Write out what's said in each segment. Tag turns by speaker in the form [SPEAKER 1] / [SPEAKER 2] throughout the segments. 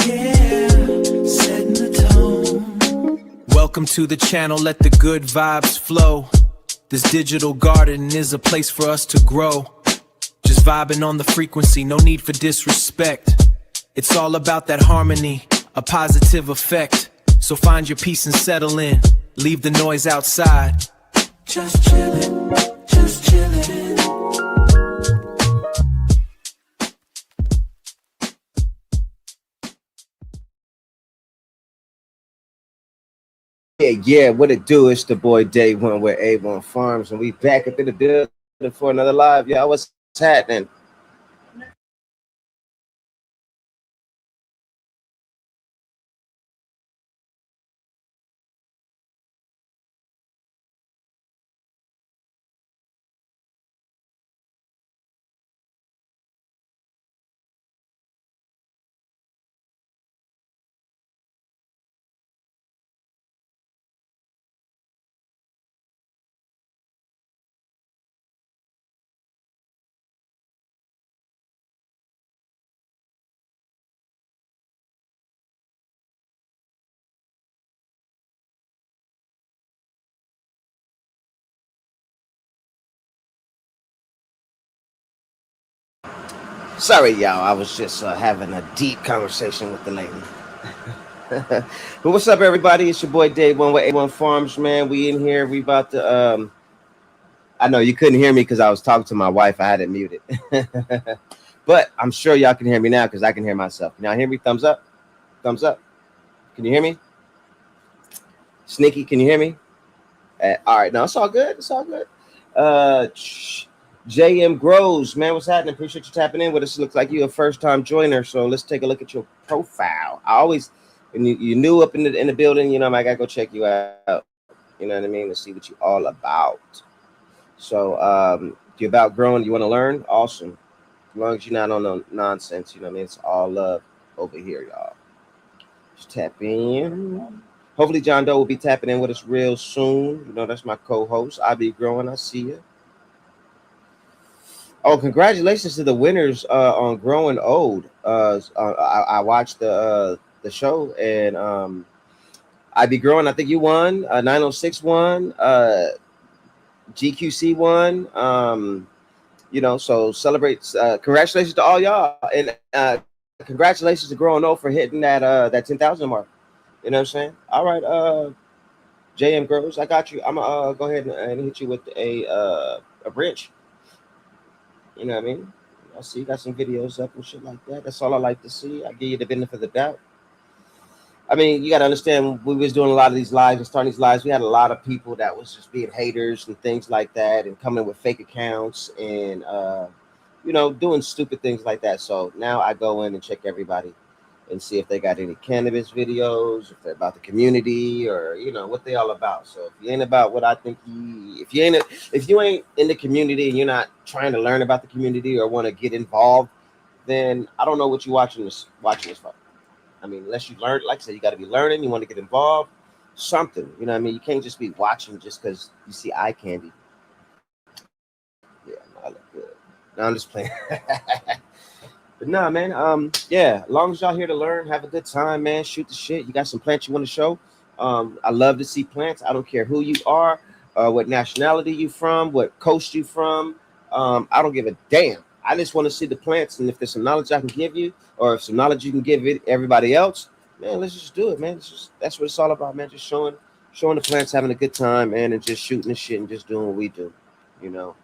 [SPEAKER 1] Yeah, setting the tone. Welcome to the channel, let the good vibes flow. This digital garden is a place for us to grow. Just vibing on the frequency, no need for disrespect. It's all about that harmony, a positive effect. So find your peace and settle in, leave the noise outside. Just chillin', just chillin'.
[SPEAKER 2] Yeah, what it do? It's the boy Day One with A1 Farms, and we back up in the building for another live. Y'all, what's happening? Sorry, y'all. I was just having a deep conversation with the lady. But what's up, everybody? It's your boy Day One with A1 Farms, man. We in here. We about to. I know you couldn't hear me because I was talking to my wife. I had it muted. But I'm sure y'all can hear me now because I can hear myself. Can y'all hear me? Thumbs up. Thumbs up. Can you hear me? Sneaky, can you hear me? All right, no, it's all good. It's all good. JM Grows, man, what's happening? Appreciate you tapping in with us. Looks like you're a first-time joiner, so let's take a look at your profile. I always, when you new up in the building, you know, I gotta go check you out. You know what I mean? To see what you all about. So, you're about growing. You want to learn? Awesome. As long as you're not on no nonsense, you know what I mean? It's all love over here, y'all. Just tap in. Hopefully, John Doe will be tapping in with us real soon. You know, that's my co-host. I be growing. I see you. Oh, congratulations to the winners on Growing Old. I watched the show, and I be growing. I think you won. 906 won. GQC won. You know, so celebrate. Congratulations to all y'all, and congratulations to Growing Old for hitting that 10,000 mark. You know what I'm saying? All right, JM Grows, I got you. I'm gonna go ahead and hit you with a bridge. You know what I mean? I see you got some videos up and shit like that. That's all I like to see. I give you the benefit of the doubt. I mean, you got to understand, we was doing a lot of these lives and starting these lives. We had a lot of people that was just being haters and things like that, and coming with fake accounts and you know, doing stupid things like that. So now I go in and check everybody and see if they got any cannabis videos, if they're about the community, or you know what they all about. So if you ain't about what I think if you ain't in the community and you're not trying to learn about the community or want to get involved, then I don't know what you're watching this for. I mean, unless you learn, like I said, you got to be learning. You want to get involved, something. You know what I mean? You can't just be watching just because you see eye candy. Yeah, no, I look good. No, I'm just playing. But nah, man. Yeah. As long as y'all here to learn, have a good time, man. Shoot the shit. You got some plants you want to show. I love to see plants. I don't care who you are, what nationality you from, what coast you from. I don't give a damn. I just want to see the plants, and if there's some knowledge I can give you, or if some knowledge you can give everybody else, man, let's just do it, man. That's what it's all about, man. Just showing the plants, having a good time, man, and just shooting the shit and just doing what we do. You know,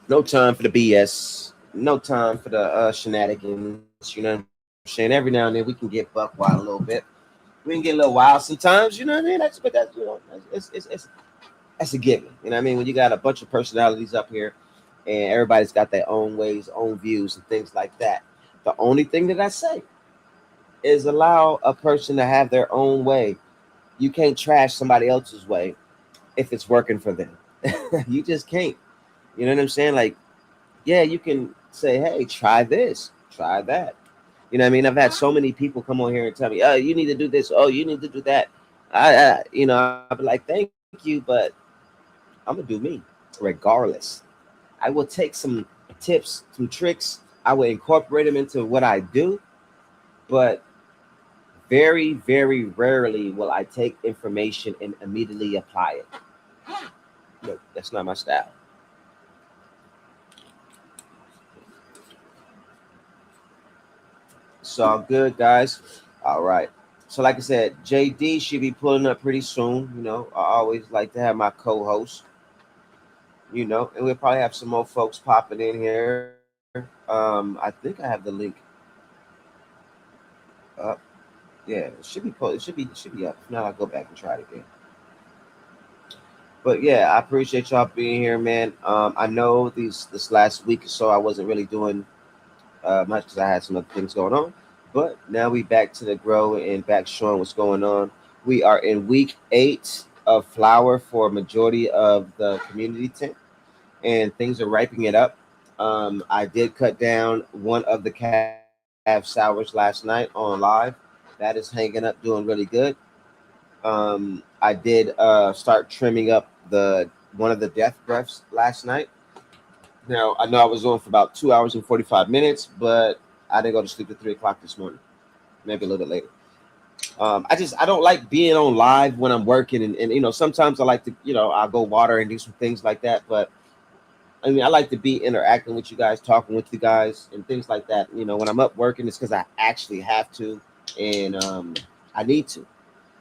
[SPEAKER 2] no time for the BS. No time for the shenanigans. You know what I'm saying? Every now and then we can get buck wild a little bit. We can get a little wild sometimes. You know what I mean? That's you know, it's that's a given. You know what I mean? When you got a bunch of personalities up here and everybody's got their own ways, own views, and things like that. The only thing that I say is allow a person to have their own way. You can't trash somebody else's way if it's working for them. You just can't. You know what I'm saying? Like, yeah, you can say, hey, try this, try that. You know what I mean? I've had so many people come on here and tell me, oh, you need to do this. Oh, you need to do that. You know, I'll be like, thank you, but I'm going to do me regardless. I will take some tips, some tricks, I would incorporate them into what I do, but very, very rarely will I take information and immediately apply it. No, that's not my style. It's all good, guys. All right. So, like I said, JD should be pulling up pretty soon. I always like to have my co-host. And we'll probably have some more folks popping in here. I think I have the link up. Yeah, it should be it should be up. If not, I'll go back and try it again. But yeah, I appreciate y'all being here, man. I know this last week or so I wasn't really doing much because I had some other things going on. But now we back to the grow and back showing what's going on. We are in week 8 of flower for majority of the community tent, and things are ripening it up. I did cut down one of the calf sours last night on live. That is hanging up, doing really good. I did start trimming up the one of the death breaths last night. Now I know I was on for about 2 hours and 45 minutes, but I didn't go to sleep at 3 o'clock this morning. Maybe a little bit later. I don't like being on live when I'm working, and sometimes I like to I'll go water and do some things like that. But I mean, I like to be interacting with you guys, talking with you guys, and things like that. When I'm up working, it's because I actually have to, and I need to.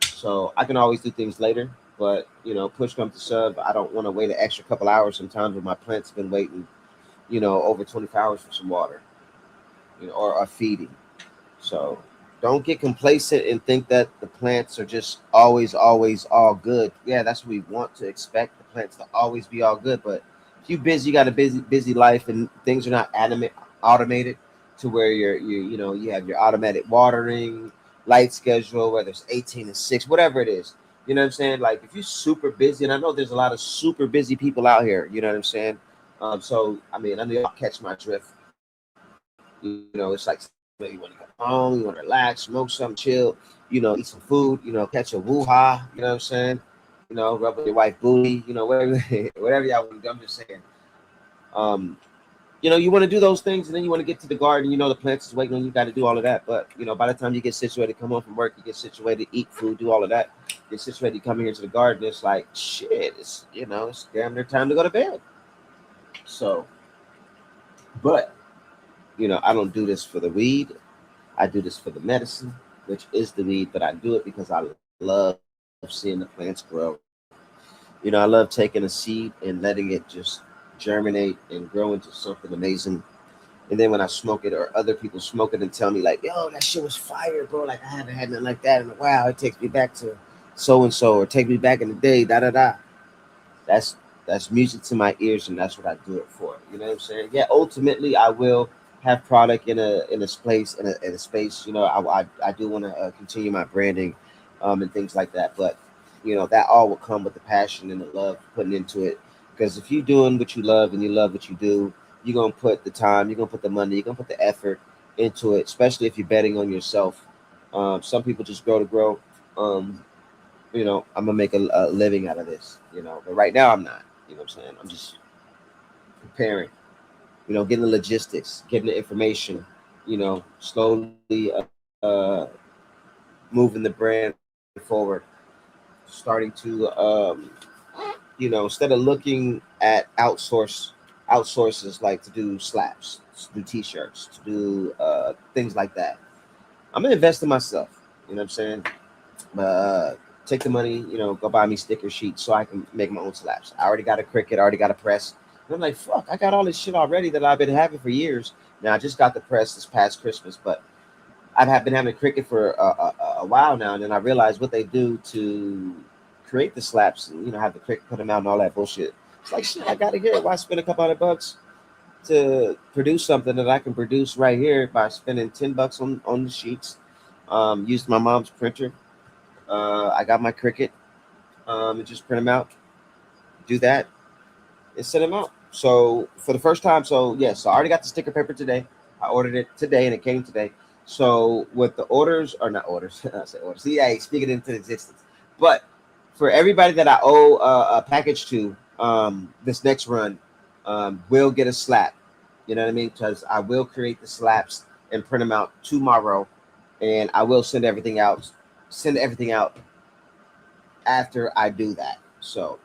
[SPEAKER 2] So I can always do things later. But push comes to shove, I don't want to wait an extra couple hours sometimes when my plants have been waiting, over 24 hours for some water, or feeding. So don't get complacent and think that the plants are just always, always all good. Yeah, that's what we want to expect the plants to always be all good. But if you busy, you got a busy life, and things are not automated to where you have your automatic watering, light schedule, whether it's 18 and 6, whatever it is. You know what I'm saying? Like if you're super busy, and I know there's a lot of super busy people out here. You know what I'm saying? So I mean, I know y'all catch my drift. It's like you want to go home, you want to relax, smoke something, chill. Eat some food. Catch a woo-ha. You know what I'm saying? Rub with your wife booty. Whatever, whatever y'all want to do. I'm just saying. Um, you want to do those things, and then you want to get to the garden. The plants is waiting on you. Got to do all of that. But by the time you get situated, come home from work, you get situated, eat food, do all of that. Get situated, you come here to the garden. It's like shit. It's damn near time to go to bed. So, but I don't do this for the weed. I do this for the medicine, which is the weed. But I do it because I love seeing the plants grow. I love taking a seed and letting it just germinate and grow into something amazing. And then when I smoke it, or other people smoke it and tell me like, "Yo, that shit was fire, bro! Like I haven't had nothing like that in a while. It takes me back to so and so, or take me back in the day." Da da da. That's that's music to my ears, and that's what I do it for. You know what I'm saying? Yeah. Ultimately, I will have product in a space in a space. I do want to continue my branding, and things like that. But that all will come with the passion and the love putting into it. Because if you're doing what you love and you love what you do, you're gonna put the time, you're gonna put the money, you're gonna put the effort into it. Especially if you're betting on yourself. Some people just grow to grow. Um, I'm gonna make a living out of this. But right now I'm not. You know what I'm saying? I'm just preparing. Getting the logistics, getting the information. Slowly moving the brand forward, starting to instead of looking at outsources like to do slaps, to do t-shirts, to do things like that. I'm gonna invest in myself. You know what I'm saying? Take the money, go buy me sticker sheets so I can make my own slaps. I already got a Cricut, I already got a press. And I'm like, fuck, I got all this shit already that I've been having for years. Now I just got the press this past Christmas, but been having a Cricut for a while now, and then I realized what they do to create the slaps, and have the Cricut put them out and all that bullshit. It's like shit. I got it here. Why spend a couple $100 to produce something that I can produce right here by spending $10 on the sheets? Used my mom's printer. I got my Cricut. And just print them out. Do that and send them out. So for the first time, so yes, I already got the sticker paper today. I ordered it today and it came today. So with the orders, or not orders, I say orders. See, I speak it into existence. But for everybody that I owe a package to, this next run will get a slap. You know what I mean? Because I will create the slaps and print them out tomorrow, and I will send everything out. Send everything out after I do that. So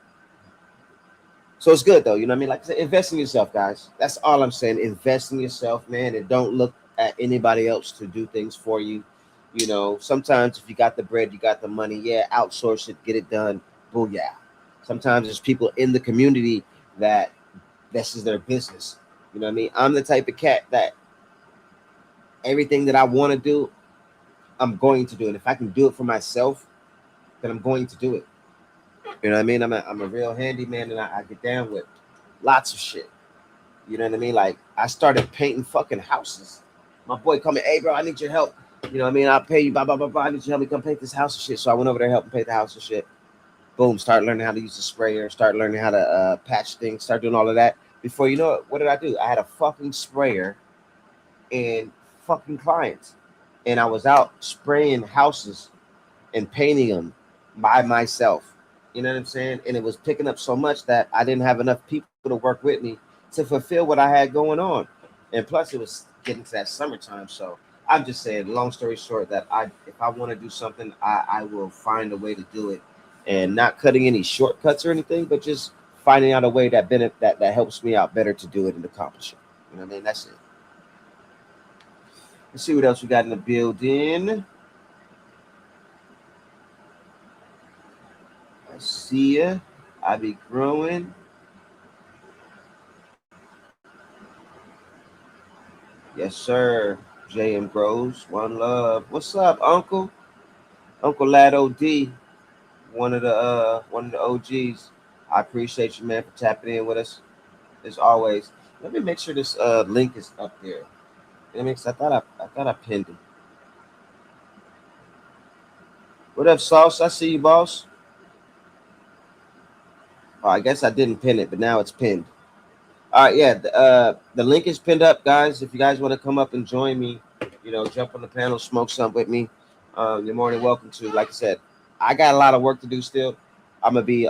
[SPEAKER 2] it's good though. You know what I mean? Like I said, invest in yourself, guys. That's all I'm saying. Invest in yourself, man, and don't look at anybody else to do things for you. You know, sometimes if you got the bread, you got the money, yeah, outsource it, get it done. Booyah. Sometimes there's people in the community that this is their business. You know what I mean? I'm the type of cat that everything that I want to do, I'm going to do it. If I can do it for myself, then I'm going to do it. You know what I mean? I'm a real handyman, and I get down with lots of shit. You know what I mean? Like I started painting fucking houses. My boy called me, hey bro, I need your help. You know what I mean? I'll pay you, blah blah blah blah. I need you to help me come paint this house and shit. So I went over there, helped him paint the house and shit. Boom, start learning how to use the sprayer, start learning how to patch things, start doing all of that. Before you know it, what did I do? I had a fucking sprayer and fucking clients, and I was out spraying houses and painting them by myself. You know what I'm saying? And it was picking up so much that I didn't have enough people to work with me to fulfill what I had going on. And plus, it was getting to that summertime. So I'm just saying, long story short, that if I want to do something, I will find a way to do it, and not cutting any shortcuts or anything, but just finding out a way that helps me out better to do it and accomplish it. You know what I mean? That's it. Let's see what else we got in the building. I see ya. I be growing. Yes, sir. JM Grows. One love. What's up, Uncle? Uncle Lad OD. One of the OGs. I appreciate you, man, for tapping in with us as always. Let me make sure this link is up there. You know what I mean? 'Cause I thought I pinned it. What up, Sauce? I see you, boss. Oh, I guess I didn't pin it, but now it's pinned. All right, yeah. The link is pinned up, guys. If you guys want to come up and join me, you know, jump on the panel, smoke something with me. You're more than welcome to. Like I said, I got a lot of work to do still. I'm gonna be,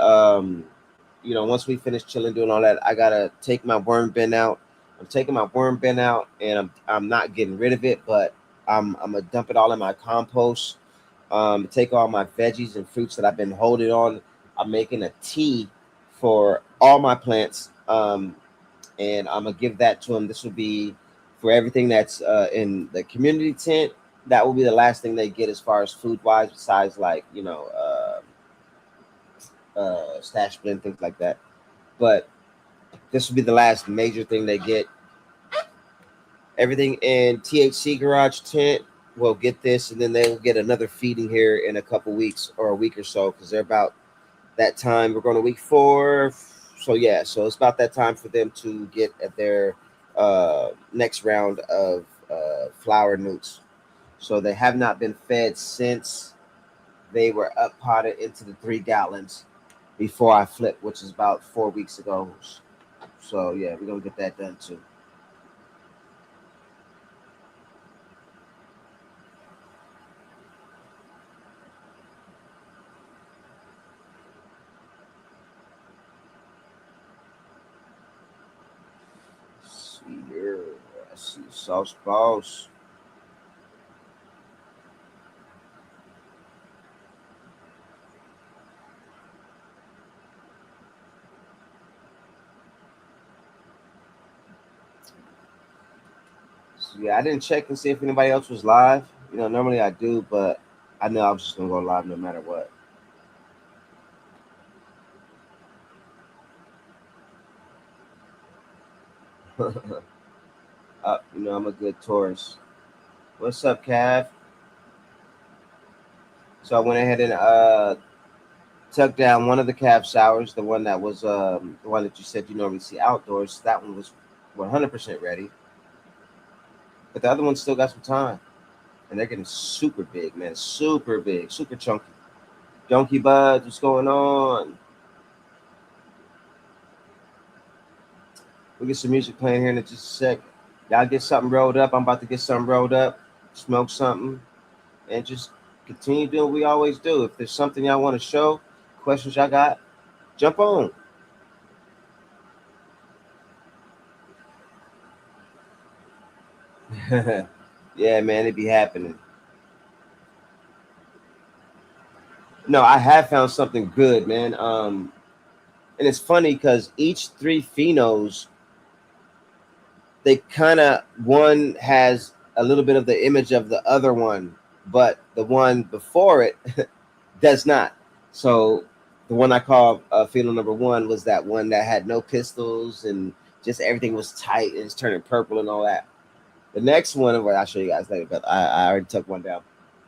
[SPEAKER 2] you know, once we finish chilling, doing all that, I gotta take my worm bin out. I'm taking my worm bin out, and I'm not getting rid of it, but I'm gonna dump it all in my compost. Take all my veggies and fruits that I've been holding on. I'm making a tea for all my plants. And I'm gonna give that to them. This will be for everything that's in the community tent. That will be the last thing they get as far as food wise, besides like stash bin things like that. But this will be the last major thing they get. Everything in THC Garage tent will get this, and then they will get another feeding here in a couple weeks or a week or so, because they're about that time. We're going to week 4. So yeah, so it's about that time for them to get at their next round of flower newts. So they have not been fed since they were up potted into the 3 gallons before I flipped, which is about 4 weeks ago. So yeah, we're gonna get that done too. Let's see here, I see Sauce Boss. So yeah, I didn't check and see if anybody else was live. You know, normally I do, but I know I was just gonna go live no matter what. You know, I'm a good tourist. What's up, Cav? So I went ahead and took down one of the cab showers, the one that was the one that you said you normally see outdoors. That one was 100% ready, but the other one still got some time, and they're getting super big, man, super big, super chunky. Donkey Buds, what's going on? We'll get some music playing here in just a sec. Y'all get something rolled up. I'm about to get something rolled up, smoke something, and just continue doing what we always do. If there's something y'all want to show, questions y'all got, jump on. Yeah, man, it be happening. No, I have found something good, man. And it's funny because each three phenos, they kind of one has a little bit of the image of the other one, but the one before it does not. So the one I call pheno number one was that one that had no pistils and just everything was tight and it's turning purple and all that. The next one, well, I'll show you guys later, but I already took one down.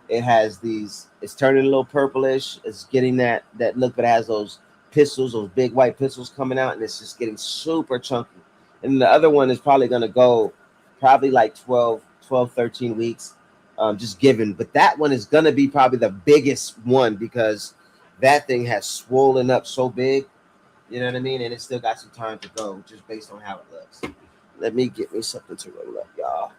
[SPEAKER 2] It has these. It's turning a little purplish. It's getting that look, but it has those pistils, those big white pistils coming out, and it's just getting super chunky. And the other one is probably going to go probably like 13 weeks, just given. But that one is going to be probably the biggest one because that thing has swollen up so big. You know what I mean? And it still got some time to go, just based on how it looks. Let me get me something to roll up, y'all.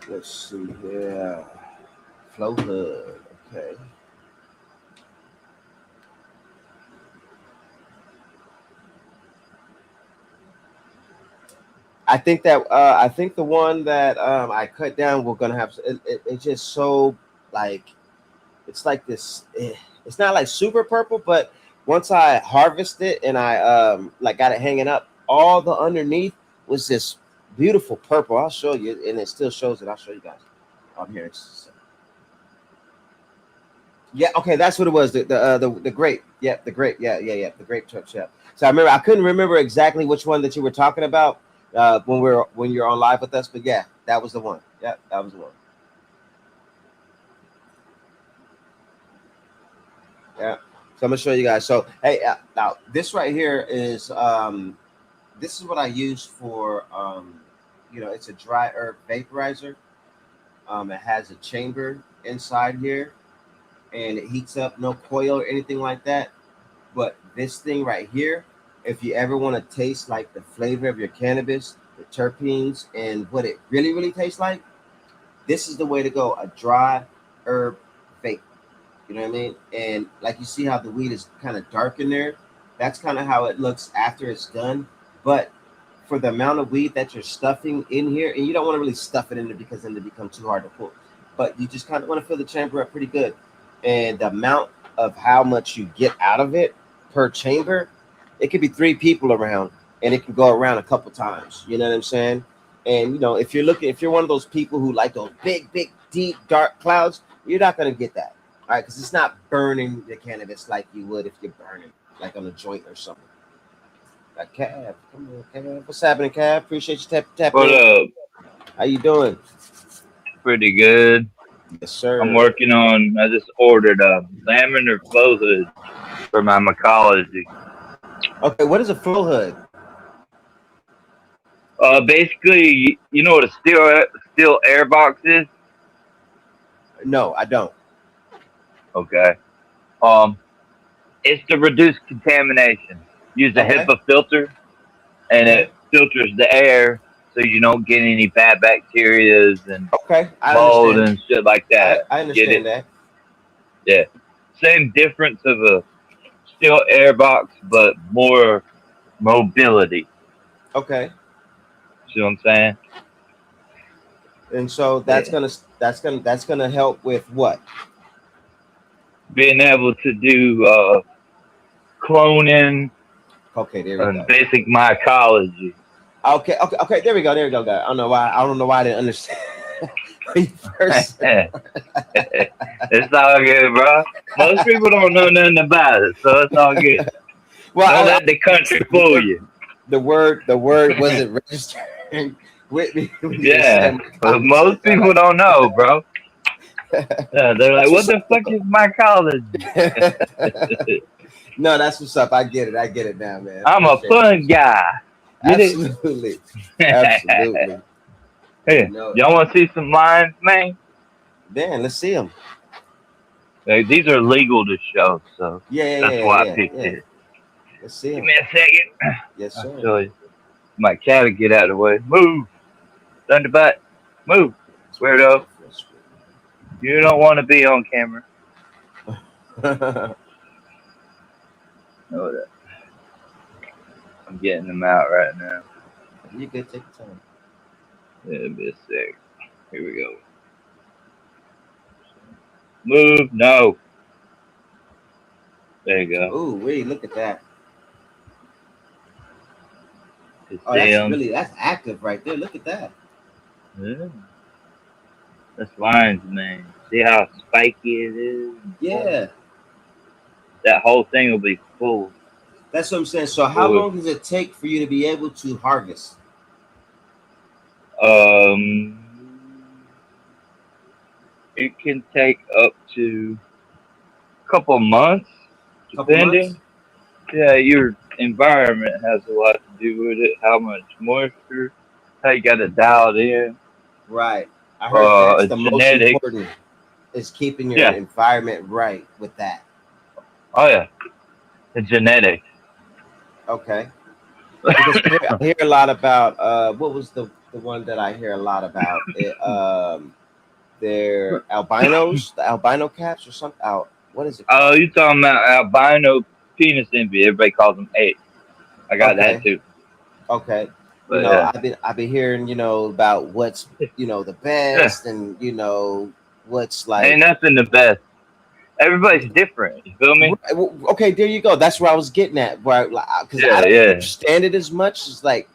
[SPEAKER 2] Let's see here. Flow Hood. Okay. I think the one that I cut down we're gonna have it's just so like it's like this it's not like super purple, but once I harvest it and I like got it hanging up, all the underneath was this beautiful purple. I'll show you, and it still shows it. I'll show you guys. I'm here. Yeah, okay, that's what it was. The grape. Yeah, the grape. Yeah. The grape touch. Yeah. So I remember I couldn't remember exactly which one that you were talking about when you're on live with us, but yeah, that was the one. Yeah, that was the one. Yeah. So I'm gonna show you guys. So hey, now this right here is this is what I use for it's a dry herb vaporizer. It has a chamber inside here, and it heats up, no coil or anything like that. But this thing right here, if you ever want to taste like the flavor of your cannabis, the terpenes, and what it really, really tastes like, this is the way to go. A dry herb vape. You know what I mean? And like you see how the weed is kind of dark in there, that's kind of how it looks after it's done. But for the amount of weed that you're stuffing in here, and you don't want to really stuff it in there because then it becomes too hard to pull. But you just kind of want to fill the chamber up pretty good. And the amount of how much you get out of it per chamber, it could be three people around and it can go around a couple times. You know what I'm saying? And if you're one of those people who like those big, big, deep, dark clouds, you're not gonna get that. All right, because it's not burning the cannabis like you would if you're burning like on a joint or something. Like Cab, come on, Cab. What's happening, Cab? Appreciate you tapping
[SPEAKER 3] What
[SPEAKER 2] in.
[SPEAKER 3] up?
[SPEAKER 2] How you doing?
[SPEAKER 3] Pretty good.
[SPEAKER 2] Yes,
[SPEAKER 3] I'm
[SPEAKER 2] sir.
[SPEAKER 3] working on. I just ordered a Lavender Flow Hood for my mycology.
[SPEAKER 2] Okay, what is a flow hood?
[SPEAKER 3] Basically, you know what a steel air box is?
[SPEAKER 2] No, I don't.
[SPEAKER 3] Okay. Um, it's to reduce contamination. Use a
[SPEAKER 2] Okay,
[SPEAKER 3] HEPA filter, and
[SPEAKER 2] okay,
[SPEAKER 3] it filters the air so you don't get any bad bacterias and
[SPEAKER 2] okay. I
[SPEAKER 3] mold
[SPEAKER 2] understand.
[SPEAKER 3] and shit like that.
[SPEAKER 2] I
[SPEAKER 3] Get
[SPEAKER 2] understand
[SPEAKER 3] it?
[SPEAKER 2] that.
[SPEAKER 3] Yeah. Same difference of a steel air box, but more mobility.
[SPEAKER 2] Okay.
[SPEAKER 3] See what I'm saying?
[SPEAKER 2] And so that's gonna help with what?
[SPEAKER 3] Being able to do cloning
[SPEAKER 2] Okay, there we
[SPEAKER 3] and
[SPEAKER 2] go.
[SPEAKER 3] basic mycology.
[SPEAKER 2] Okay. There we go. There we go, guys. I don't know why. I don't know why I didn't understand. When you first said-
[SPEAKER 3] It's all good, bro. Most people don't know nothing about it, so it's all good.
[SPEAKER 2] well,
[SPEAKER 3] Don't let the country fool you.
[SPEAKER 2] the word wasn't registering with me when you were
[SPEAKER 3] Yeah,
[SPEAKER 2] saying
[SPEAKER 3] but
[SPEAKER 2] mycology.
[SPEAKER 3] most
[SPEAKER 2] So
[SPEAKER 3] people don't know, bro. Yeah, they're like,
[SPEAKER 2] that's
[SPEAKER 3] "What
[SPEAKER 2] what's
[SPEAKER 3] the fuck is mycology?"
[SPEAKER 2] up. No, that's what's up. I get it. I get it now, man.
[SPEAKER 3] I'm a
[SPEAKER 2] Appreciate
[SPEAKER 3] fun guy. Get it?
[SPEAKER 2] Absolutely. Absolutely.
[SPEAKER 3] Hey,
[SPEAKER 2] No,
[SPEAKER 3] y'all want to see some lions, man?
[SPEAKER 2] man, let's see them.
[SPEAKER 3] Like, these are legal to show, so that's why I picked
[SPEAKER 2] Yeah.
[SPEAKER 3] it.
[SPEAKER 2] Let's see
[SPEAKER 3] Give
[SPEAKER 2] them.
[SPEAKER 3] me a second.
[SPEAKER 2] Yes,
[SPEAKER 3] I'll
[SPEAKER 2] sir.
[SPEAKER 3] show you. My cat will get out of the way. Move. Thunderbutt. Move.
[SPEAKER 2] That's what it's
[SPEAKER 3] Weirdo.
[SPEAKER 2] for.
[SPEAKER 3] You don't want to be on camera. Know that. I'm getting them out right now.
[SPEAKER 2] You good? Take your time.
[SPEAKER 3] It'll be a sec. Here we go. Move. No. There you go.
[SPEAKER 2] Ooh, wait, look at that.
[SPEAKER 3] You
[SPEAKER 2] Oh,
[SPEAKER 3] see 'em?
[SPEAKER 2] that's active right there. Look at that.
[SPEAKER 3] Yeah. That's lions, man. See how spiky it is?
[SPEAKER 2] Yeah,
[SPEAKER 3] That whole thing will be full.
[SPEAKER 2] that's what I'm saying. So, how
[SPEAKER 3] Full.
[SPEAKER 2] long does it take for you to be able to harvest?
[SPEAKER 3] Um, it can take up to a couple months,
[SPEAKER 2] Couple
[SPEAKER 3] depending.
[SPEAKER 2] months.
[SPEAKER 3] Yeah, your environment has a lot to do with it. How much moisture, how you got to dial it in.
[SPEAKER 2] Right. I heard that's the most
[SPEAKER 3] Genetics.
[SPEAKER 2] important is keeping your
[SPEAKER 3] Yeah.
[SPEAKER 2] environment right with that.
[SPEAKER 3] Oh yeah, the genetics.
[SPEAKER 2] Okay. Because I hear a lot about what was the one that I hear a lot about? They're albinos, the albino caps or something. What is it
[SPEAKER 3] Oh,
[SPEAKER 2] called?
[SPEAKER 3] you talking about albino penis envy? Everybody calls them apes. I got that
[SPEAKER 2] Okay.
[SPEAKER 3] too.
[SPEAKER 2] Okay.
[SPEAKER 3] But yeah,
[SPEAKER 2] I've been hearing, about what's, the
[SPEAKER 3] yeah,
[SPEAKER 2] best and, what's
[SPEAKER 3] ain't
[SPEAKER 2] like.
[SPEAKER 3] nothing the best. Everybody's different. You feel me?
[SPEAKER 2] Right, well, okay, there you go. That's where I was getting at. Where, because I
[SPEAKER 3] Yeah,
[SPEAKER 2] don't
[SPEAKER 3] yeah,
[SPEAKER 2] understand it as much as like,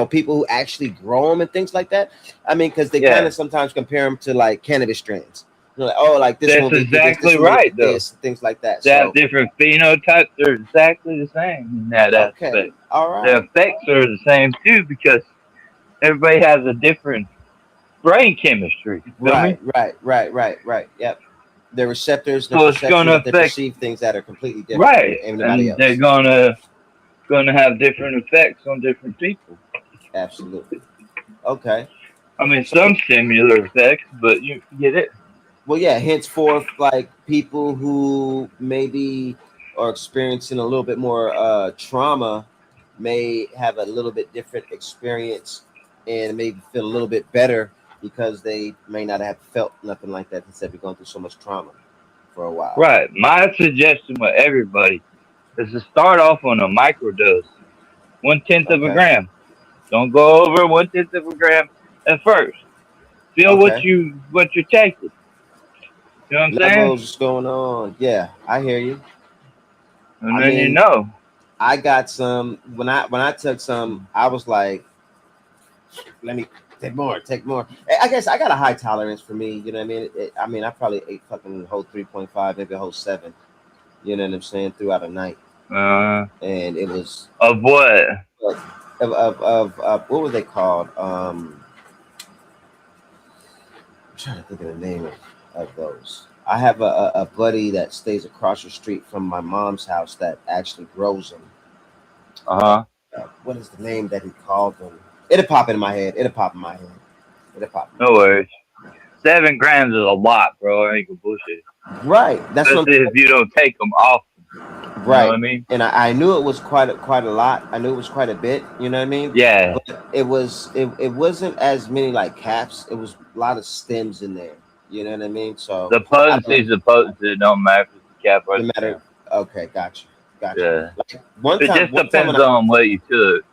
[SPEAKER 2] people who actually grow them and things like that. I mean, because they kind
[SPEAKER 3] yeah.
[SPEAKER 2] of sometimes compare them to like cannabis strains. Like, oh, like this
[SPEAKER 3] That's
[SPEAKER 2] one they do this, this
[SPEAKER 3] exactly
[SPEAKER 2] one they
[SPEAKER 3] right,
[SPEAKER 2] do
[SPEAKER 3] though.
[SPEAKER 2] this, things like that.
[SPEAKER 3] They have
[SPEAKER 2] So,
[SPEAKER 3] different phenotypes. They're exactly the same in that
[SPEAKER 2] okay,
[SPEAKER 3] aspect.
[SPEAKER 2] all
[SPEAKER 3] The
[SPEAKER 2] right,
[SPEAKER 3] effects are the same too because everybody has a different brain chemistry. You feel me?
[SPEAKER 2] right. Yep, their receptors, their
[SPEAKER 3] So it's
[SPEAKER 2] perception
[SPEAKER 3] gonna
[SPEAKER 2] that they
[SPEAKER 3] affect
[SPEAKER 2] perceive things that are completely different from
[SPEAKER 3] right,
[SPEAKER 2] anybody
[SPEAKER 3] and they're
[SPEAKER 2] else.
[SPEAKER 3] gonna have different effects on different people.
[SPEAKER 2] Absolutely. Okay.
[SPEAKER 3] I mean,
[SPEAKER 2] So,
[SPEAKER 3] some similar effects, but you get it.
[SPEAKER 2] well, yeah, henceforth, like people who maybe are experiencing a little bit more trauma may have a little bit different experience and maybe feel a little bit better because they may not have felt nothing like that instead of going through so much trauma for a while.
[SPEAKER 3] Right. My suggestion with everybody is to start off on a microdose, 1/10 of a
[SPEAKER 2] Okay.
[SPEAKER 3] gram. Don't go over 1/10 of a gram at first. Feel
[SPEAKER 2] Okay.
[SPEAKER 3] what you're taking. You know what I'm saying?
[SPEAKER 2] Levels going on. Yeah, I hear you.
[SPEAKER 3] And
[SPEAKER 2] I
[SPEAKER 3] then you
[SPEAKER 2] mean,
[SPEAKER 3] know.
[SPEAKER 2] I got some when I took some, I was like, let me take more. I guess I got a high tolerance for me. You know what I mean? I mean, I probably ate fucking whole 3.5, maybe a whole 7. You know what I'm saying? Throughout a night,
[SPEAKER 3] Uh,
[SPEAKER 2] and it was
[SPEAKER 3] of what?
[SPEAKER 2] of what were they called? I'm trying to think of the name of those. I have a buddy that stays across the street from my mom's house that actually grows them.
[SPEAKER 3] Uh-huh.
[SPEAKER 2] What is the name that he called them? It'll pop in my head. It'll pop in my head. It'll pop in my
[SPEAKER 3] No worries. 7 grams is a lot, bro. I ain't gonna bullshit.
[SPEAKER 2] head. Right. That's what
[SPEAKER 3] Especially if you don't take them often.
[SPEAKER 2] I'm
[SPEAKER 3] You know
[SPEAKER 2] right.
[SPEAKER 3] what I mean?
[SPEAKER 2] And I knew it was quite a lot. I knew it was quite a bit. You know what I mean?
[SPEAKER 3] Yeah.
[SPEAKER 2] But it wasn't as many like caps. It was a lot of stems in there. You know what I mean? So
[SPEAKER 3] The
[SPEAKER 2] I don't
[SPEAKER 3] potency's the potency. It don't matter if it's a cap or
[SPEAKER 2] no
[SPEAKER 3] the
[SPEAKER 2] matter.
[SPEAKER 3] gram.
[SPEAKER 2] Okay, gotcha. Gotcha.
[SPEAKER 3] Yeah.
[SPEAKER 2] Like one
[SPEAKER 3] It
[SPEAKER 2] time,
[SPEAKER 3] just depends on what you took.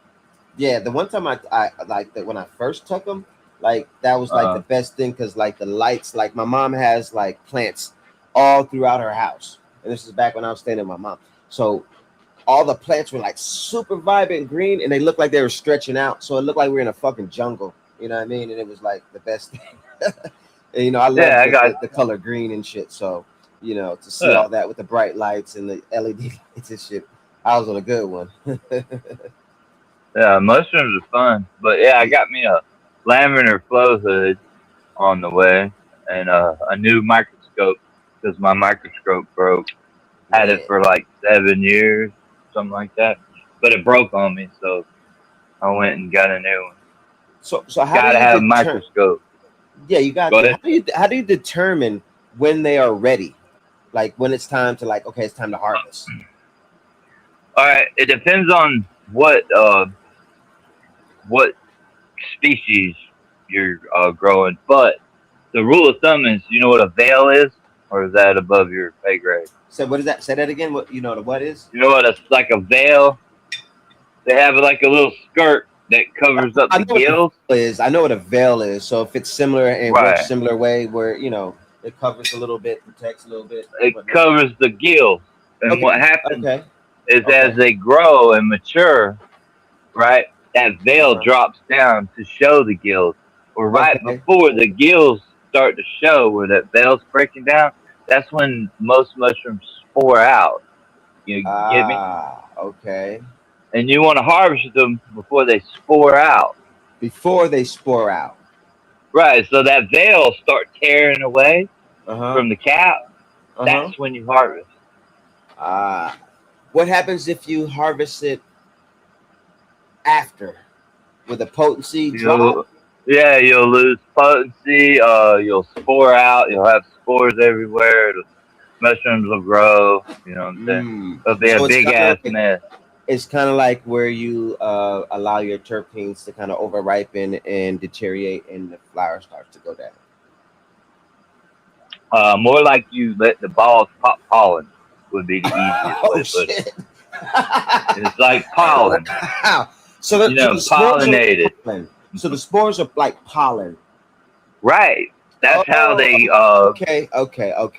[SPEAKER 2] yeah, the one time I like that when I first took them, like that was like the
[SPEAKER 3] Uh,
[SPEAKER 2] best thing because like the lights, like my mom has like plants all throughout her house, and this is back when I was staying with my mom. So all the plants were like super vibrant green, and they looked like they were stretching out, so it looked like we were in a fucking jungle. You know what I mean? And it was like the best thing. And, you know, I love
[SPEAKER 3] yeah, I got.
[SPEAKER 2] the color green and shit. So you know, to see
[SPEAKER 3] Uh,
[SPEAKER 2] all that with the bright lights and the LED lights and shit, I was on a good one.
[SPEAKER 3] yeah, mushrooms are fun, but yeah, I got me a lavender flow hood on the way and a new microscope because my microscope broke. Had it
[SPEAKER 2] Yeah.
[SPEAKER 3] for like 7 years, something like that, but it broke on me, so I went and got a new one.
[SPEAKER 2] So how do
[SPEAKER 3] Gotta
[SPEAKER 2] you
[SPEAKER 3] have a
[SPEAKER 2] determine?
[SPEAKER 3] microscope.
[SPEAKER 2] Yeah, you got
[SPEAKER 3] Go
[SPEAKER 2] to.
[SPEAKER 3] ahead.
[SPEAKER 2] How do you determine when they are ready? Like when it's time to like, okay, it's time to harvest.
[SPEAKER 3] All right, it depends on what species you're growing, but the rule of thumb is, you know what a veil is, or is that above your pay grade?
[SPEAKER 2] So what is that? Say that again. What you know? The what is?
[SPEAKER 3] You know what a like a veil? They have like a little skirt that covers up
[SPEAKER 2] I
[SPEAKER 3] the
[SPEAKER 2] know what a
[SPEAKER 3] gills.
[SPEAKER 2] veil is. I know what a veil is. So if it's similar and works
[SPEAKER 3] Right.
[SPEAKER 2] similar way, where you know it covers a little bit, protects a little bit,
[SPEAKER 3] It
[SPEAKER 2] whatnot.
[SPEAKER 3] covers the gills. And
[SPEAKER 2] Okay.
[SPEAKER 3] what happens
[SPEAKER 2] Okay.
[SPEAKER 3] is as
[SPEAKER 2] Okay.
[SPEAKER 3] they grow and mature, right, that veil
[SPEAKER 2] Uh-huh.
[SPEAKER 3] drops down to show the gills. Or right
[SPEAKER 2] Okay.
[SPEAKER 3] before the gills start to show where that veil's breaking down, that's when most mushrooms spore out. You get me?
[SPEAKER 2] Ah. Okay.
[SPEAKER 3] And you want to harvest them before they spore out.
[SPEAKER 2] Before they spore out.
[SPEAKER 3] Right, so that veil start tearing away
[SPEAKER 2] Uh huh.
[SPEAKER 3] from the cap.
[SPEAKER 2] Uh huh.
[SPEAKER 3] That's when you harvest.
[SPEAKER 2] Ah. What happens if you harvest it after? Will the potency drop?
[SPEAKER 3] You'll, yeah, you'll lose potency. You'll spore out. You'll have spores everywhere. The mushrooms will grow. You know what I'm saying?
[SPEAKER 2] Mm.
[SPEAKER 3] It'll be a
[SPEAKER 2] So
[SPEAKER 3] big ass mess.
[SPEAKER 2] it's kind of like where you allow your terpenes to kind of over ripen and deteriorate, and the flower starts to go down.
[SPEAKER 3] More like you let the balls pop pollen would be the easiest way
[SPEAKER 2] Oh
[SPEAKER 3] to put it.
[SPEAKER 2] shit!
[SPEAKER 3] It's like pollen.
[SPEAKER 2] Wow.
[SPEAKER 3] You
[SPEAKER 2] So
[SPEAKER 3] know,
[SPEAKER 2] the spores are
[SPEAKER 3] pollinated.
[SPEAKER 2] like pollen. So the spores are like pollen.
[SPEAKER 3] Right. That's how
[SPEAKER 2] Oh,
[SPEAKER 3] they
[SPEAKER 2] okay.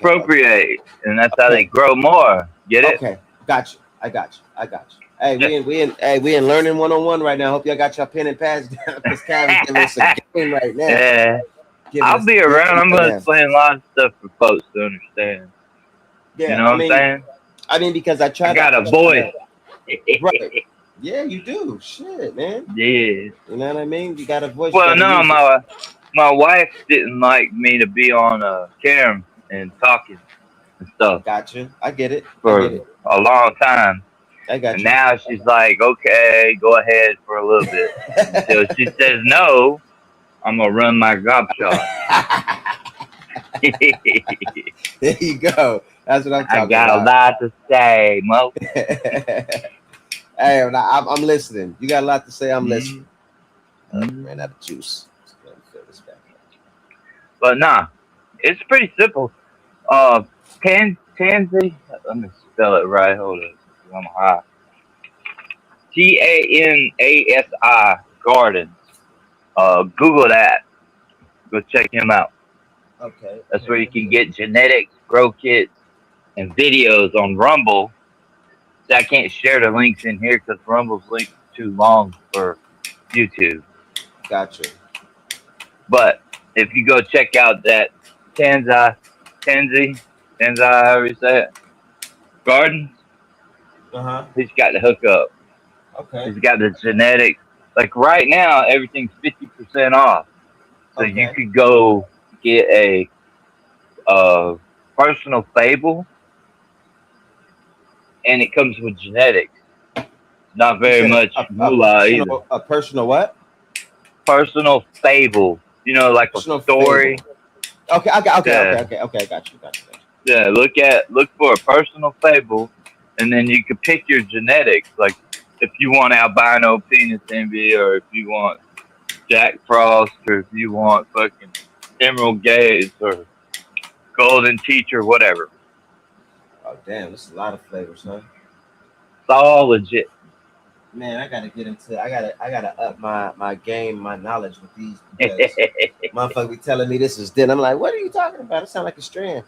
[SPEAKER 3] procreate, and that's how they
[SPEAKER 2] Okay.
[SPEAKER 3] grow more. Get it?
[SPEAKER 2] Okay. Got you. I got you. I got you. Hey,
[SPEAKER 3] Yeah.
[SPEAKER 2] we in learning 101 right now. Hope y'all got your pen and pads down because Calvin's giving us a game right now.
[SPEAKER 3] Yeah.
[SPEAKER 2] Giving
[SPEAKER 3] I'll
[SPEAKER 2] us
[SPEAKER 3] be
[SPEAKER 2] a
[SPEAKER 3] around.
[SPEAKER 2] game
[SPEAKER 3] I'm
[SPEAKER 2] right
[SPEAKER 3] gonna
[SPEAKER 2] now.
[SPEAKER 3] explain a lot of stuff for folks to understand. You
[SPEAKER 2] Yeah,
[SPEAKER 3] know what I'm saying?
[SPEAKER 2] I mean because I
[SPEAKER 3] I
[SPEAKER 2] try
[SPEAKER 3] got
[SPEAKER 2] to
[SPEAKER 3] a voice.
[SPEAKER 2] right. Yeah, you do. Shit, man.
[SPEAKER 3] Yeah.
[SPEAKER 2] You know what I mean? You got a voice, you
[SPEAKER 3] Well,
[SPEAKER 2] got to
[SPEAKER 3] no,
[SPEAKER 2] use it.
[SPEAKER 3] my wife didn't like me to be on cam and talking and
[SPEAKER 2] I
[SPEAKER 3] stuff
[SPEAKER 2] got you. I get it. I
[SPEAKER 3] for
[SPEAKER 2] get it.
[SPEAKER 3] a long time,
[SPEAKER 2] I got
[SPEAKER 3] and
[SPEAKER 2] you.
[SPEAKER 3] now she's like, okay, go ahead for a little bit until she says no. I'm gonna run my gob shop.
[SPEAKER 2] There you go. That's what I'm
[SPEAKER 3] I
[SPEAKER 2] talking
[SPEAKER 3] got a
[SPEAKER 2] about.
[SPEAKER 3] lot to say, Mo.
[SPEAKER 2] Hey, I'm listening. You got a lot to say. I'm
[SPEAKER 3] Mm,
[SPEAKER 2] listening.
[SPEAKER 3] mm.
[SPEAKER 2] Ran out of juice. Let me fill this back up.
[SPEAKER 3] But nah, it's pretty simple. Tansy. Let me spell it right. Hold on, 'cause I'm high. TANASI Gardens. Google that. Go check him out.
[SPEAKER 2] Okay.
[SPEAKER 3] That's where you can get genetics, grow kits, and videos on Rumble. See, I can't share the links in here because Rumble's links too long for YouTube.
[SPEAKER 2] Gotcha.
[SPEAKER 3] But if you go check out that Tanzi, however you say it, Gardens,
[SPEAKER 2] Uh-huh.
[SPEAKER 3] he's got the hookup.
[SPEAKER 2] Okay.
[SPEAKER 3] He's got the genetics. Like right now, everything's 50% off. So you
[SPEAKER 2] Okay.
[SPEAKER 3] could go get a personal fable, and it comes with genetics. Not
[SPEAKER 2] You
[SPEAKER 3] very
[SPEAKER 2] said
[SPEAKER 3] much moolah either.
[SPEAKER 2] a personal what?
[SPEAKER 3] Personal fable, like a
[SPEAKER 2] Personal
[SPEAKER 3] story.
[SPEAKER 2] fable. Okay, I got
[SPEAKER 3] Yeah,
[SPEAKER 2] okay, I got you.
[SPEAKER 3] yeah. Look for a personal fable, and then you can pick your genetics. Like if you want albino penis envy, or if you want Jack Frost, or if you want fucking Emerald Gaze, or Golden Teacher, whatever.
[SPEAKER 2] Oh damn, this is a lot of flavors, huh?
[SPEAKER 3] all legit.
[SPEAKER 2] Man, I gotta get into. I gotta up my game, my knowledge with these because motherfucker be telling me this is dead. I'm like, what are you talking about? It sounds like a strand.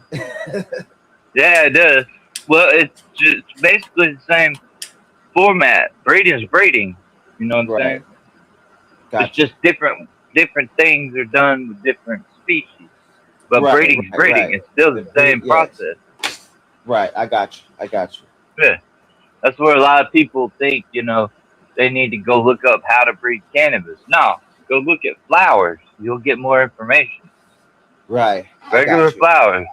[SPEAKER 3] Yeah, it does. Well, it's just basically the same format. Breeding is breeding. You know what I'm
[SPEAKER 2] Right.
[SPEAKER 3] saying? It's
[SPEAKER 2] Gotcha.
[SPEAKER 3] just different things are done with different species. But
[SPEAKER 2] Right,
[SPEAKER 3] breeding is
[SPEAKER 2] right,
[SPEAKER 3] breeding.
[SPEAKER 2] right.
[SPEAKER 3] It's still the same
[SPEAKER 2] Yes.
[SPEAKER 3] process.
[SPEAKER 2] Right. I got you. I got you.
[SPEAKER 3] Yeah. That's where a lot of people think, they need to go look up how to breed cannabis. No, go look at flowers. You'll get more information.
[SPEAKER 2] Right. I
[SPEAKER 3] Regular
[SPEAKER 2] got you.
[SPEAKER 3] flowers.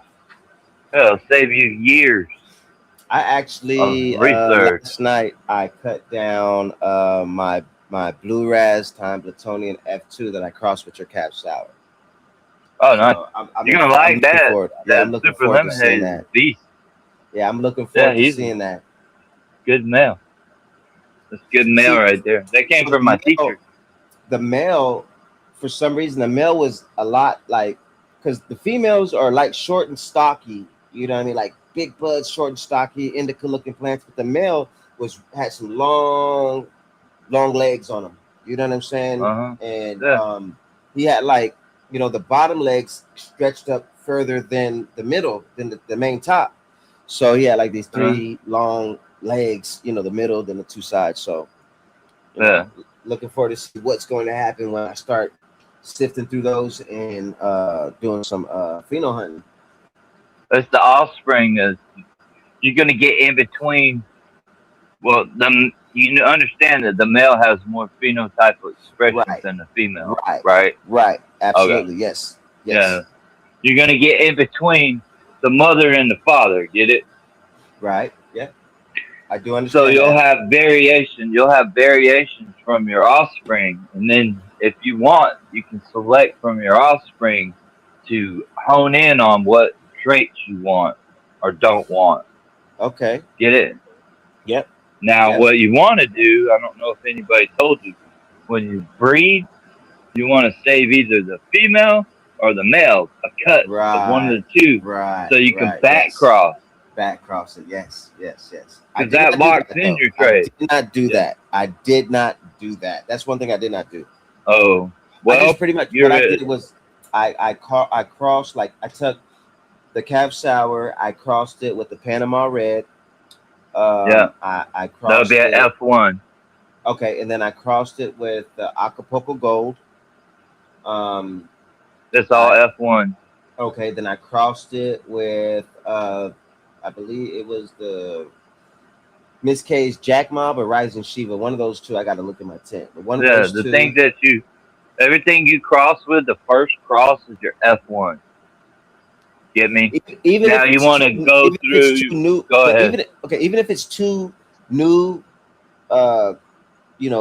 [SPEAKER 3] It'll save you years
[SPEAKER 2] I
[SPEAKER 3] of
[SPEAKER 2] actually
[SPEAKER 3] research.
[SPEAKER 2] last night I cut down my Blue Raz time Plutonian F2 that I crossed with your cap sour.
[SPEAKER 3] Oh, nice.
[SPEAKER 2] So
[SPEAKER 3] You're gonna
[SPEAKER 2] I'm
[SPEAKER 3] like
[SPEAKER 2] looking
[SPEAKER 3] that.
[SPEAKER 2] forward. Yeah,
[SPEAKER 3] That
[SPEAKER 2] I'm looking
[SPEAKER 3] super
[SPEAKER 2] forward to
[SPEAKER 3] lemon
[SPEAKER 2] seeing
[SPEAKER 3] haze is
[SPEAKER 2] that.
[SPEAKER 3] a beast.
[SPEAKER 2] Yeah, I'm looking
[SPEAKER 3] Yeah,
[SPEAKER 2] forward to
[SPEAKER 3] he's
[SPEAKER 2] seeing that.
[SPEAKER 3] good male. That's good male
[SPEAKER 2] See,
[SPEAKER 3] right there. That came
[SPEAKER 2] so
[SPEAKER 3] from my teacher.
[SPEAKER 2] the male, for some reason, the male was a lot like because the females are like short and stocky. You know what I mean? Like big buds, short and stocky, indica looking plants. But the male had some long legs on him. You know what I'm saying?
[SPEAKER 3] Uh-huh.
[SPEAKER 2] And
[SPEAKER 3] Yeah.
[SPEAKER 2] he had like the bottom legs stretched up further than the middle, than the main top. So he had like these
[SPEAKER 3] Uh-huh.
[SPEAKER 2] 3 long legs, the middle, then the 2 sides. So
[SPEAKER 3] Yeah.
[SPEAKER 2] looking forward to see what's going to happen when I start sifting through those and doing some pheno hunting.
[SPEAKER 3] It's the offspring is you're gonna get in between. Well, you understand that the male has more phenotypal expressions
[SPEAKER 2] Right.
[SPEAKER 3] than the female,
[SPEAKER 2] Right.
[SPEAKER 3] right?
[SPEAKER 2] Right.
[SPEAKER 3] Okay.
[SPEAKER 2] Absolutely. Yes.
[SPEAKER 3] Yeah. You're gonna get in between the mother and the father. Get it?
[SPEAKER 2] Right. Yeah. I do
[SPEAKER 3] So
[SPEAKER 2] understand
[SPEAKER 3] you'll
[SPEAKER 2] that.
[SPEAKER 3] have variation. You'll have variations from your offspring, and then if you want, you can select from your offspring to hone in on what traits you want or don't want.
[SPEAKER 2] Okay.
[SPEAKER 3] Get it?
[SPEAKER 2] Yep.
[SPEAKER 3] Now,
[SPEAKER 2] Yep.
[SPEAKER 3] what you want to do, I don't know if anybody told you, when you breed, you want to save either the female or the male, a cut of one
[SPEAKER 2] Right.
[SPEAKER 3] of the two,
[SPEAKER 2] Right.
[SPEAKER 3] so you can
[SPEAKER 2] Right.
[SPEAKER 3] back
[SPEAKER 2] Yes.
[SPEAKER 3] cross.
[SPEAKER 2] Back crossing. Yes. Yes. Yes. I
[SPEAKER 3] Because
[SPEAKER 2] did
[SPEAKER 3] that
[SPEAKER 2] not do
[SPEAKER 3] locks
[SPEAKER 2] that,
[SPEAKER 3] in
[SPEAKER 2] though.
[SPEAKER 3] your
[SPEAKER 2] I
[SPEAKER 3] trait.
[SPEAKER 2] did not do
[SPEAKER 3] Yeah.
[SPEAKER 2] that. I did not do that. That's one thing I did not do.
[SPEAKER 3] Oh,
[SPEAKER 2] I just
[SPEAKER 3] well,
[SPEAKER 2] pretty much
[SPEAKER 3] you're
[SPEAKER 2] what I did was I crossed, like I took the Cab Sour, I crossed it with the Panama Red.
[SPEAKER 3] Yeah.
[SPEAKER 2] I
[SPEAKER 3] that'll
[SPEAKER 2] crossed
[SPEAKER 3] be an
[SPEAKER 2] it.
[SPEAKER 3] F1.
[SPEAKER 2] Okay, and then I crossed it with the Acapulco Gold.
[SPEAKER 3] That's all
[SPEAKER 2] I
[SPEAKER 3] F1.
[SPEAKER 2] Okay, then I crossed it with I believe it was the Miss K's Jack Mob or Rising Shiva. One of those two. I got to look at my tent. But one of
[SPEAKER 3] Yeah,
[SPEAKER 2] those
[SPEAKER 3] the
[SPEAKER 2] two.
[SPEAKER 3] thing that everything you cross with, the first cross is your F1. Get me?
[SPEAKER 2] Even
[SPEAKER 3] Now
[SPEAKER 2] if
[SPEAKER 3] you
[SPEAKER 2] it's
[SPEAKER 3] want to
[SPEAKER 2] too,
[SPEAKER 3] go
[SPEAKER 2] even if it's too
[SPEAKER 3] through.
[SPEAKER 2] new,
[SPEAKER 3] Go
[SPEAKER 2] but
[SPEAKER 3] ahead.
[SPEAKER 2] even if it's two new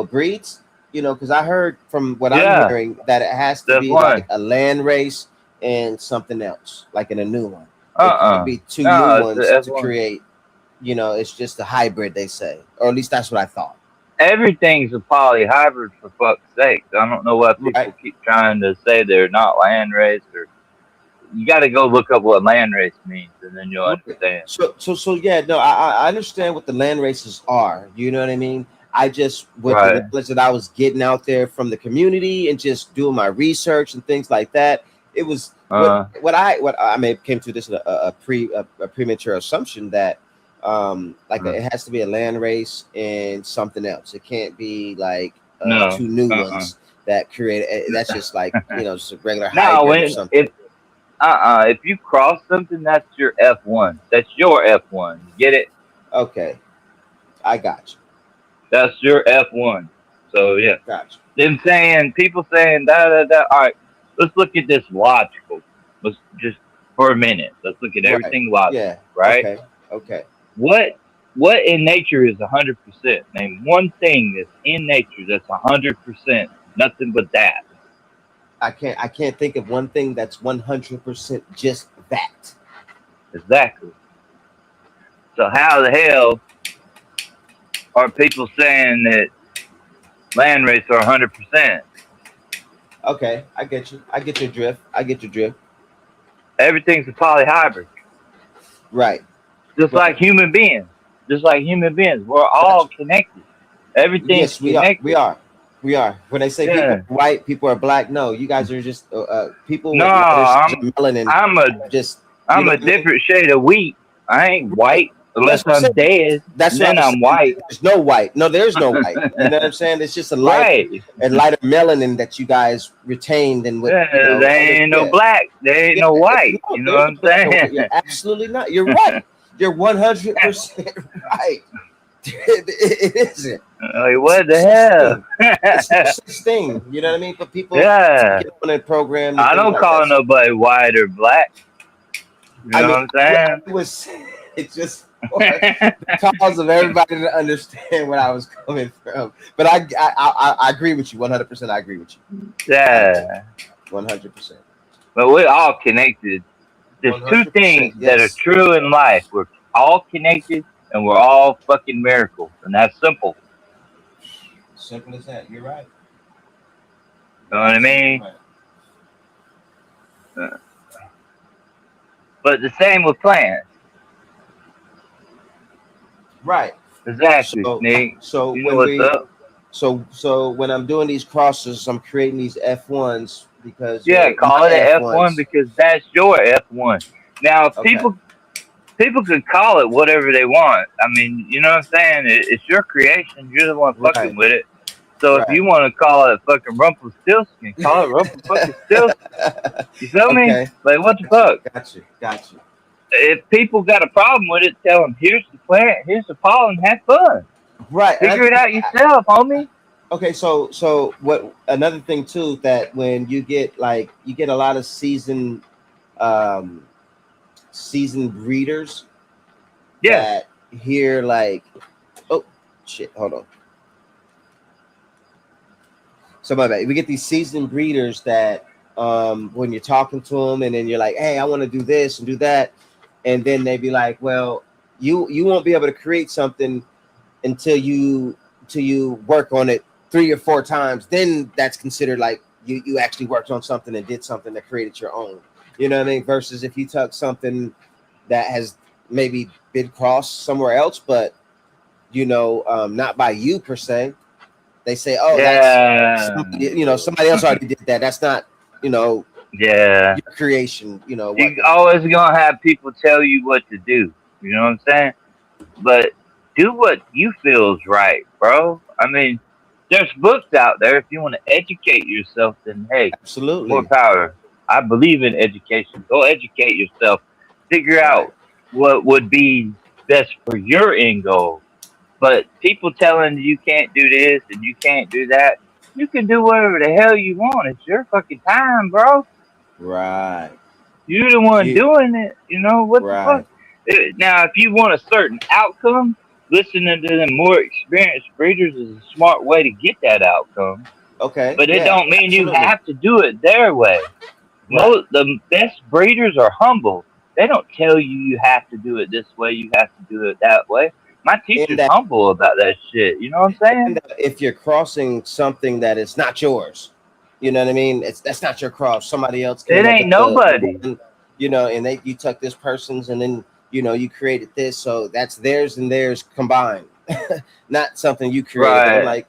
[SPEAKER 2] breeds, because I heard from what I'm
[SPEAKER 3] Yeah,
[SPEAKER 2] hearing that it has to
[SPEAKER 3] that's
[SPEAKER 2] be like
[SPEAKER 3] one.
[SPEAKER 2] a land race and something else, like in a new one. It can't
[SPEAKER 3] Uh-uh.
[SPEAKER 2] be two new
[SPEAKER 3] No, it's
[SPEAKER 2] ones
[SPEAKER 3] the
[SPEAKER 2] to
[SPEAKER 3] F1.
[SPEAKER 2] create. It's just a hybrid, they say, or at least that's what I thought.
[SPEAKER 3] Everything's a polyhybrid for fuck's sake. I don't know why
[SPEAKER 2] Right.
[SPEAKER 3] people keep trying to say they're not land race or. You got to go look up what land race means, and then you'll understand.
[SPEAKER 2] So yeah, no, I understand what the land races are. You know what I mean? I just, with the
[SPEAKER 3] Right.
[SPEAKER 2] knowledge that I was getting out there from the community and just doing my research and things like that, it was what I may have came to this a premature assumption that it has to be a land race and something else. It can't be like
[SPEAKER 3] No.
[SPEAKER 2] two new ones that create. That's just like just a regular
[SPEAKER 3] No,
[SPEAKER 2] hybrid or something.
[SPEAKER 3] if you cross something, that's your F1. That's your F1. You get it?
[SPEAKER 2] Okay, I got you.
[SPEAKER 3] That's your F1. So yeah.
[SPEAKER 2] Got
[SPEAKER 3] People saying da. All right, let's look at this logical. Let's just for a minute. Let's look at
[SPEAKER 2] Right.
[SPEAKER 3] everything logical.
[SPEAKER 2] Yeah.
[SPEAKER 3] Right?
[SPEAKER 2] Okay.
[SPEAKER 3] What in nature is 100%? Name one thing that's in nature that's 100%. Nothing but that.
[SPEAKER 2] I can't think of one thing that's 100% just that.
[SPEAKER 3] Exactly. So how the hell are people saying that land rates are 100%?
[SPEAKER 2] Okay, I get you. I get your drift.
[SPEAKER 3] Everything's a polyhybrid.
[SPEAKER 2] Right.
[SPEAKER 3] Just like human beings. just like human beings. We're all
[SPEAKER 2] Gotcha.
[SPEAKER 3] connected. Everything's
[SPEAKER 2] Yes, we are. We
[SPEAKER 3] connected.
[SPEAKER 2] are. We are. When they say people
[SPEAKER 3] Yeah.
[SPEAKER 2] are white, people are black, no, you guys are just people
[SPEAKER 3] No,
[SPEAKER 2] with lighter shades of
[SPEAKER 3] I'm
[SPEAKER 2] melanin.
[SPEAKER 3] I'm a
[SPEAKER 2] Just you
[SPEAKER 3] I'm
[SPEAKER 2] know
[SPEAKER 3] a
[SPEAKER 2] what I mean?
[SPEAKER 3] different shade of wheat. I ain't
[SPEAKER 2] Right.
[SPEAKER 3] white unless
[SPEAKER 2] That's what I'm
[SPEAKER 3] I'm
[SPEAKER 2] saying.
[SPEAKER 3] dead,
[SPEAKER 2] That's
[SPEAKER 3] and
[SPEAKER 2] what I
[SPEAKER 3] then
[SPEAKER 2] was
[SPEAKER 3] I'm
[SPEAKER 2] saying.
[SPEAKER 3] white.
[SPEAKER 2] There's no white. No, there's no white. You know what I'm saying? It's just
[SPEAKER 3] Right.
[SPEAKER 2] a lighter melanin that you guys retained and what you
[SPEAKER 3] Yeah,
[SPEAKER 2] know.
[SPEAKER 3] there
[SPEAKER 2] Other,
[SPEAKER 3] ain't no
[SPEAKER 2] yeah,
[SPEAKER 3] black. There ain't
[SPEAKER 2] yeah.
[SPEAKER 3] no white.
[SPEAKER 2] No,
[SPEAKER 3] You know what
[SPEAKER 2] there's no
[SPEAKER 3] I'm
[SPEAKER 2] black or white.
[SPEAKER 3] saying?
[SPEAKER 2] You're absolutely not. You're right. You're 100% right. It isn't.
[SPEAKER 3] Like,
[SPEAKER 2] It's
[SPEAKER 3] what
[SPEAKER 2] no
[SPEAKER 3] the
[SPEAKER 2] such thing. It's no
[SPEAKER 3] hell?
[SPEAKER 2] such thing. You know what I mean? But people
[SPEAKER 3] Yeah.
[SPEAKER 2] get on a program to
[SPEAKER 3] I
[SPEAKER 2] think
[SPEAKER 3] don't
[SPEAKER 2] like that.
[SPEAKER 3] call
[SPEAKER 2] So,
[SPEAKER 3] nobody white or black. You
[SPEAKER 2] I
[SPEAKER 3] know
[SPEAKER 2] mean,
[SPEAKER 3] what I'm
[SPEAKER 2] I was it just for the cause of everybody to understand where I was coming from. But I agree with you 100%. I agree with you.
[SPEAKER 3] saying?
[SPEAKER 2] I agree
[SPEAKER 3] Yeah.
[SPEAKER 2] 100%.
[SPEAKER 3] But we're all connected. There's two
[SPEAKER 2] 100%.
[SPEAKER 3] things that are
[SPEAKER 2] Yes.
[SPEAKER 3] true in life. We're all connected and we're all fucking miracles. And that's simple.
[SPEAKER 2] Simple as that. You're right.
[SPEAKER 3] You
[SPEAKER 2] You're
[SPEAKER 3] know what I
[SPEAKER 2] absolutely
[SPEAKER 3] mean?
[SPEAKER 2] right.
[SPEAKER 3] Uh, But the same with plants.
[SPEAKER 2] Right.
[SPEAKER 3] Exactly,
[SPEAKER 2] So
[SPEAKER 3] Sneak.
[SPEAKER 2] so
[SPEAKER 3] You know
[SPEAKER 2] when
[SPEAKER 3] what's
[SPEAKER 2] we
[SPEAKER 3] up?
[SPEAKER 2] so when I'm doing these crosses, I'm creating these F1s because
[SPEAKER 3] Yeah,
[SPEAKER 2] they're my
[SPEAKER 3] call it an F1
[SPEAKER 2] F1s.
[SPEAKER 3] because that's your F1. Now, if
[SPEAKER 2] Okay.
[SPEAKER 3] people can call it whatever they want. I mean, you know what I'm saying? It's your creation. You're the one fucking
[SPEAKER 2] Right.
[SPEAKER 3] with it. So if
[SPEAKER 2] Right.
[SPEAKER 3] you want to call it fucking Rumpelstiltskin, call it Rumpelstiltskin. You feel me?
[SPEAKER 2] Okay.
[SPEAKER 3] Like what the
[SPEAKER 2] Got you.
[SPEAKER 3] fuck?
[SPEAKER 2] Got you. Got you.
[SPEAKER 3] If people got a problem with it, tell them here's the plant, here's the pollen, have fun,
[SPEAKER 2] Right. And I
[SPEAKER 3] figure it
[SPEAKER 2] think
[SPEAKER 3] out yourself, homie.
[SPEAKER 2] okay, so what another thing too that when you get like you get a lot of um seasoned breeders
[SPEAKER 3] Yeah,
[SPEAKER 2] that hear like oh shit, hold on. So my bad. We get these seasoned breeders that when you're talking to them and then you're like, hey, I want to do this and do that, and then they be like, well, you won't be able to create something until you work on it 3 or 4 times. Then that's considered like you actually worked on something and did something that created your own. You know what I mean? Versus if you took something that has maybe been crossed somewhere else, but not by you per se. They say, oh, that's
[SPEAKER 3] yeah,
[SPEAKER 2] somebody, somebody else already did that. That's not, you know,
[SPEAKER 3] yeah.
[SPEAKER 2] your creation,
[SPEAKER 3] You
[SPEAKER 2] whatnot.
[SPEAKER 3] always gonna have people tell you what to do. You know what I'm saying? But do what you feel is right, bro. I mean, there's books out there. If you want to educate yourself, then hey, more
[SPEAKER 2] Absolutely.
[SPEAKER 3] power. I believe in education. Go educate yourself. Figure
[SPEAKER 2] Right.
[SPEAKER 3] out what would be best for your end goal. But people telling you can't do this and you can't do that, you can do whatever the hell you want. It's your fucking time, bro.
[SPEAKER 2] Right.
[SPEAKER 3] You're the one
[SPEAKER 2] You
[SPEAKER 3] doing it. You know what the fuck?
[SPEAKER 2] right.
[SPEAKER 3] Now, if you want a certain outcome, listening to the more experienced breeders is a smart way to get that outcome.
[SPEAKER 2] Okay.
[SPEAKER 3] But it
[SPEAKER 2] Yeah.
[SPEAKER 3] don't mean you
[SPEAKER 2] Absolutely.
[SPEAKER 3] have to do it their way.
[SPEAKER 2] Right.
[SPEAKER 3] Most the best breeders are humble. They don't tell you have to do it this way. You have to do it that way. My
[SPEAKER 2] In
[SPEAKER 3] teacher's
[SPEAKER 2] that,
[SPEAKER 3] humble about that shit. You know what I'm
[SPEAKER 2] in
[SPEAKER 3] saying?
[SPEAKER 2] that, if you're crossing something that is not yours, you know what I mean. That's not your cross. Somebody else
[SPEAKER 3] It
[SPEAKER 2] came up
[SPEAKER 3] ain't
[SPEAKER 2] with the
[SPEAKER 3] nobody.
[SPEAKER 2] one, and you took this person's, and then you created this, so that's theirs and theirs combined, not something you created. And I'm
[SPEAKER 3] Right.
[SPEAKER 2] like,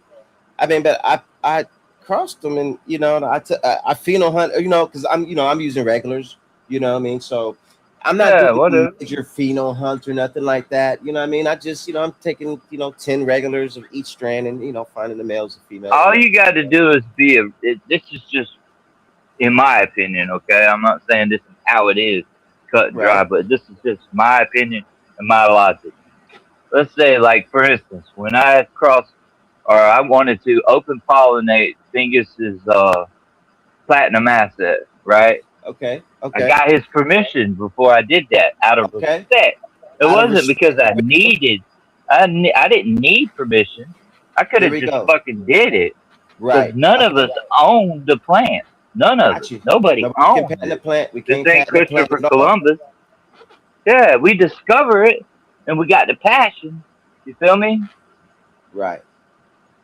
[SPEAKER 2] I mean, but I crossed them, and I pheno hunt, because I'm using regulars, what I mean. So I'm not
[SPEAKER 3] Yeah.
[SPEAKER 2] doing
[SPEAKER 3] Whatever.
[SPEAKER 2] major pheno hunt or nothing like that. You know what I mean? I just I'm taking 10 regulars of each strand, and finding the males and females,
[SPEAKER 3] All you got to do is be a. This is just in my opinion. Okay, I'm not saying this is how it is, cut and dry,
[SPEAKER 2] right?
[SPEAKER 3] but this is just my opinion and my logic. Let's say, like for instance, when I crossed or I wanted to open pollinate Fingus's platinum asset, right?
[SPEAKER 2] Okay,
[SPEAKER 3] I
[SPEAKER 2] okay,
[SPEAKER 3] got his permission before I did that out of
[SPEAKER 2] okay.
[SPEAKER 3] respect. It
[SPEAKER 2] Out of
[SPEAKER 3] wasn't because
[SPEAKER 2] respect,
[SPEAKER 3] I
[SPEAKER 2] there we go.
[SPEAKER 3] needed. I didn't need permission. I could
[SPEAKER 2] There
[SPEAKER 3] have
[SPEAKER 2] we
[SPEAKER 3] just
[SPEAKER 2] go.
[SPEAKER 3] fucking did it because
[SPEAKER 2] Right.
[SPEAKER 3] none of
[SPEAKER 2] Okay.
[SPEAKER 3] us owned the plant. None of us.
[SPEAKER 2] Got you.
[SPEAKER 3] Nobody
[SPEAKER 2] Nobody can
[SPEAKER 3] owns
[SPEAKER 2] patent the
[SPEAKER 3] it.
[SPEAKER 2] plant. We
[SPEAKER 3] This
[SPEAKER 2] can't
[SPEAKER 3] ain't
[SPEAKER 2] patent the plant
[SPEAKER 3] Christopher
[SPEAKER 2] at all.
[SPEAKER 3] Columbus. Yeah, we discover it and we got the passion. You feel me?
[SPEAKER 2] Right.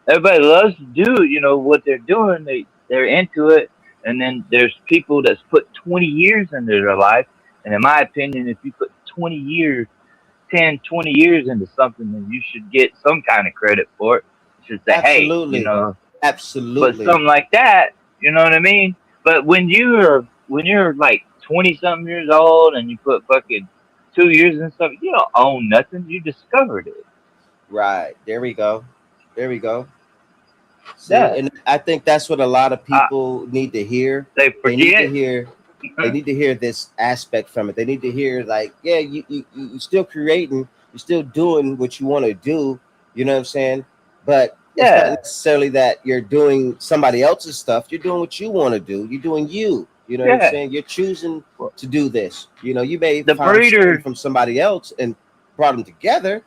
[SPEAKER 3] Everybody loves to do, what they're doing. They're into it. And then there's people that's put 20 years into their life. And in my opinion, if you put 20 years 10, 20 years into something, then you should get some kind of credit for it. You should say, hey,
[SPEAKER 2] Absolutely.
[SPEAKER 3] but
[SPEAKER 2] Absolutely.
[SPEAKER 3] something like that, you know what I mean? But when you're like 20 something years old and you put fucking 2 years in something, you don't own nothing. You discovered it.
[SPEAKER 2] Right. There we go. There we go. See,
[SPEAKER 3] Yeah.
[SPEAKER 2] and I think that's what a lot of
[SPEAKER 3] I,
[SPEAKER 2] people need to hear.
[SPEAKER 3] they
[SPEAKER 2] They need to
[SPEAKER 3] forget.
[SPEAKER 2] hear they need to hear this aspect from it. They need to hear like, yeah, you still creating, you're still doing what you want to do, you know what I'm saying? But it's not
[SPEAKER 3] Yeah.
[SPEAKER 2] necessarily that you're doing somebody else's stuff. You're doing what you want to do. You're doing you. You know what I'm
[SPEAKER 3] Yeah.
[SPEAKER 2] saying? You're choosing to do this. You know, you may
[SPEAKER 3] The
[SPEAKER 2] find something
[SPEAKER 3] breeder.
[SPEAKER 2] from somebody else and brought them together,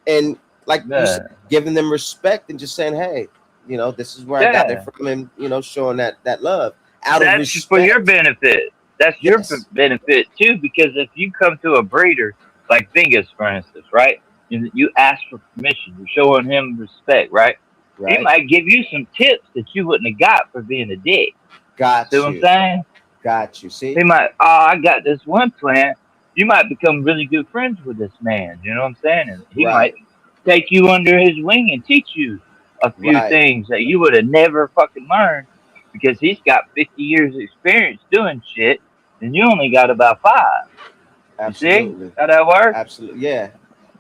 [SPEAKER 2] and like you said,
[SPEAKER 3] Yeah.
[SPEAKER 2] giving them respect and just saying, hey, you know, this is where I got it
[SPEAKER 3] Yeah.
[SPEAKER 2] from, and you know, showing that love out of
[SPEAKER 3] That's for your
[SPEAKER 2] respect.
[SPEAKER 3] benefit. That's your
[SPEAKER 2] Yes.
[SPEAKER 3] benefit too, because if you come to a breeder, like Vengus, for instance, right? You ask for permission. You're showing him respect, right? He
[SPEAKER 2] Right.
[SPEAKER 3] might give you some tips that you wouldn't have got for being a dick. See
[SPEAKER 2] Got
[SPEAKER 3] what I'm
[SPEAKER 2] you.
[SPEAKER 3] saying?
[SPEAKER 2] Got you. See?
[SPEAKER 3] He might, oh, I got this one plant. You might become really good friends with this man. You know what I'm saying? And he might
[SPEAKER 2] Right.
[SPEAKER 3] take you under his wing and teach you a few
[SPEAKER 2] Right.
[SPEAKER 3] things that you would have never fucking learned because he's got 50 years experience doing shit and you only got about 5. You see
[SPEAKER 2] Absolutely.
[SPEAKER 3] how that works?
[SPEAKER 2] Absolutely. Yeah.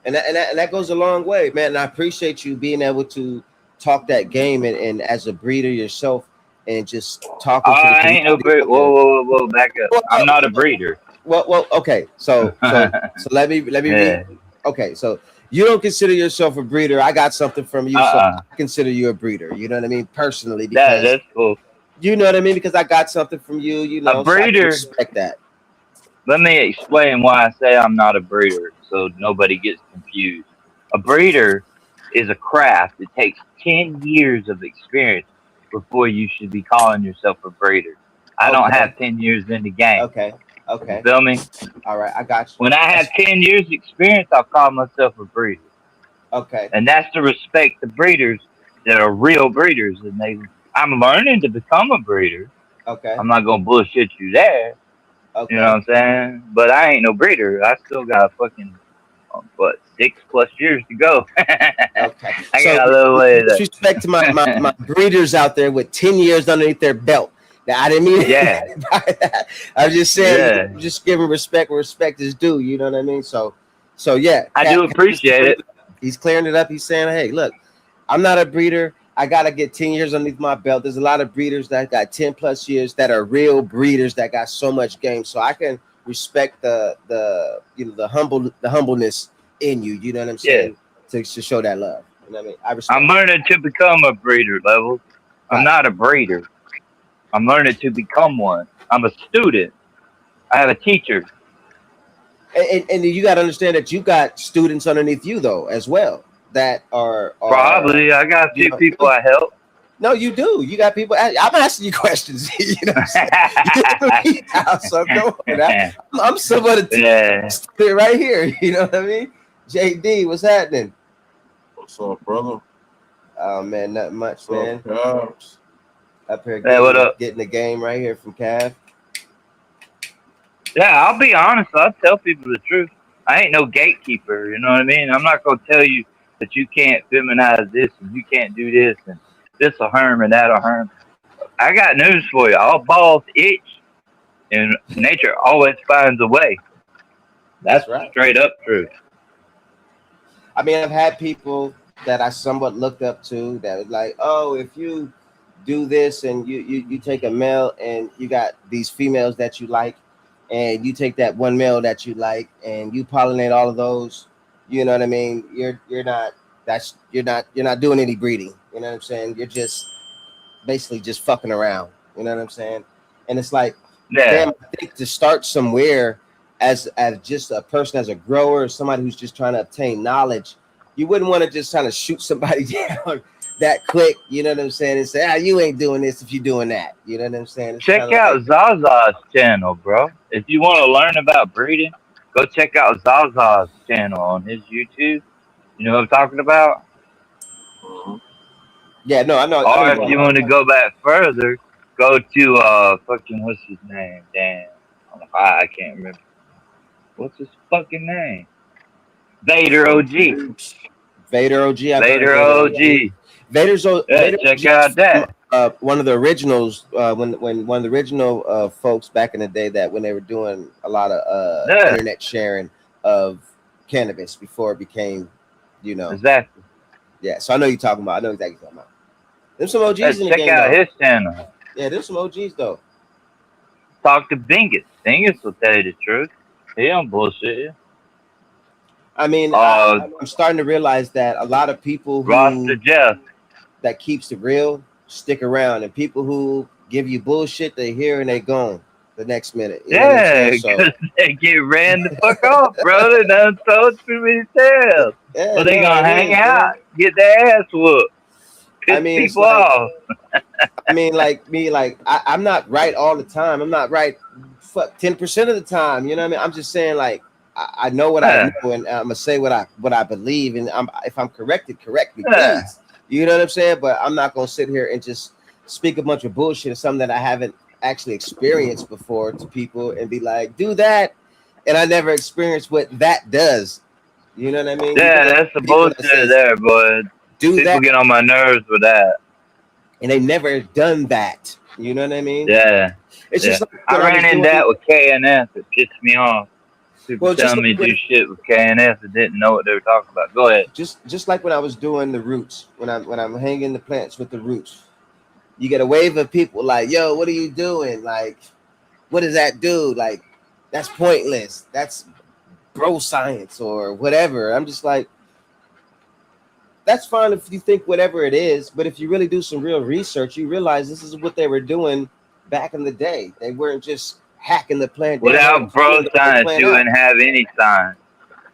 [SPEAKER 2] And that goes a long way, man. And I appreciate you being able to talk that game and as a breeder yourself and just talking to the
[SPEAKER 3] I ain't no
[SPEAKER 2] community
[SPEAKER 3] breeder.
[SPEAKER 2] out
[SPEAKER 3] Whoa,
[SPEAKER 2] there.
[SPEAKER 3] whoa, whoa, whoa, back up.
[SPEAKER 2] Well,
[SPEAKER 3] I'm not a breeder.
[SPEAKER 2] well, okay. So let me
[SPEAKER 3] Yeah.
[SPEAKER 2] okay. So you don't consider yourself a breeder. I got something from you, so
[SPEAKER 3] Uh-uh.
[SPEAKER 2] I consider you a breeder. You know what I mean? Personally,
[SPEAKER 3] That,
[SPEAKER 2] because
[SPEAKER 3] that's cool.
[SPEAKER 2] you know what I mean? Because I got something from you, you
[SPEAKER 3] A
[SPEAKER 2] know, so I can
[SPEAKER 3] breeder,
[SPEAKER 2] respect that.
[SPEAKER 3] let me explain why I say I'm not a breeder so nobody gets confused. A breeder is a craft. It takes 10 years of experience before you should be calling yourself a breeder. I don't
[SPEAKER 2] Okay.
[SPEAKER 3] have 10 years in the game.
[SPEAKER 2] Okay.
[SPEAKER 3] You
[SPEAKER 2] Okay.
[SPEAKER 3] feel me?
[SPEAKER 2] All right. I got you.
[SPEAKER 3] When I have
[SPEAKER 2] That's
[SPEAKER 3] 10 years experience, I'll call myself a breeder.
[SPEAKER 2] okay.
[SPEAKER 3] And that's to respect the breeders that are real breeders. And I'm learning to become a breeder.
[SPEAKER 2] Okay.
[SPEAKER 3] I'm not going to bullshit you there. You know what
[SPEAKER 2] Okay.
[SPEAKER 3] I'm saying? But I ain't no breeder. I still got fucking, what, 6+ years to go.
[SPEAKER 2] Okay.
[SPEAKER 3] I
[SPEAKER 2] So
[SPEAKER 3] got a little way to,
[SPEAKER 2] disrespect to my breeders out there with 10 years underneath their belt. Now, I didn't mean
[SPEAKER 3] yeah,
[SPEAKER 2] by that. I was just saying,
[SPEAKER 3] yeah.
[SPEAKER 2] just giving respect where respect is due. You know what I mean? So yeah,
[SPEAKER 3] I do appreciate it.
[SPEAKER 2] He's clearing it up. He's saying, hey, look, I'm not a breeder. I gotta get 10 years underneath my belt. There's a lot of breeders that got 10+ years that are real breeders that got so much game. So I can respect the you know the humbleness in you. You know what I'm
[SPEAKER 3] Yeah.
[SPEAKER 2] saying? To show that love. You know what I mean? I
[SPEAKER 3] I'm
[SPEAKER 2] respect.
[SPEAKER 3] learning to become a breeder, Levels. I'm
[SPEAKER 2] Right.
[SPEAKER 3] not a breeder. I'm learning to become one. I'm a student. I have a teacher.
[SPEAKER 2] And you got to understand that you got students underneath you though as well that are
[SPEAKER 3] Probably. I got a
[SPEAKER 2] you
[SPEAKER 3] few
[SPEAKER 2] know
[SPEAKER 3] people I help.
[SPEAKER 2] no you do you got people. I'm asking you questions. You know what I'm saying? So come on, I'm somebody
[SPEAKER 3] yeah.
[SPEAKER 2] right here. You know what I mean? JD, what's happening?
[SPEAKER 4] What's up, brother?
[SPEAKER 2] Oh man, not much,
[SPEAKER 4] What's
[SPEAKER 2] man.
[SPEAKER 4] up, guys?
[SPEAKER 2] Up here
[SPEAKER 3] Hey, what up?
[SPEAKER 2] getting the game right here from Cav.
[SPEAKER 3] Yeah, I'll be honest. I'll tell people the truth. I ain't no gatekeeper. You know what I mean? I'm not going to tell you that you can't feminize this and you can't do this and this will harm and that'll harm. I got news for you. All balls itch and nature always finds a way. That's
[SPEAKER 2] right.
[SPEAKER 3] straight up true.
[SPEAKER 2] I mean, I've had people that I somewhat looked up to that was like, oh, if you do this and you take a male and you got these females that you like, and you take that one male that you like and you pollinate all of those, you know what I mean? You're not doing any breeding. You know what I'm saying? You're just basically just fucking around. You know what I'm saying? And it's like,
[SPEAKER 3] Yeah.
[SPEAKER 2] damn, I think to start somewhere as just a person, as a grower, somebody who's just trying to obtain knowledge, you wouldn't want to just kind of shoot somebody down that quick, you know what I'm saying, and say, you ain't doing this if you're doing that. You know what I'm saying? It's
[SPEAKER 3] Check out Zaza's channel, bro. If you want to learn about breeding, go check out Zaza's channel on his YouTube. You know what I'm talking about?
[SPEAKER 4] Mhm.
[SPEAKER 2] Yeah, no, I know.
[SPEAKER 3] Or if you want to go back further, go to fucking what's his name? Damn, I can't remember. What's his fucking name? Vader OG.
[SPEAKER 2] Vader OG. I've heard
[SPEAKER 3] Vader
[SPEAKER 2] Vader OG.
[SPEAKER 3] OG. Yeah,
[SPEAKER 2] Vader
[SPEAKER 3] check
[SPEAKER 2] OG
[SPEAKER 3] out
[SPEAKER 2] from,
[SPEAKER 3] that.
[SPEAKER 2] one of the originals. When one of the original folks back in the day that when they were doing a lot of
[SPEAKER 3] Yeah,
[SPEAKER 2] internet sharing of cannabis before it became, you know,
[SPEAKER 3] exactly.
[SPEAKER 2] yeah. So I know you're talking about. I know exactly what you're talking about. There's some
[SPEAKER 3] Yeah,
[SPEAKER 2] OGs in the
[SPEAKER 3] check
[SPEAKER 2] game
[SPEAKER 3] out
[SPEAKER 2] though.
[SPEAKER 3] his channel.
[SPEAKER 2] Yeah, there's some OGs though.
[SPEAKER 3] Talk to Bingus. Bingus will tell you the truth. He don't bullshit you.
[SPEAKER 2] I mean,
[SPEAKER 3] Uh,
[SPEAKER 2] I'm starting to realize that a lot of people
[SPEAKER 3] Rasta
[SPEAKER 2] who
[SPEAKER 3] Jeff.
[SPEAKER 2] that keeps it real stick around, and people who give you bullshit, they hear and they gone the next minute. You know what I'm
[SPEAKER 3] Yeah,
[SPEAKER 2] saying? So
[SPEAKER 3] because they get ran the fuck off, bro. They done told too many tales.
[SPEAKER 2] yeah,
[SPEAKER 3] Well, they
[SPEAKER 2] no,
[SPEAKER 3] gonna
[SPEAKER 2] it
[SPEAKER 3] hang
[SPEAKER 2] is,
[SPEAKER 3] out,
[SPEAKER 2] man.
[SPEAKER 3] get their ass whooped,
[SPEAKER 2] I
[SPEAKER 3] piss
[SPEAKER 2] mean, it's
[SPEAKER 3] people
[SPEAKER 2] like,
[SPEAKER 3] off.
[SPEAKER 2] like me, like I'm not right all the time. I'm not right, fuck 10% of the time. You know what I mean? I'm just saying, like, I know what I
[SPEAKER 3] Yeah,
[SPEAKER 2] know, and I'm gonna say what I believe, and if I'm corrected, correct me,
[SPEAKER 3] yeah,
[SPEAKER 2] please. You know what I'm saying? But I'm not gonna sit here and just speak a bunch of bullshit or something that I haven't actually experienced before to people and be like, do that, and I never experienced what that does. You know what I mean? You
[SPEAKER 3] yeah.
[SPEAKER 2] get a lot
[SPEAKER 3] That's the
[SPEAKER 2] of people that
[SPEAKER 3] bullshit
[SPEAKER 2] says
[SPEAKER 3] there, boy.
[SPEAKER 2] do
[SPEAKER 3] People
[SPEAKER 2] that,
[SPEAKER 3] get on my nerves with that.
[SPEAKER 2] and they never done that. You know what I mean?
[SPEAKER 3] Yeah,
[SPEAKER 2] It's
[SPEAKER 3] yeah.
[SPEAKER 2] just like
[SPEAKER 3] I
[SPEAKER 2] when I was
[SPEAKER 3] ran into
[SPEAKER 2] doing,
[SPEAKER 3] that with KNF. It pissed me off. People
[SPEAKER 2] well, just
[SPEAKER 3] telling
[SPEAKER 2] like
[SPEAKER 3] me to do
[SPEAKER 2] when,
[SPEAKER 3] shit with KNF and didn't know what they were talking about. Go ahead.
[SPEAKER 2] just like when I was doing the roots, when I'm hanging the plants with the roots, you get a wave of people like, "Yo, what are you doing? Like, what does that do? Like, that's pointless. That's bro science or whatever." I'm just like, that's fine if you think whatever it is, but if you really do some real research, you realize this is what they were doing back in the day. They weren't just hacking the plant down; they were
[SPEAKER 3] Without bro
[SPEAKER 2] cleaning the whole
[SPEAKER 3] science,
[SPEAKER 2] plant
[SPEAKER 3] you
[SPEAKER 2] up.
[SPEAKER 3] wouldn't have any science.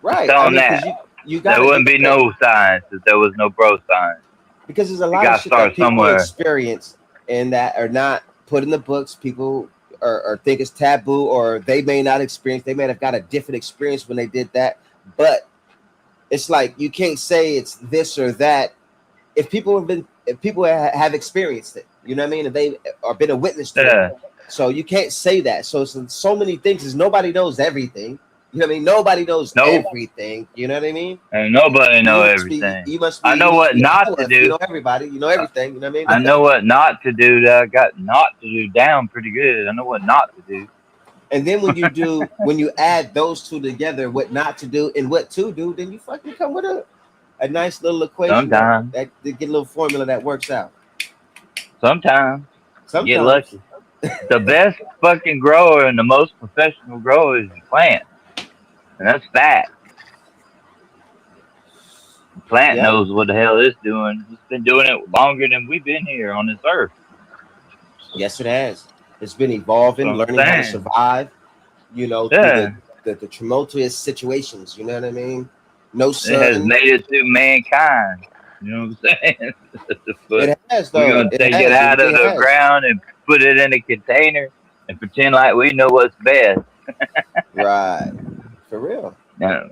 [SPEAKER 3] Just
[SPEAKER 2] Right?
[SPEAKER 3] tell
[SPEAKER 2] I
[SPEAKER 3] them
[SPEAKER 2] mean, because
[SPEAKER 3] that.
[SPEAKER 2] you got
[SPEAKER 3] There
[SPEAKER 2] to
[SPEAKER 3] wouldn't be
[SPEAKER 2] understand,
[SPEAKER 3] no science if there was no bro science.
[SPEAKER 2] because there's a
[SPEAKER 3] You
[SPEAKER 2] lot of
[SPEAKER 3] gotta
[SPEAKER 2] shit that
[SPEAKER 3] start
[SPEAKER 2] people
[SPEAKER 3] somewhere.
[SPEAKER 2] experience and that are not put in the books. People or think it's taboo, or they may not experience. They may have got a different experience when they did that, but it's like you can't say it's this or that if people have experienced it. You know what I mean? If they or been a witness to it,
[SPEAKER 3] Yeah.
[SPEAKER 2] so you can't say that. So it's so many things. Is nobody knows everything. You know what I mean? Nobody knows
[SPEAKER 3] Nope.
[SPEAKER 2] everything. You know what I mean?
[SPEAKER 3] And nobody know everything. I know
[SPEAKER 2] You must
[SPEAKER 3] what
[SPEAKER 2] be
[SPEAKER 3] not
[SPEAKER 2] Noah
[SPEAKER 3] to
[SPEAKER 2] if you
[SPEAKER 3] do.
[SPEAKER 2] know everybody. You know everything. You know what I
[SPEAKER 3] I
[SPEAKER 2] mean?
[SPEAKER 3] know what not to do. That I got not to do down pretty good. I know what not to do.
[SPEAKER 2] And then when you add those two together, what not to do and what to do, then you fucking come with a nice little equation
[SPEAKER 3] Sometimes,
[SPEAKER 2] that get a little formula that works out.
[SPEAKER 3] sometimes you get
[SPEAKER 2] Sometimes,
[SPEAKER 3] lucky. The best fucking grower and the most professional grower is the plant, and that's fact. The plant
[SPEAKER 2] yeah,
[SPEAKER 3] knows what the hell it's doing. It's been doing it longer than we've been here on this earth.
[SPEAKER 2] yes, it has. It's been
[SPEAKER 3] That's what
[SPEAKER 2] evolving,
[SPEAKER 3] I'm
[SPEAKER 2] learning how to
[SPEAKER 3] saying.
[SPEAKER 2] survive. You know, through
[SPEAKER 3] Yeah,
[SPEAKER 2] the tumultuous situations. You know what I mean? No
[SPEAKER 3] it has
[SPEAKER 2] sun.
[SPEAKER 3] made it through mankind. You know what I'm saying? But
[SPEAKER 2] It has
[SPEAKER 3] we're
[SPEAKER 2] though.
[SPEAKER 3] gonna
[SPEAKER 2] It
[SPEAKER 3] take it
[SPEAKER 2] has. It
[SPEAKER 3] out of
[SPEAKER 2] really
[SPEAKER 3] the
[SPEAKER 2] has.
[SPEAKER 3] ground and put it in a container and pretend like we know what's best.
[SPEAKER 2] Right. For real.
[SPEAKER 3] No,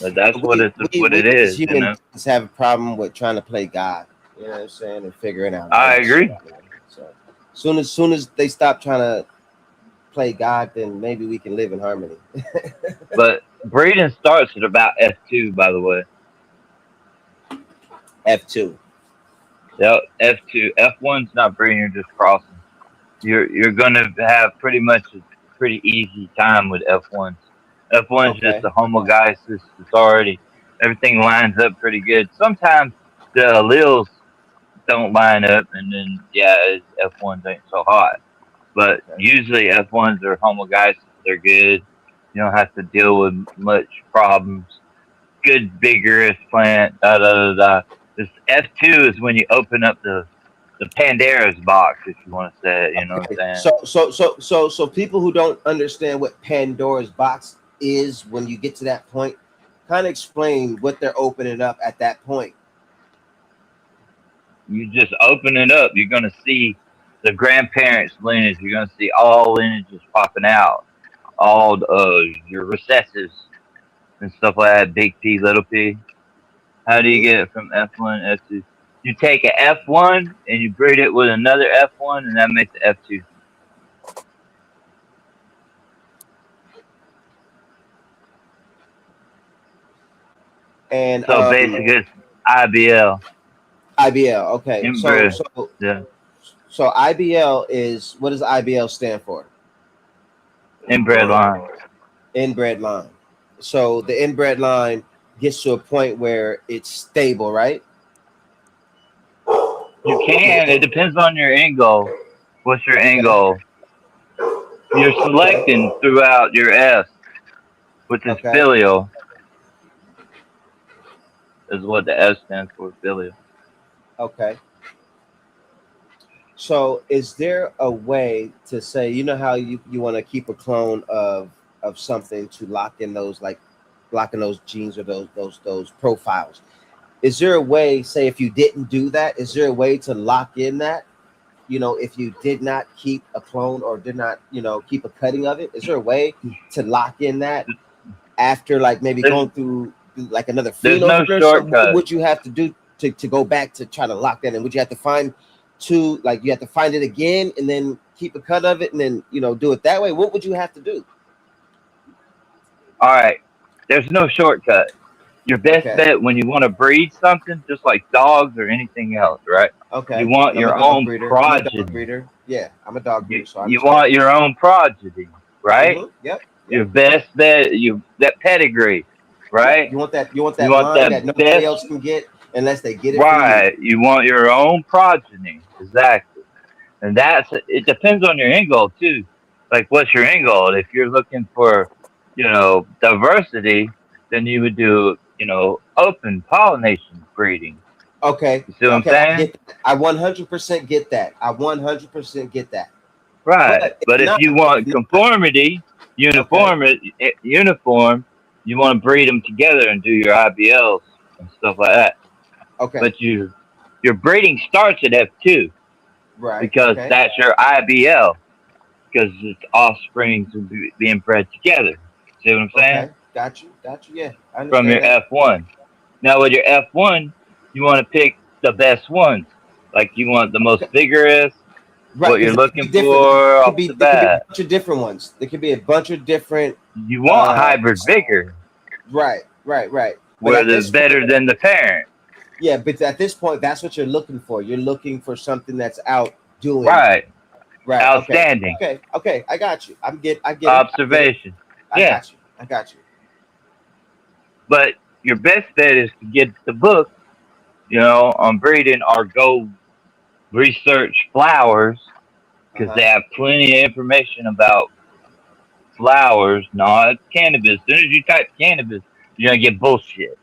[SPEAKER 3] but that's what
[SPEAKER 2] We
[SPEAKER 3] it
[SPEAKER 2] as
[SPEAKER 3] is. You
[SPEAKER 2] human
[SPEAKER 3] know.
[SPEAKER 2] beings have a problem with trying to play God. You know what I'm saying? And figuring out all
[SPEAKER 3] I
[SPEAKER 2] this shit.
[SPEAKER 3] agree.
[SPEAKER 2] Man. So soon as they stop trying to play God, then maybe we can live in harmony.
[SPEAKER 3] But breeding starts at about F2, by the way.
[SPEAKER 2] F2.
[SPEAKER 3] Yep, F2. F1's not breeding; you're just crossing. You're gonna have pretty much a pretty easy time with F1s. F1's just
[SPEAKER 2] Okay.
[SPEAKER 3] a homogenesis. It's already everything lines up pretty good. Sometimes the alleles don't line up, and then yeah, F1s ain't so hot. But
[SPEAKER 2] Okay.
[SPEAKER 3] usually F1s are homogenesis. They're good. You don't have to deal with much problems. Good vigorous plant. Da da da da. This F2 is when you open up the Pandora's box, if you want to say it. You know what I'm
[SPEAKER 2] Okay.
[SPEAKER 3] saying?
[SPEAKER 2] So people who don't understand what Pandora's box is when you get to that point, kind of explain what they're opening up at that point.
[SPEAKER 3] You just open it up. You're gonna see the grandparents' lineage. You're gonna see all lineages popping out. All your recessives and stuff like that. Big P, little P. How do you
[SPEAKER 2] Hmm.
[SPEAKER 3] get it from F1 to F2? You take a F1 and you breed it with another F1, and that makes it F2.
[SPEAKER 2] And
[SPEAKER 3] So basically, it's IBL,
[SPEAKER 2] IBL. Okay,
[SPEAKER 3] inbred. Yeah,
[SPEAKER 2] so IBL is, what does IBL stand for?
[SPEAKER 3] inbred line.
[SPEAKER 2] Inbred line. So the inbred line gets to a point where it's stable, right?
[SPEAKER 3] You can. It depends on your end goal. What's your end goal? You're selecting throughout your S, which is
[SPEAKER 2] Okay.
[SPEAKER 3] filial, is what the S stands for, filial.
[SPEAKER 2] Okay. So is there a way to say, you know how you want to keep a clone of something to lock in those, like locking those genes or those profiles? Is there a way, say if you didn't do that, is there a way to lock in that? You know, if you did not keep a clone or did not, keep a cutting of it, is there a way to lock in that after, like, maybe
[SPEAKER 3] There's,
[SPEAKER 2] going through like another
[SPEAKER 3] there's no
[SPEAKER 2] phenotype or something? What
[SPEAKER 3] shortcut.
[SPEAKER 2] would you have to do to go back to try to lock that in? Would you have to find two, like you have to find it again and then keep a cut of it and then do it that way? What would you have to do?
[SPEAKER 3] All right. There's no shortcut. Your best
[SPEAKER 2] Okay.
[SPEAKER 3] bet when you want to breed something, just like dogs or anything else, right?
[SPEAKER 2] Okay.
[SPEAKER 3] You want
[SPEAKER 2] I'm a
[SPEAKER 3] your
[SPEAKER 2] dog
[SPEAKER 3] own
[SPEAKER 2] breeder. I'm a
[SPEAKER 3] progeny.
[SPEAKER 2] dog breeder. Yeah, I'm a dog breeder. So I
[SPEAKER 3] You want your own progeny, right?
[SPEAKER 2] Yep.
[SPEAKER 3] Your best bet, that pedigree, right?
[SPEAKER 2] You want that
[SPEAKER 3] You
[SPEAKER 2] line
[SPEAKER 3] want
[SPEAKER 2] that
[SPEAKER 3] that
[SPEAKER 2] nobody else
[SPEAKER 3] best,
[SPEAKER 2] can get unless they get it
[SPEAKER 3] right? You want your own progeny, exactly. And it depends on your end goal too. Like, what's your end goal? If you're looking for, diversity, then you would do, open pollination breeding.
[SPEAKER 2] from you. Okay.
[SPEAKER 3] You see what I'm
[SPEAKER 2] Okay.
[SPEAKER 3] saying?
[SPEAKER 2] I 100% get that. I 100% get that.
[SPEAKER 3] Right.
[SPEAKER 2] But
[SPEAKER 3] But if you want conformity, uniform, you want to breed them together and do your IBLs and stuff like that.
[SPEAKER 2] Okay.
[SPEAKER 3] But your breeding starts at F2
[SPEAKER 2] Right.
[SPEAKER 3] because
[SPEAKER 2] Okay.
[SPEAKER 3] that's your IBL, because its offsprings will be being bred together. See what I'm saying?
[SPEAKER 2] Okay. Got you. Yeah, I
[SPEAKER 3] From
[SPEAKER 2] understand
[SPEAKER 3] your
[SPEAKER 2] that.
[SPEAKER 3] F1. Now with your F1, you want to pick the best ones. Like, you want the most vigorous,
[SPEAKER 2] Right,
[SPEAKER 3] what you're
[SPEAKER 2] because it could be
[SPEAKER 3] looking
[SPEAKER 2] different.
[SPEAKER 3] for
[SPEAKER 2] It
[SPEAKER 3] off
[SPEAKER 2] could be
[SPEAKER 3] the
[SPEAKER 2] there could be a
[SPEAKER 3] bat.
[SPEAKER 2] bunch of different ones. There could be a bunch of different.
[SPEAKER 3] You want hybrid vigor,
[SPEAKER 2] Right. But
[SPEAKER 3] where
[SPEAKER 2] at
[SPEAKER 3] it's
[SPEAKER 2] this point,
[SPEAKER 3] better than the parent.
[SPEAKER 2] yeah, but at this point, that's what you're looking for. You're looking for something that's out doing.
[SPEAKER 3] Right.
[SPEAKER 2] Right.
[SPEAKER 3] Outstanding.
[SPEAKER 2] Okay. I got you. I get it.
[SPEAKER 3] Observation.
[SPEAKER 2] I got you.
[SPEAKER 3] But your best bet is to get the book, on breeding, or go research flowers, because they have plenty of information about flowers, not cannabis. As soon as you type cannabis, you're going to get bullshit.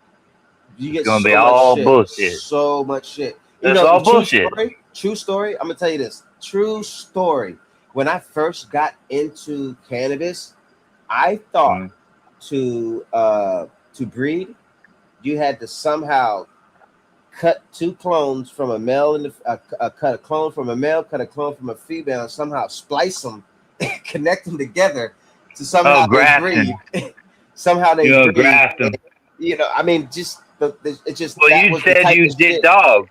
[SPEAKER 2] You get
[SPEAKER 3] It's going to
[SPEAKER 2] so
[SPEAKER 3] be
[SPEAKER 2] much
[SPEAKER 3] all
[SPEAKER 2] shit.
[SPEAKER 3] bullshit.
[SPEAKER 2] So much shit.
[SPEAKER 3] It's all bullshit.
[SPEAKER 2] True story. I'm gonna tell you this. True story. When I first got into cannabis, I thought to breed, you had to somehow cut two clones from a male and cut a clone from a male, cut a clone from a female, and somehow splice them, connect them together to somehow they breed. Somehow they breed.
[SPEAKER 3] Graft them.
[SPEAKER 2] I mean, just it's just.
[SPEAKER 3] Well, you said you did dogs.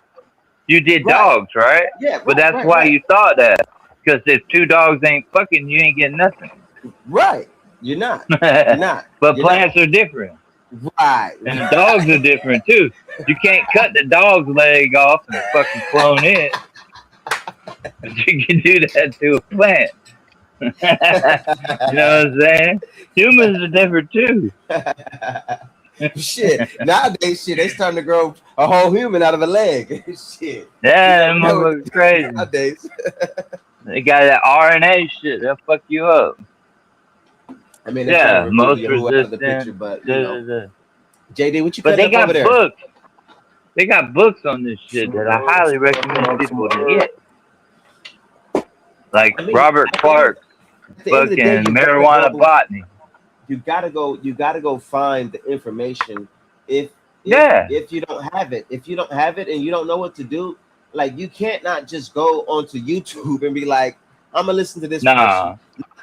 [SPEAKER 3] You did dogs, right?
[SPEAKER 2] Yeah,
[SPEAKER 3] but that's why you thought that. Because if two dogs ain't fucking, you ain't getting nothing.
[SPEAKER 2] Right. You're not. You're not.
[SPEAKER 3] But plants are different.
[SPEAKER 2] Right.
[SPEAKER 3] And dogs are different too. You can't cut the dog's leg off and fucking clone it. But you can do that to a plant. You know what I'm saying? Humans are different too.
[SPEAKER 2] Shit. Nowadays, they starting to grow a whole human out of a leg. Shit.
[SPEAKER 3] Yeah, that motherfucker's crazy.
[SPEAKER 2] Nowadays.
[SPEAKER 3] They got that RNA shit. They'll fuck you up.
[SPEAKER 2] I mean,
[SPEAKER 3] most
[SPEAKER 2] resistant. Picture, but JD, what you?
[SPEAKER 3] But they got
[SPEAKER 2] over there?
[SPEAKER 3] books. They got books on this shit that I highly recommend people to get. Like Robert Clark's book and Marijuana Botany.
[SPEAKER 2] You gotta go find the information. If you don't have it, and you don't know what to do, like, you can't not just go onto YouTube and be like, I'm gonna listen to this.
[SPEAKER 3] Nah.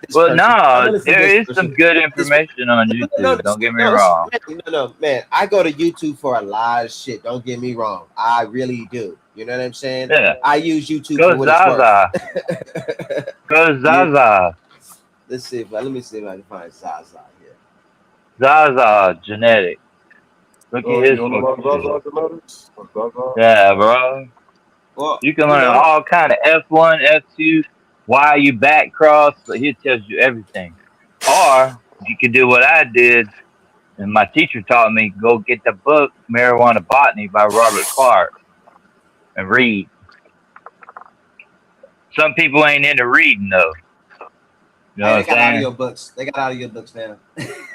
[SPEAKER 3] There is some good information on YouTube. Don't get me wrong.
[SPEAKER 2] No, man. I go to YouTube for a lot of shit. Don't get me wrong. I really do. You know what I'm saying?
[SPEAKER 3] Yeah.
[SPEAKER 2] I use YouTube
[SPEAKER 3] Go
[SPEAKER 2] for what
[SPEAKER 3] Zaza.
[SPEAKER 2] it's worth.
[SPEAKER 3] Go Zaza.
[SPEAKER 2] Let me see if I can find Zaza here.
[SPEAKER 3] Zaza Genetic. Look
[SPEAKER 4] Oh,
[SPEAKER 3] at his
[SPEAKER 4] you know about
[SPEAKER 3] fucking
[SPEAKER 4] Zaza Genetics? Zaza?
[SPEAKER 3] yeah, bro.
[SPEAKER 2] Well,
[SPEAKER 3] You can
[SPEAKER 2] you
[SPEAKER 3] learn
[SPEAKER 2] know,
[SPEAKER 3] all kind of F1, F2, why you back cross. But he tells you everything. Or you can do what I did, and my teacher taught me: go get the book Marijuana Botany by Robert Clark and read. Some people ain't into reading though. You know
[SPEAKER 2] hey,
[SPEAKER 3] what
[SPEAKER 2] they
[SPEAKER 3] I'm
[SPEAKER 2] got
[SPEAKER 3] saying?
[SPEAKER 2] audiobooks. They got audiobooks now.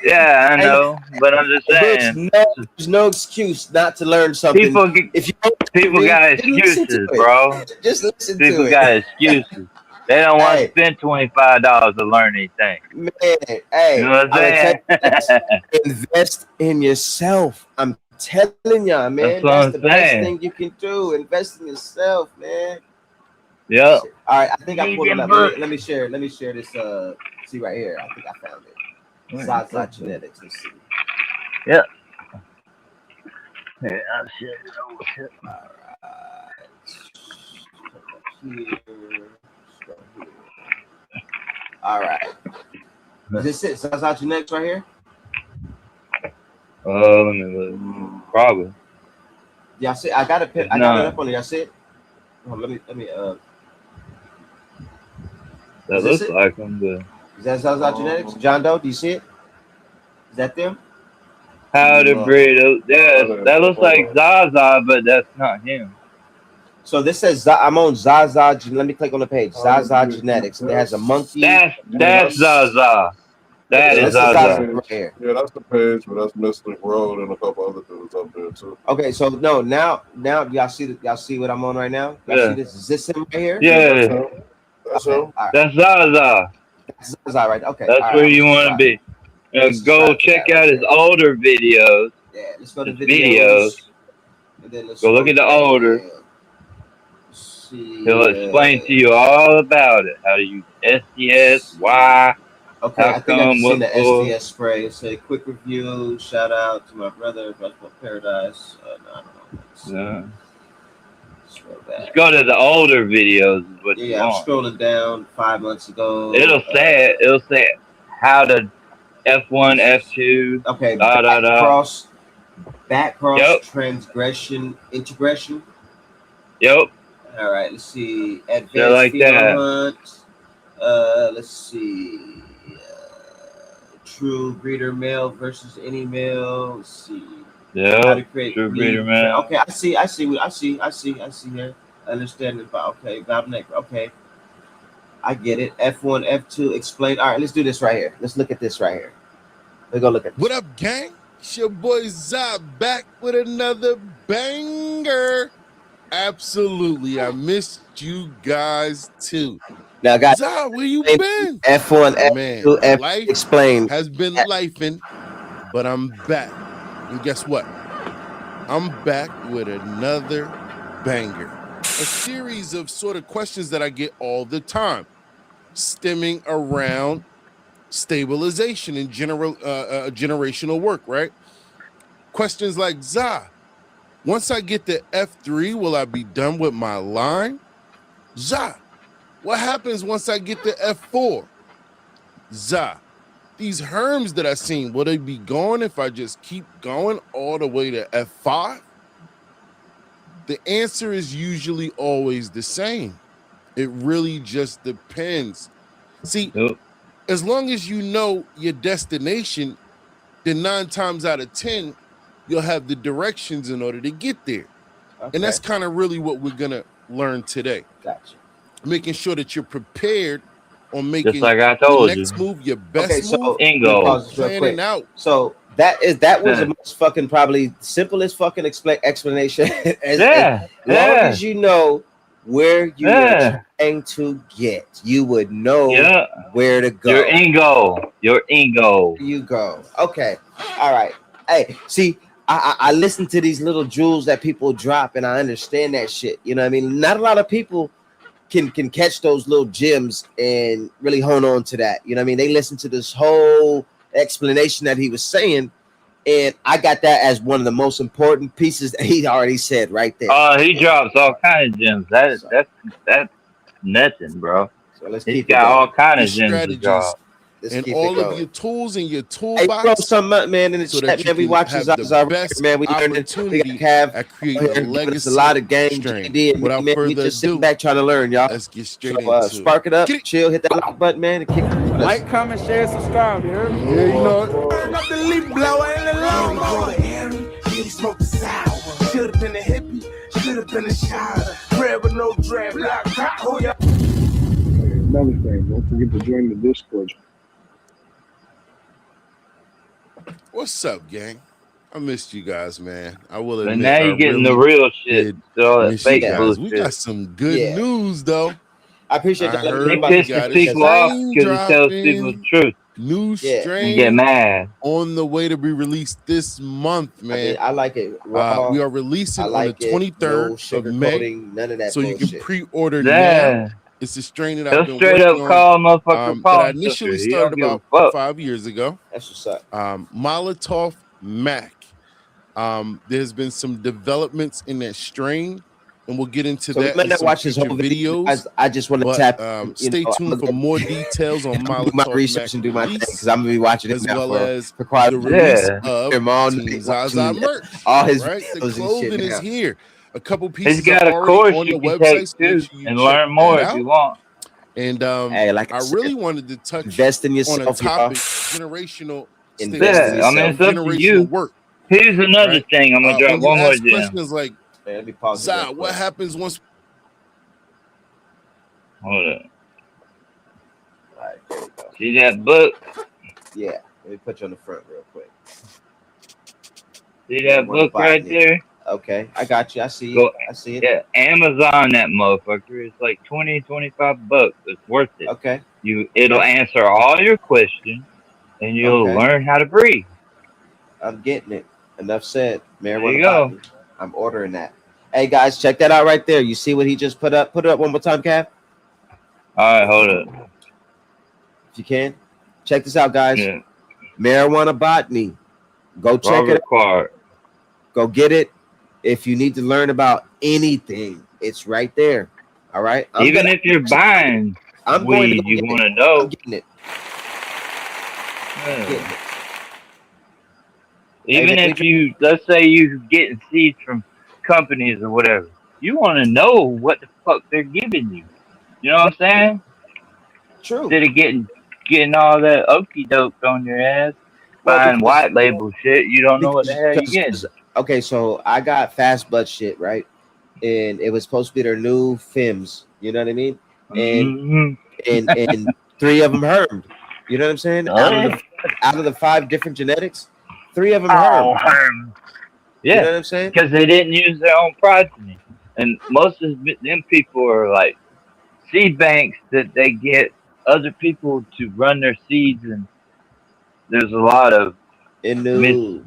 [SPEAKER 3] Yeah, I
[SPEAKER 2] Hey,
[SPEAKER 3] know, but I'm just saying.
[SPEAKER 2] there's no excuse not to learn something.
[SPEAKER 3] People get,
[SPEAKER 2] If you don't like to
[SPEAKER 3] people
[SPEAKER 2] read,
[SPEAKER 3] got
[SPEAKER 2] just listen to
[SPEAKER 3] excuses, bro.
[SPEAKER 2] it. Just listen to
[SPEAKER 3] People
[SPEAKER 2] it.
[SPEAKER 3] got excuses. They don't want to
[SPEAKER 2] Hey,
[SPEAKER 3] spend $25 to learn anything.
[SPEAKER 2] man.
[SPEAKER 3] You know
[SPEAKER 2] Hey,
[SPEAKER 3] what
[SPEAKER 2] I'm gonna tell
[SPEAKER 3] I'm
[SPEAKER 2] you this.
[SPEAKER 3] saying?
[SPEAKER 2] Invest in yourself. I'm telling y'all,
[SPEAKER 3] That's
[SPEAKER 2] man.
[SPEAKER 3] what
[SPEAKER 2] That's
[SPEAKER 3] I'm
[SPEAKER 2] the best
[SPEAKER 3] saying.
[SPEAKER 2] thing you can do. Invest in yourself, man.
[SPEAKER 3] Yep.
[SPEAKER 2] Shit. All right, I think I
[SPEAKER 3] Read
[SPEAKER 2] pulled it
[SPEAKER 3] them
[SPEAKER 2] up.
[SPEAKER 3] books.
[SPEAKER 2] Let me share. Let me share this. See right here. I think I found it. Zaza Genetics. Let's see.
[SPEAKER 3] Yep. Yeah, shit. Oh, shit.
[SPEAKER 2] All right. Is this it? Zaza Genetics right here?
[SPEAKER 3] Oh, let me look. Probably.
[SPEAKER 2] Y'all see? I got it.
[SPEAKER 3] It's
[SPEAKER 2] I got it
[SPEAKER 3] not.
[SPEAKER 2] up on it. Y'all see it? Oh, let me.
[SPEAKER 3] That
[SPEAKER 2] Is this
[SPEAKER 3] looks
[SPEAKER 2] it?
[SPEAKER 3] like them, but
[SPEAKER 2] Is that Zaza Genetics? John Doe, do you see it? Is that them?
[SPEAKER 3] how to
[SPEAKER 4] No.
[SPEAKER 3] breed? Yeah,
[SPEAKER 4] No,
[SPEAKER 3] that looks
[SPEAKER 4] hold
[SPEAKER 3] like
[SPEAKER 4] on.
[SPEAKER 3] Zaza, but that's not him.
[SPEAKER 2] So this says I'm on Zaza. Let me click on the page.
[SPEAKER 4] How to
[SPEAKER 2] Zaza
[SPEAKER 4] breed
[SPEAKER 2] Genetics. And it has a
[SPEAKER 4] success.
[SPEAKER 2] monkey.
[SPEAKER 3] That's Zaza.
[SPEAKER 2] Okay,
[SPEAKER 3] That
[SPEAKER 2] so
[SPEAKER 3] is
[SPEAKER 2] this is
[SPEAKER 4] That's the
[SPEAKER 2] Zaza
[SPEAKER 3] Zaza.
[SPEAKER 2] right
[SPEAKER 4] page.
[SPEAKER 2] here.
[SPEAKER 4] Yeah, that's the page, but that's Mystic Road and a couple other dudes up there too.
[SPEAKER 2] Okay, so no, now y'all see y'all see what I'm on right now? Y'all see
[SPEAKER 3] Yeah.
[SPEAKER 2] this? Is this him right here?
[SPEAKER 4] Yeah, that's
[SPEAKER 3] Yeah.
[SPEAKER 4] him. That's
[SPEAKER 2] Okay,
[SPEAKER 4] him.
[SPEAKER 2] all right.
[SPEAKER 3] That's Zaza.
[SPEAKER 2] That's Zaza right. Okay,
[SPEAKER 3] That's
[SPEAKER 2] all right.
[SPEAKER 3] where
[SPEAKER 2] I'm gonna
[SPEAKER 3] you want to
[SPEAKER 2] subscribe.
[SPEAKER 3] be.
[SPEAKER 2] Let me
[SPEAKER 3] Go
[SPEAKER 2] subscribe to
[SPEAKER 3] check
[SPEAKER 2] that right
[SPEAKER 3] out his
[SPEAKER 2] there.
[SPEAKER 3] older videos.
[SPEAKER 2] Yeah, let's go to
[SPEAKER 3] His videos.
[SPEAKER 2] videos. And then let's
[SPEAKER 3] Go look at the
[SPEAKER 2] down.
[SPEAKER 3] older.
[SPEAKER 2] Let's see.
[SPEAKER 3] He'll explain to you all about it. How to use SDS, why,
[SPEAKER 2] Okay,
[SPEAKER 3] how
[SPEAKER 2] I think I
[SPEAKER 3] come,
[SPEAKER 2] just seen
[SPEAKER 3] what
[SPEAKER 2] the
[SPEAKER 3] for.
[SPEAKER 2] SDS spray. It say quick review. Shout out to my brother, Basketball Paradise. No, I don't know.
[SPEAKER 3] Yeah.
[SPEAKER 2] Scroll
[SPEAKER 3] Just
[SPEAKER 2] back.
[SPEAKER 3] go to the older videos is what you
[SPEAKER 2] Yeah, I'm
[SPEAKER 3] want.
[SPEAKER 2] scrolling down 5 months ago.
[SPEAKER 3] It'll say it. It'll say it. How to F1, F2,
[SPEAKER 2] Okay,
[SPEAKER 3] da da da.
[SPEAKER 2] back cross
[SPEAKER 3] Yep.
[SPEAKER 2] transgression integration.
[SPEAKER 3] Yep.
[SPEAKER 2] All right, let's see.
[SPEAKER 3] Shit
[SPEAKER 2] Advanced
[SPEAKER 3] like
[SPEAKER 2] phenol
[SPEAKER 3] that.
[SPEAKER 2] hunt. Let's see. True breeder male versus any male. Let's see. How to
[SPEAKER 3] Yep.
[SPEAKER 2] create
[SPEAKER 3] True breeder
[SPEAKER 2] breed.
[SPEAKER 3] man.
[SPEAKER 2] Okay, I see here. Understand about okay, bottleneck. Okay, I get it. F1, F2, explain. All right, let's do this right here. Let's look at this right here. Let's go look at this.
[SPEAKER 5] What up, gang? It's your boy Zah back with another banger. Absolutely, I missed you guys too.
[SPEAKER 2] Now, guys,
[SPEAKER 5] Zah, where you been?
[SPEAKER 2] F1,
[SPEAKER 5] Man,
[SPEAKER 2] F2, F
[SPEAKER 5] life
[SPEAKER 2] explain.
[SPEAKER 5] has been lifing, but I'm back. And guess what? I'm back with another banger. A series of sort of questions that I get all the time, stemming around stabilization and generational work, right? Questions like, Zah, once I get to F3, will I be done with my line? Zah, what happens once I get to F4? Zah, these herms that I seen, will they be gone if I just keep going all the way to F5? The answer is usually always the same. It really just depends. See,
[SPEAKER 3] Yep.
[SPEAKER 5] as long as you know your destination, then 9 times out of 10, you'll have the directions in order to get there.
[SPEAKER 2] Okay.
[SPEAKER 5] And that's kind of really what we're going to learn today.
[SPEAKER 2] Gotcha.
[SPEAKER 5] Making sure that you're prepared on making
[SPEAKER 3] Just like I
[SPEAKER 5] your
[SPEAKER 3] told you.
[SPEAKER 5] next move, your best
[SPEAKER 2] Okay, so
[SPEAKER 5] move,
[SPEAKER 2] let me
[SPEAKER 3] Ingo.
[SPEAKER 2] pause this real
[SPEAKER 5] planning
[SPEAKER 2] quick.
[SPEAKER 5] out.
[SPEAKER 2] So that was the most fucking probably simplest fucking explanation. As long as you know where you are trying to get, you would know where to go.
[SPEAKER 3] Your Ingo. Your Ingo.
[SPEAKER 2] You go. Okay. All right. Hey, see, I listen to these little jewels that people drop, and I understand that shit. You know what I mean? Not a lot of people can catch those little gems and really hone on to that. You know what I mean? They listen to this whole explanation that he was saying, and I got that as one of the most important pieces that he already said right there.
[SPEAKER 3] He drops all kind of gems. That's nothing, bro.
[SPEAKER 2] So let's
[SPEAKER 3] He's
[SPEAKER 2] keep
[SPEAKER 3] got
[SPEAKER 2] it
[SPEAKER 3] all
[SPEAKER 2] going.
[SPEAKER 3] kind of
[SPEAKER 5] These
[SPEAKER 3] gems to
[SPEAKER 5] strategies
[SPEAKER 3] drop.
[SPEAKER 2] Let's
[SPEAKER 5] and
[SPEAKER 2] keep
[SPEAKER 5] all
[SPEAKER 2] it
[SPEAKER 5] of
[SPEAKER 2] going.
[SPEAKER 5] your tools in your
[SPEAKER 2] Hey, throw
[SPEAKER 5] toolbox
[SPEAKER 2] something up, man, in the
[SPEAKER 5] so that
[SPEAKER 2] chat,
[SPEAKER 5] you
[SPEAKER 2] man. We
[SPEAKER 5] can
[SPEAKER 2] watching
[SPEAKER 5] have
[SPEAKER 2] Zaz
[SPEAKER 5] the
[SPEAKER 2] our
[SPEAKER 5] best
[SPEAKER 2] man. We learning. We got
[SPEAKER 5] opportunity
[SPEAKER 2] Cav
[SPEAKER 5] at
[SPEAKER 2] on
[SPEAKER 5] creating
[SPEAKER 2] here
[SPEAKER 5] a
[SPEAKER 2] giving us a lot
[SPEAKER 5] legacy
[SPEAKER 2] of game.
[SPEAKER 5] strain.
[SPEAKER 2] GD and me,
[SPEAKER 5] Without
[SPEAKER 2] man. We
[SPEAKER 5] further
[SPEAKER 2] just sitting
[SPEAKER 5] ado,
[SPEAKER 2] back trying to learn, y'all.
[SPEAKER 5] let's get
[SPEAKER 2] So
[SPEAKER 5] straight into it.
[SPEAKER 2] spark it up,
[SPEAKER 5] Get it.
[SPEAKER 2] chill, hit that like button, man, and kick it with us.
[SPEAKER 6] Like, comment, share, subscribe, you heard me?
[SPEAKER 5] Yeah, you know it.
[SPEAKER 7] Turn up the leaf blower and the lawnmower. He smoked the sour. Should have been a hippie. Should have been a shower. Prayer with no dread. Block top. Who ya?
[SPEAKER 6] Another thing, don't forget to join the Discord.
[SPEAKER 5] What's up, gang? I missed you guys, man. I will
[SPEAKER 3] But
[SPEAKER 5] admit.
[SPEAKER 3] now
[SPEAKER 5] I
[SPEAKER 3] you're getting the
[SPEAKER 5] really
[SPEAKER 3] real shit.
[SPEAKER 5] did
[SPEAKER 3] All that
[SPEAKER 5] miss you
[SPEAKER 3] fake
[SPEAKER 5] guys.
[SPEAKER 3] bullshit.
[SPEAKER 5] We got some good
[SPEAKER 2] Yeah.
[SPEAKER 5] news, though.
[SPEAKER 2] I appreciate
[SPEAKER 5] I
[SPEAKER 2] y'all letting me
[SPEAKER 5] heard
[SPEAKER 3] It
[SPEAKER 2] know about
[SPEAKER 5] we
[SPEAKER 2] this.
[SPEAKER 3] pisses
[SPEAKER 5] got a
[SPEAKER 3] people off
[SPEAKER 5] strain
[SPEAKER 3] because it tells people the
[SPEAKER 5] dropping.
[SPEAKER 3] truth.
[SPEAKER 5] New
[SPEAKER 2] Yeah.
[SPEAKER 3] And
[SPEAKER 5] strain
[SPEAKER 3] get mad.
[SPEAKER 5] on the way to be released this month,
[SPEAKER 2] I mean,
[SPEAKER 5] man.
[SPEAKER 2] I like it raw.
[SPEAKER 5] We are releasing
[SPEAKER 2] I
[SPEAKER 5] on
[SPEAKER 2] like
[SPEAKER 5] the
[SPEAKER 2] it.
[SPEAKER 5] 23rd
[SPEAKER 2] No
[SPEAKER 5] of May,
[SPEAKER 2] sugarcoating, none of that
[SPEAKER 5] so you
[SPEAKER 2] bullshit.
[SPEAKER 5] can pre-order now.
[SPEAKER 3] Yeah.
[SPEAKER 5] It's a strain that
[SPEAKER 3] They'll
[SPEAKER 5] I've been
[SPEAKER 3] straight up
[SPEAKER 5] working on
[SPEAKER 3] call motherfucker
[SPEAKER 5] that I
[SPEAKER 3] palm sucker.
[SPEAKER 5] initially
[SPEAKER 3] He
[SPEAKER 5] started
[SPEAKER 3] don't give a
[SPEAKER 5] about
[SPEAKER 3] fuck.
[SPEAKER 5] 5 years ago.
[SPEAKER 2] That's what's up.
[SPEAKER 5] Molotov Mac. There's been some developments in that strain, and we'll get into
[SPEAKER 2] So we
[SPEAKER 5] that
[SPEAKER 2] might
[SPEAKER 5] in
[SPEAKER 2] not
[SPEAKER 5] some
[SPEAKER 2] watch this
[SPEAKER 5] future
[SPEAKER 2] whole video.
[SPEAKER 5] videos.
[SPEAKER 2] Guys, I just want to
[SPEAKER 5] But
[SPEAKER 2] tap.
[SPEAKER 5] stay tuned for more details on
[SPEAKER 2] do my
[SPEAKER 5] Molotov
[SPEAKER 2] research
[SPEAKER 5] Mac
[SPEAKER 2] and do my thing
[SPEAKER 5] release,
[SPEAKER 2] because I'm gonna be watching it
[SPEAKER 5] as
[SPEAKER 2] now
[SPEAKER 5] well as
[SPEAKER 2] for quite
[SPEAKER 5] the
[SPEAKER 2] a
[SPEAKER 5] release
[SPEAKER 3] Yeah.
[SPEAKER 5] of
[SPEAKER 2] Him all
[SPEAKER 5] Team
[SPEAKER 2] night
[SPEAKER 5] Zaza
[SPEAKER 2] watching
[SPEAKER 5] merch.
[SPEAKER 2] all his
[SPEAKER 5] Right, the
[SPEAKER 2] videos and
[SPEAKER 5] clothing
[SPEAKER 2] shit
[SPEAKER 5] is
[SPEAKER 2] now.
[SPEAKER 5] here. A couple
[SPEAKER 3] He's
[SPEAKER 5] pieces
[SPEAKER 3] got
[SPEAKER 5] are
[SPEAKER 3] a
[SPEAKER 5] already
[SPEAKER 3] course
[SPEAKER 5] on the
[SPEAKER 3] you can
[SPEAKER 5] website,
[SPEAKER 3] take
[SPEAKER 5] so make
[SPEAKER 3] too
[SPEAKER 5] sure you
[SPEAKER 3] and
[SPEAKER 5] check
[SPEAKER 3] learn more
[SPEAKER 5] that
[SPEAKER 3] if you
[SPEAKER 5] out.
[SPEAKER 3] want.
[SPEAKER 5] And
[SPEAKER 2] Hey, like
[SPEAKER 5] I really wanted to touch
[SPEAKER 2] invest in
[SPEAKER 5] on a
[SPEAKER 2] yourself, y'all.
[SPEAKER 5] topic: generational
[SPEAKER 2] Invest in
[SPEAKER 5] status
[SPEAKER 3] Yeah, I mean,
[SPEAKER 2] yourself.
[SPEAKER 3] it's up to
[SPEAKER 5] generational
[SPEAKER 3] you.
[SPEAKER 5] work.
[SPEAKER 3] Here's another
[SPEAKER 5] Right?
[SPEAKER 3] thing. I'm gonna drop
[SPEAKER 5] When you
[SPEAKER 3] one more
[SPEAKER 5] ask
[SPEAKER 3] gem.
[SPEAKER 5] questions like,
[SPEAKER 2] Man, let me pause it real
[SPEAKER 5] "Zah, what
[SPEAKER 2] quick.
[SPEAKER 5] happens once?"
[SPEAKER 3] Hold up.
[SPEAKER 2] All right, there we go.
[SPEAKER 3] See that book?
[SPEAKER 2] Yeah, let me put you on the front real quick.
[SPEAKER 3] See
[SPEAKER 2] Yeah,
[SPEAKER 3] that
[SPEAKER 2] one
[SPEAKER 3] book
[SPEAKER 2] bot,
[SPEAKER 3] right
[SPEAKER 2] yeah.
[SPEAKER 3] there?
[SPEAKER 2] Okay, I got you. I see
[SPEAKER 3] Go.
[SPEAKER 2] it. I see it.
[SPEAKER 3] Yeah, Amazon that motherfucker. It's like 20, 25 bucks. It's worth it.
[SPEAKER 2] Okay,
[SPEAKER 3] It'll answer all your questions and you'll
[SPEAKER 2] Okay.
[SPEAKER 3] learn how to breathe.
[SPEAKER 2] I'm getting it. Enough said.
[SPEAKER 3] There
[SPEAKER 2] Marijuana
[SPEAKER 3] you go.
[SPEAKER 2] botany. I'm ordering that. Hey guys, check that out right there. You see what he just put up? Put it up one more time, Cav,
[SPEAKER 3] All right, hold up.
[SPEAKER 2] if you can. Check this out, guys.
[SPEAKER 3] Yeah.
[SPEAKER 2] Marijuana botany. Go check it
[SPEAKER 3] Robert
[SPEAKER 2] out.
[SPEAKER 3] Clark.
[SPEAKER 2] Go get it. If you need to learn about anything, it's right there. All right.
[SPEAKER 3] Even if you're buying
[SPEAKER 2] I'm going to
[SPEAKER 3] weed,
[SPEAKER 2] go
[SPEAKER 3] you
[SPEAKER 2] get
[SPEAKER 3] want
[SPEAKER 2] it.
[SPEAKER 3] to know.
[SPEAKER 2] I'm getting it.
[SPEAKER 3] Yeah.
[SPEAKER 2] Getting it.
[SPEAKER 3] Even
[SPEAKER 2] Hey,
[SPEAKER 3] if you, let's say you're getting seeds from companies or whatever, you want to know what the fuck they're giving you. You know what I'm saying?
[SPEAKER 2] True.
[SPEAKER 3] Instead of getting all that okie doke on your ass,
[SPEAKER 2] Well,
[SPEAKER 3] buying
[SPEAKER 2] because-
[SPEAKER 3] white label shit, you don't know what the hell you're getting.
[SPEAKER 2] Okay, so I got Fast Bud shit, right? And it was supposed to be their new FIMS. You know what I mean? And
[SPEAKER 3] Mhm.
[SPEAKER 2] and 3 of them hermed. You know what I'm saying?
[SPEAKER 3] Oh,
[SPEAKER 2] Out of the 5 different genetics, 3 of them
[SPEAKER 3] Oh,
[SPEAKER 2] hermed. You
[SPEAKER 3] yeah,
[SPEAKER 2] know what I'm saying?
[SPEAKER 3] because they didn't use their own progeny, and most of them people are like seed banks that they get other people to run their seeds, and there's a lot of
[SPEAKER 2] And new.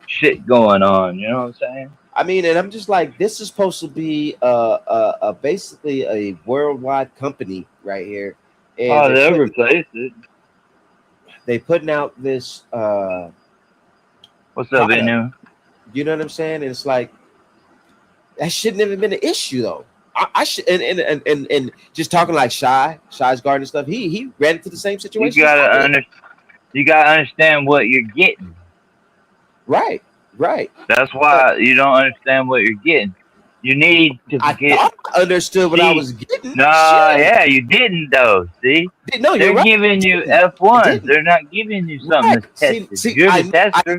[SPEAKER 3] shit going on. You know what I'm saying?
[SPEAKER 2] I mean, and I'm just like, this is supposed to be basically a worldwide company right here. And
[SPEAKER 3] Oh,
[SPEAKER 2] they're
[SPEAKER 3] they'll
[SPEAKER 2] putting-
[SPEAKER 3] replace it.
[SPEAKER 2] they putting out this
[SPEAKER 3] What's up,
[SPEAKER 2] product.
[SPEAKER 3] Inu?
[SPEAKER 2] You know what I'm saying? And it's like that shouldn't have been an issue though. I should and just talking like Shy's garden and stuff. He ran into the same
[SPEAKER 3] You
[SPEAKER 2] situation.
[SPEAKER 3] gotta understand what you're getting.
[SPEAKER 2] Right.
[SPEAKER 3] That's why you don't understand what you're getting. You need to
[SPEAKER 2] I
[SPEAKER 3] get.
[SPEAKER 2] thought I understood what I
[SPEAKER 3] See,
[SPEAKER 2] was getting.
[SPEAKER 3] No,
[SPEAKER 2] Shit.
[SPEAKER 3] yeah, you didn't though. See,
[SPEAKER 2] No,
[SPEAKER 3] they're
[SPEAKER 2] you're right.
[SPEAKER 3] giving you
[SPEAKER 2] I
[SPEAKER 3] F1s.
[SPEAKER 2] didn't.
[SPEAKER 3] They're not giving you something
[SPEAKER 2] Right.
[SPEAKER 3] that's tested.
[SPEAKER 2] See,
[SPEAKER 3] You're the tester.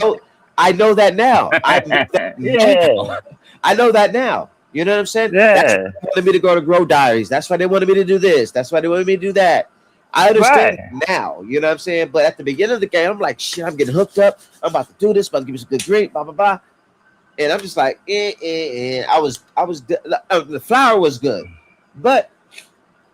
[SPEAKER 2] I know that now. I know that
[SPEAKER 3] Yeah.
[SPEAKER 2] I know that now. You know what I'm saying?
[SPEAKER 3] Yeah.
[SPEAKER 2] That's why they wanted me to go to Grow Diaries. That's why they wanted me to do this. That's why they wanted me to do that. I understand now. You know what I'm saying? But at the beginning of the game, I'm like, shit, I'm getting hooked up. I'm about to do this. About to give me some good drink. Blah blah blah. And I'm just like, I was. The flower was good, but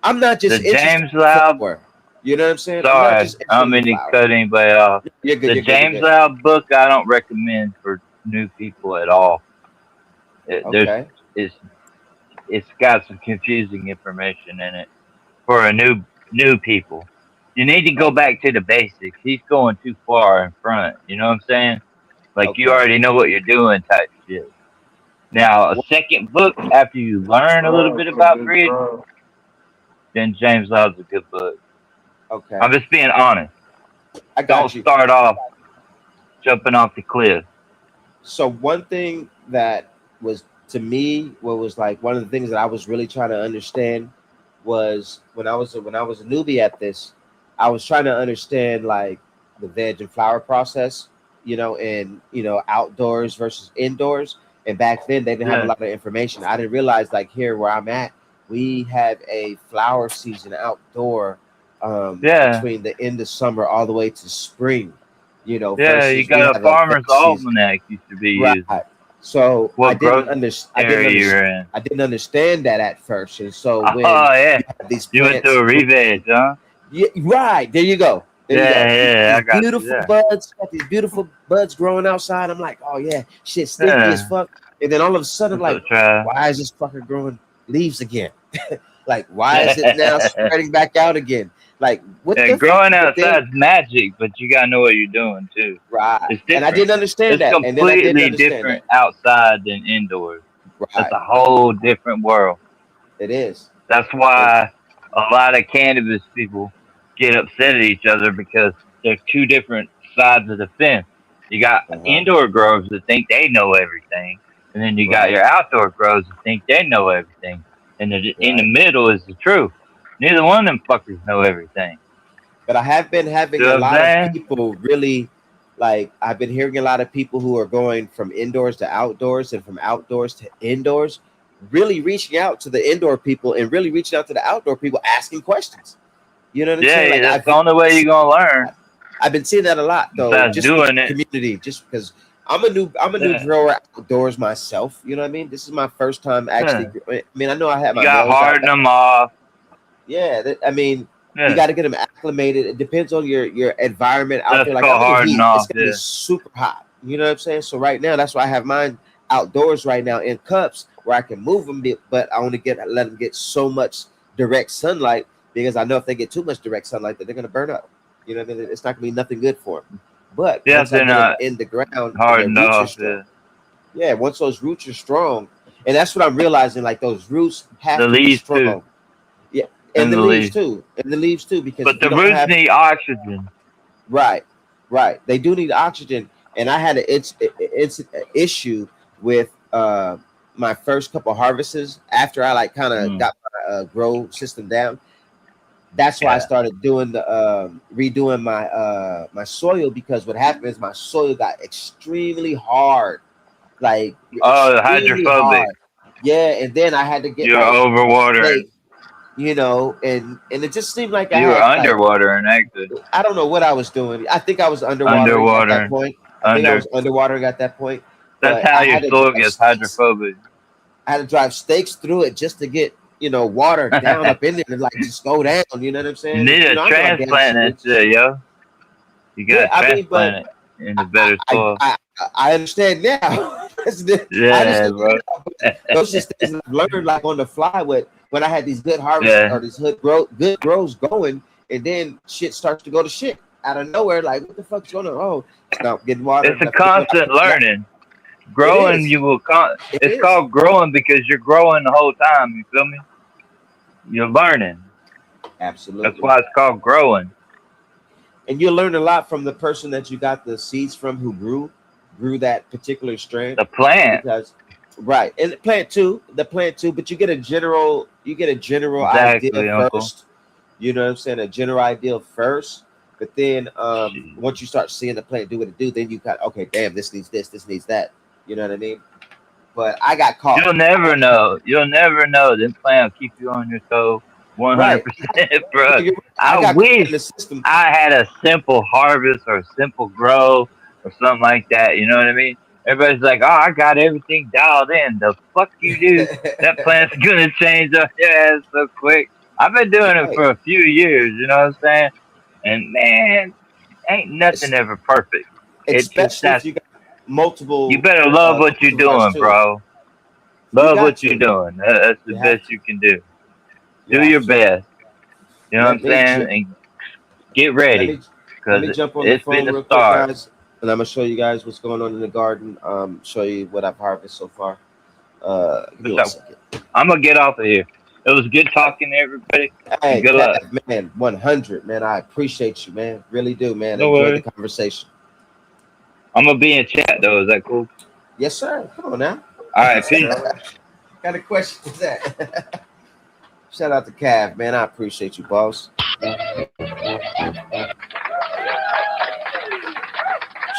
[SPEAKER 2] I'm not just
[SPEAKER 3] The
[SPEAKER 2] interested
[SPEAKER 3] James
[SPEAKER 2] in
[SPEAKER 3] Loud.
[SPEAKER 2] flower. You know what I'm saying? I'm not
[SPEAKER 3] Sorry,
[SPEAKER 2] just
[SPEAKER 3] I don't
[SPEAKER 2] interested
[SPEAKER 3] mean
[SPEAKER 2] in
[SPEAKER 3] to
[SPEAKER 2] flower.
[SPEAKER 3] cut anybody off.
[SPEAKER 2] You're good.
[SPEAKER 3] The
[SPEAKER 2] you're good,
[SPEAKER 3] James
[SPEAKER 2] you're good.
[SPEAKER 3] Loud book I don't recommend for new people at all.
[SPEAKER 2] Okay.
[SPEAKER 3] It's got some confusing information in it for a new people. You need to go back to the basics. He's going too far in front. You know what I'm saying? Like you
[SPEAKER 2] Okay.
[SPEAKER 3] already know what you're doing type shit. Now a second book after you learn a little bit about breed, then James Loud's a good book.
[SPEAKER 2] Okay.
[SPEAKER 3] I'm just being honest.
[SPEAKER 2] I got
[SPEAKER 3] don't
[SPEAKER 2] you.
[SPEAKER 3] start off jumping off the cliff.
[SPEAKER 2] So one thing that was to me, what was like one of the things that I was really trying to understand was when I was a newbie at this, I was trying to understand like the veg and flower process, and outdoors versus indoors. And back then they didn't have a
[SPEAKER 3] Yeah.
[SPEAKER 2] lot of information. I didn't realize like here where I'm at, we have a flower season outdoor
[SPEAKER 3] Yeah.
[SPEAKER 2] between the end of summer all the way to spring.
[SPEAKER 3] Yeah,
[SPEAKER 2] Versus
[SPEAKER 3] you
[SPEAKER 2] we
[SPEAKER 3] got a
[SPEAKER 2] have
[SPEAKER 3] farmer's
[SPEAKER 2] veg season.
[SPEAKER 3] almanac used to be
[SPEAKER 2] Right.
[SPEAKER 3] used.
[SPEAKER 2] So
[SPEAKER 3] What growth
[SPEAKER 2] I didn't
[SPEAKER 3] area you're
[SPEAKER 2] understand.
[SPEAKER 3] in.
[SPEAKER 2] I didn't understand that at first, and so
[SPEAKER 3] Oh,
[SPEAKER 2] when
[SPEAKER 3] yeah.
[SPEAKER 2] you have these
[SPEAKER 3] You went
[SPEAKER 2] plants,
[SPEAKER 3] through a re-veg, huh?
[SPEAKER 2] yeah, right there you go, there you go.
[SPEAKER 3] Yeah, I
[SPEAKER 2] These
[SPEAKER 3] got you
[SPEAKER 2] beautiful
[SPEAKER 3] there.
[SPEAKER 2] buds, got these beautiful buds growing outside. I'm like, oh yeah, shit, stinky as
[SPEAKER 3] Yeah.
[SPEAKER 2] fuck. And then all of a sudden, I'm
[SPEAKER 3] What's
[SPEAKER 2] like,
[SPEAKER 3] up, Trav?
[SPEAKER 2] why is this fucker growing leaves again? Like, why is it now spreading back out again? Like, what
[SPEAKER 3] Yeah,
[SPEAKER 2] the
[SPEAKER 3] growing
[SPEAKER 2] fuck? But then-
[SPEAKER 3] outside's magic, but you gotta know what you're doing too.
[SPEAKER 2] right?
[SPEAKER 3] It's
[SPEAKER 2] And I
[SPEAKER 3] different.
[SPEAKER 2] didn't understand
[SPEAKER 3] It's
[SPEAKER 2] that, and then I didn't
[SPEAKER 3] completely
[SPEAKER 2] understand
[SPEAKER 3] different outside than indoors.
[SPEAKER 2] that.
[SPEAKER 3] That's
[SPEAKER 2] Right,
[SPEAKER 3] a whole different world.
[SPEAKER 2] it is.
[SPEAKER 3] That's why a lot of cannabis people get upset at each other because they're two different sides of the fence. You got
[SPEAKER 2] Uh-huh.
[SPEAKER 3] indoor growers that think they know everything, and then you got
[SPEAKER 2] Right.
[SPEAKER 3] your outdoor growers that think they know everything. And in the
[SPEAKER 2] Right.
[SPEAKER 3] middle is the truth. Neither one of them fuckers know everything.
[SPEAKER 2] But I have been having
[SPEAKER 3] You know
[SPEAKER 2] a
[SPEAKER 3] what I'm
[SPEAKER 2] lot of
[SPEAKER 3] saying?
[SPEAKER 2] people really like, I've been hearing a lot of people who are going from indoors to outdoors and from outdoors to indoors, really reaching out to the indoor people and really reaching out to the outdoor people asking questions. You know what I'm
[SPEAKER 3] Yeah,
[SPEAKER 2] saying? Like
[SPEAKER 3] that's the only way you're gonna learn.
[SPEAKER 2] I've been seeing that a lot though,
[SPEAKER 3] Besides
[SPEAKER 2] just
[SPEAKER 3] doing
[SPEAKER 2] with the
[SPEAKER 3] it.
[SPEAKER 2] community, just because I'm a new
[SPEAKER 3] Yeah.
[SPEAKER 2] grower outdoors myself. You know what I mean? This is my first time actually. I mean, I know I had my
[SPEAKER 3] You got
[SPEAKER 2] nails out.
[SPEAKER 3] harden them off.
[SPEAKER 2] Yeah, I mean,
[SPEAKER 3] Yeah.
[SPEAKER 2] you got to get them acclimated. It depends on your environment out
[SPEAKER 3] That's
[SPEAKER 2] there. Like
[SPEAKER 3] called
[SPEAKER 2] I'm in the
[SPEAKER 3] harden
[SPEAKER 2] heat,
[SPEAKER 3] off,
[SPEAKER 2] it's gonna
[SPEAKER 3] yeah.
[SPEAKER 2] be super hot. You know what I'm saying? So right now, that's why I have mine outdoors right now in cups where I can move them, but I only let them get so much direct sunlight because I know if they get too much direct sunlight, that they're gonna burn up. You know what I mean? It's not gonna be nothing good for them. But
[SPEAKER 3] Yeah,
[SPEAKER 2] once I
[SPEAKER 3] they're
[SPEAKER 2] get them
[SPEAKER 3] not
[SPEAKER 2] in the ground, and their
[SPEAKER 3] hardened
[SPEAKER 2] roots are
[SPEAKER 3] off.
[SPEAKER 2] strong.
[SPEAKER 3] Yeah.
[SPEAKER 2] Yeah, once those roots are strong, and that's what I'm realizing. Like those roots have
[SPEAKER 3] The
[SPEAKER 2] to be
[SPEAKER 3] leaves, too.
[SPEAKER 2] strong. Yeah, and
[SPEAKER 3] And
[SPEAKER 2] the
[SPEAKER 3] the
[SPEAKER 2] leaves
[SPEAKER 3] leaves.
[SPEAKER 2] too, and the leaves too, because
[SPEAKER 3] But
[SPEAKER 2] we
[SPEAKER 3] the
[SPEAKER 2] don't
[SPEAKER 3] roots
[SPEAKER 2] have
[SPEAKER 3] need oxygen.
[SPEAKER 2] right. They do need oxygen, and I had it's an issue with my first couple harvests after I like kind of
[SPEAKER 3] Mm.
[SPEAKER 2] got my grow system down. That's why I
[SPEAKER 3] Yeah.
[SPEAKER 2] started doing the redoing my my soil, because what happened is my soil got extremely hard, like
[SPEAKER 3] Oh,
[SPEAKER 2] extremely
[SPEAKER 3] hydrophobic.
[SPEAKER 2] hard. Yeah, and then I had to get
[SPEAKER 3] You're
[SPEAKER 2] like
[SPEAKER 3] overwatering.
[SPEAKER 2] snake, and it just seemed like I
[SPEAKER 3] You were
[SPEAKER 2] had like,
[SPEAKER 3] underwatering, actually.
[SPEAKER 2] I don't know what I was doing. I think I was underwatering at that
[SPEAKER 3] Underwatering.
[SPEAKER 2] point. I think I was underwatering at that point.
[SPEAKER 3] That's
[SPEAKER 2] but
[SPEAKER 3] how
[SPEAKER 2] I
[SPEAKER 3] your
[SPEAKER 2] had to
[SPEAKER 3] soil
[SPEAKER 2] drive
[SPEAKER 3] gets
[SPEAKER 2] stakes.
[SPEAKER 3] hydrophobic.
[SPEAKER 2] I had to drive stakes through it just to get water down up in there and like just go down. You know what I'm saying?
[SPEAKER 3] You need
[SPEAKER 2] You
[SPEAKER 3] to
[SPEAKER 2] know, I know I
[SPEAKER 3] transplant
[SPEAKER 2] damn
[SPEAKER 3] that
[SPEAKER 2] sure-
[SPEAKER 3] shit, yo. You gotta
[SPEAKER 2] Yeah, I mean, but
[SPEAKER 3] transplant it into better soil.
[SPEAKER 2] I understand now. That's the- I
[SPEAKER 3] Yeah,
[SPEAKER 2] understand
[SPEAKER 3] bro.
[SPEAKER 2] now, but those just things that I've learned like on the fly when I had these good harvests
[SPEAKER 3] Yeah.
[SPEAKER 2] or these good grows going, and then shit starts to go to shit out of nowhere. Like, what the fuck's going on? Oh, stop getting water.
[SPEAKER 3] It's a constant learning.
[SPEAKER 2] It
[SPEAKER 3] Growing,
[SPEAKER 2] is.
[SPEAKER 3] you will.
[SPEAKER 2] It
[SPEAKER 3] It's
[SPEAKER 2] is.
[SPEAKER 3] called growing because you're growing the whole time. You feel me? You're learning.
[SPEAKER 2] Absolutely.
[SPEAKER 3] That's why it's called growing.
[SPEAKER 2] And you learn a lot from the person that you got the seeds from who grew that particular strain.
[SPEAKER 3] The plant.
[SPEAKER 2] Because right, and the plant too, but you get a general
[SPEAKER 3] Exactly,
[SPEAKER 2] idea
[SPEAKER 3] Uncle.
[SPEAKER 2] first. You know what I'm saying? A general idea first, but then once you start seeing the plant do what it do, then you got, okay, damn, this needs this needs that. You know what I mean? But I got caught.
[SPEAKER 3] You'll never know. You'll never know. This plant will keep you on your toe 100%, bro. I
[SPEAKER 2] got caught
[SPEAKER 3] wish
[SPEAKER 2] in the system.
[SPEAKER 3] I had a simple harvest or a simple grow or something like that. You know what I mean? Everybody's like, oh, I got everything dialed in. The fuck you do? That plant's gonna change up your ass so quick. I've been doing it for a few years, you know what I'm saying? And man, ain't nothing ever perfect. It's just
[SPEAKER 2] Especially
[SPEAKER 3] that
[SPEAKER 2] if you got multiple.
[SPEAKER 3] you better love what you're doing,
[SPEAKER 2] too.
[SPEAKER 3] bro.
[SPEAKER 2] You
[SPEAKER 3] Love
[SPEAKER 2] got
[SPEAKER 3] what
[SPEAKER 2] to.
[SPEAKER 3] you're doing. That's the
[SPEAKER 2] You have
[SPEAKER 3] best
[SPEAKER 2] to.
[SPEAKER 3] you can do.
[SPEAKER 2] You
[SPEAKER 3] Do
[SPEAKER 2] have
[SPEAKER 3] your
[SPEAKER 2] to.
[SPEAKER 3] best. You know what I'm
[SPEAKER 2] Let me
[SPEAKER 3] saying?
[SPEAKER 2] ju-
[SPEAKER 3] And get
[SPEAKER 2] Let
[SPEAKER 3] ready.
[SPEAKER 2] me
[SPEAKER 3] Because
[SPEAKER 2] jump on the
[SPEAKER 3] it's
[SPEAKER 2] phone
[SPEAKER 3] been
[SPEAKER 2] real
[SPEAKER 3] a
[SPEAKER 2] quick,
[SPEAKER 3] start.
[SPEAKER 2] guys, and I'm gonna show you guys what's going on in the garden. Show you what I've harvested so far. Give me one
[SPEAKER 3] So,
[SPEAKER 2] second.
[SPEAKER 3] I'm going to get off of here. It was good talking to everybody, and
[SPEAKER 2] Hey,
[SPEAKER 3] good luck.
[SPEAKER 2] Kev, man, 100, man. I appreciate you, man. Really do, man. I
[SPEAKER 3] No
[SPEAKER 2] enjoyed the
[SPEAKER 3] worries.
[SPEAKER 2] conversation.
[SPEAKER 3] I'm gonna be in chat though. Is that cool?
[SPEAKER 2] Yes, sir. Come on now.
[SPEAKER 3] All right, peace.
[SPEAKER 2] What kind of question is that? Shout out to Cav, man. I appreciate you, boss. Shout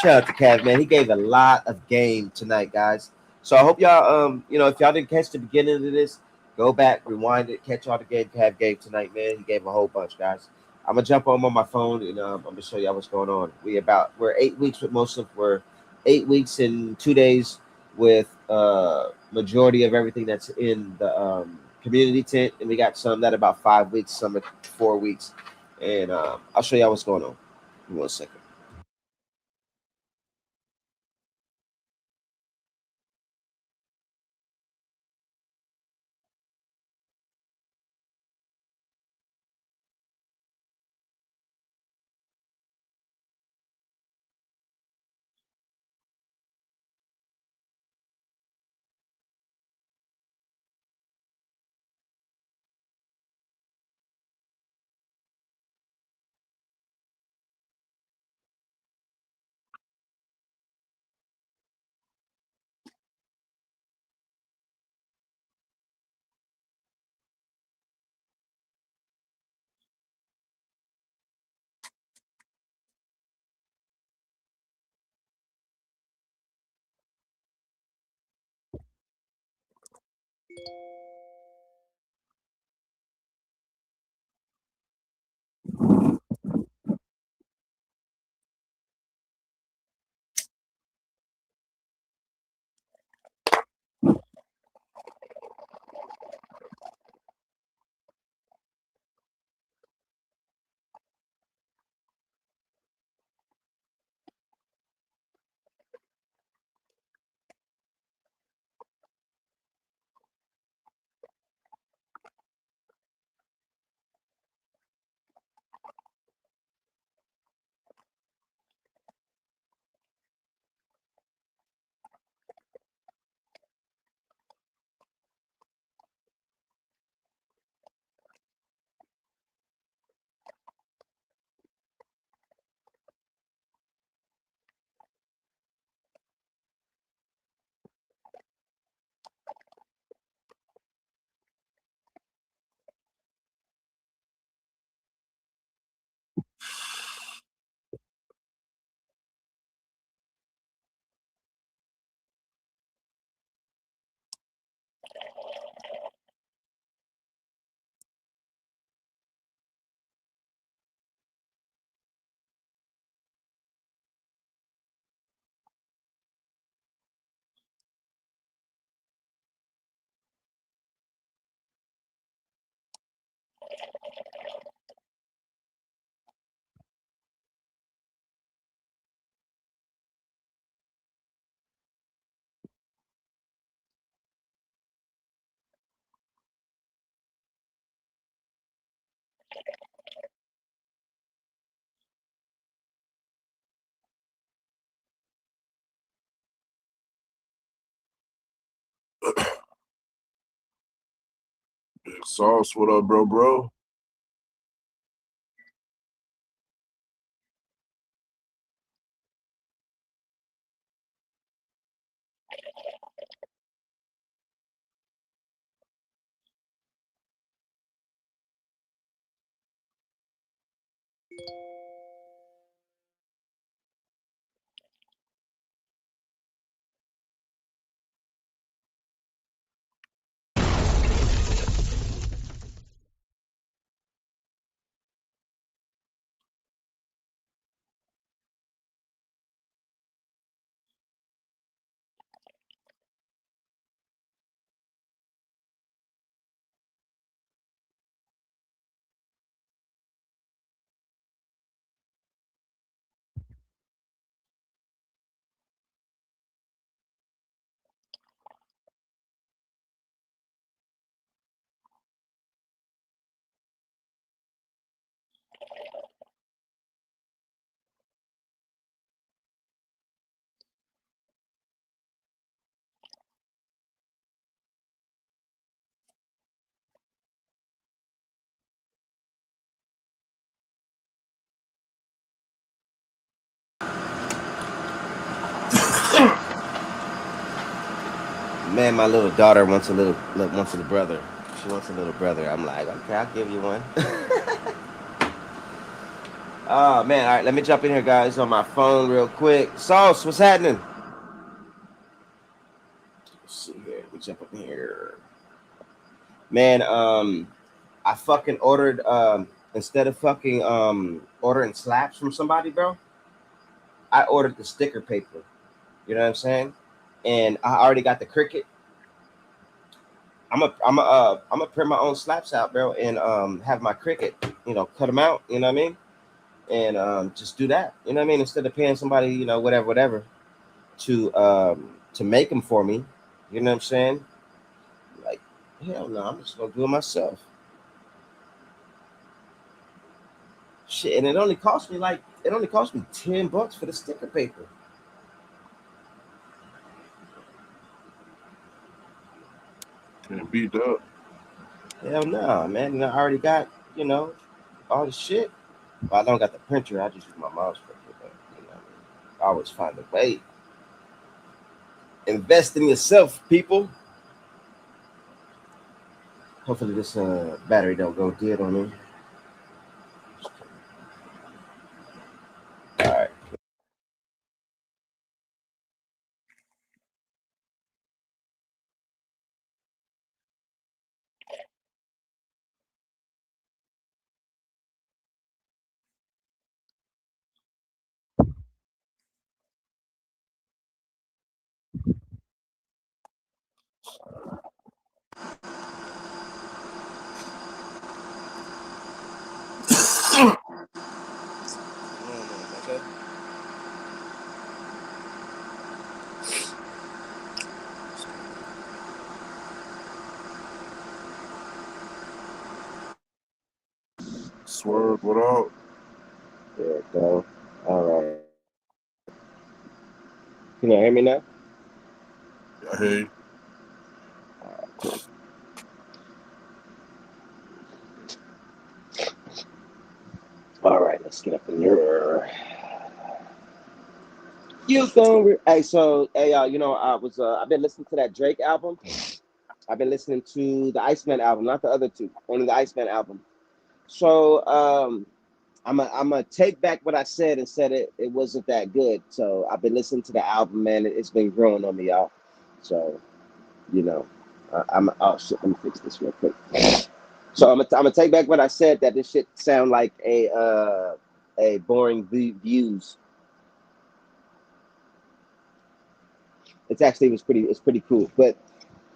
[SPEAKER 2] out to Cav, man. He gave a lot of game tonight, guys. So I hope y'all, if y'all didn't catch the beginning of this, go back, rewind it, catch all the game Cav gave tonight, man. He gave a whole bunch, guys. I'm gonna jump on my phone and I'm gonna show y'all what's going on. We're 8 weeks with Muslim. We're 8 weeks and 2 days with majority of everything that's in the community tent, and we got some that about 5 weeks, some at 4 weeks, and I'll show y'all what's going on. In 1 second.
[SPEAKER 4] Sauce, what up, bro?
[SPEAKER 2] Man, my little daughter wants wants a little brother. She wants a little brother. I'm like, okay, I'll give you one. Oh man, all right, let me jump in here, guys, on my phone real quick. Sauce, what's happening? Let's see here. Let me jump up here. Man, I fucking ordered instead of fucking ordering slaps from somebody, bro. I ordered the sticker paper. You know what I'm saying? And I already got the Cricut. I'm a print my own slaps out, bro, and have my Cricut, cut them out. You know what I mean? And just do that. You know what I mean? Instead of paying somebody, whatever, to make them for me. You know what I'm saying? Like, hell no, I'm just gonna do it myself. Shit, and it only cost me $10 for the sticker paper.
[SPEAKER 4] Can't beat that.
[SPEAKER 2] Hell no, man. And I already got, all the shit. Well, I don't got the printer. I just use my mom's printer. But, I always find a way. Invest in yourself, people. Hopefully this battery don't go dead on me. All right. Okay.
[SPEAKER 4] Swerve, what up?
[SPEAKER 2] There it go. All right. Can you hear me now?
[SPEAKER 4] Hey,
[SPEAKER 2] Cool. All right, let's get up in here. You going? Hey, so hey, I've been listening to that Drake album. I've been listening to the Iceman album, not the other two, only the Iceman album. So I'm gonna take back what I said and said it wasn't that good. So I've been listening to the album, man. It's been growing on me, y'all. So you know, oh shit, let me fix this real quick. So I'm gonna take back what I said, that this shit sound like a boring views. It's pretty cool. But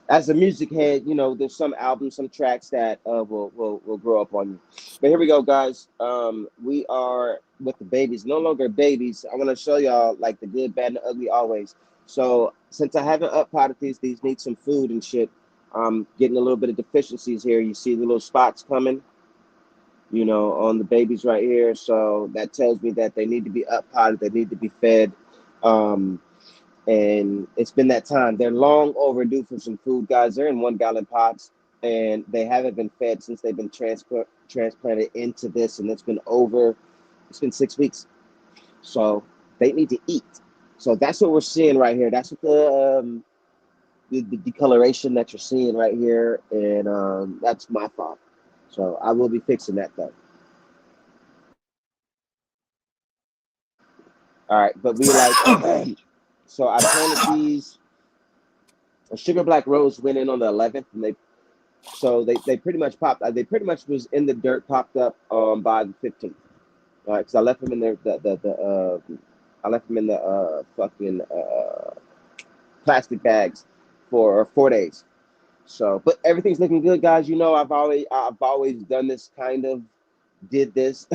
[SPEAKER 2] as a music head, there's some albums, some tracks that will grow up on you. But here we go, guys. We are with the babies, no longer babies. I want to show y'all like the good, bad, and the ugly always. So since I haven't up potted these need some food and shit. I'm getting a little bit of deficiencies here. You see the little spots coming, on the babies right here. So that tells me that they need to be up potted. They need to be fed. And it's been that time. They're long overdue for some food, guys. They're in 1 gallon pots, and they haven't been fed since they've been transplanted into this, and it's been 6 weeks. So they need to eat. So that's what we're seeing right here. That's what the decoloration that you're seeing right here, and that's my fault. So I will be fixing that though. All right, but we like so I planted these. A sugar black rose went in on the 11th, and they pretty much popped. They pretty much was in the dirt, popped up by the 15th. All right, because I left them in there. I left them in the fucking plastic bags for 4 days. So, but everything's looking good, guys. I've always done this kind of did this,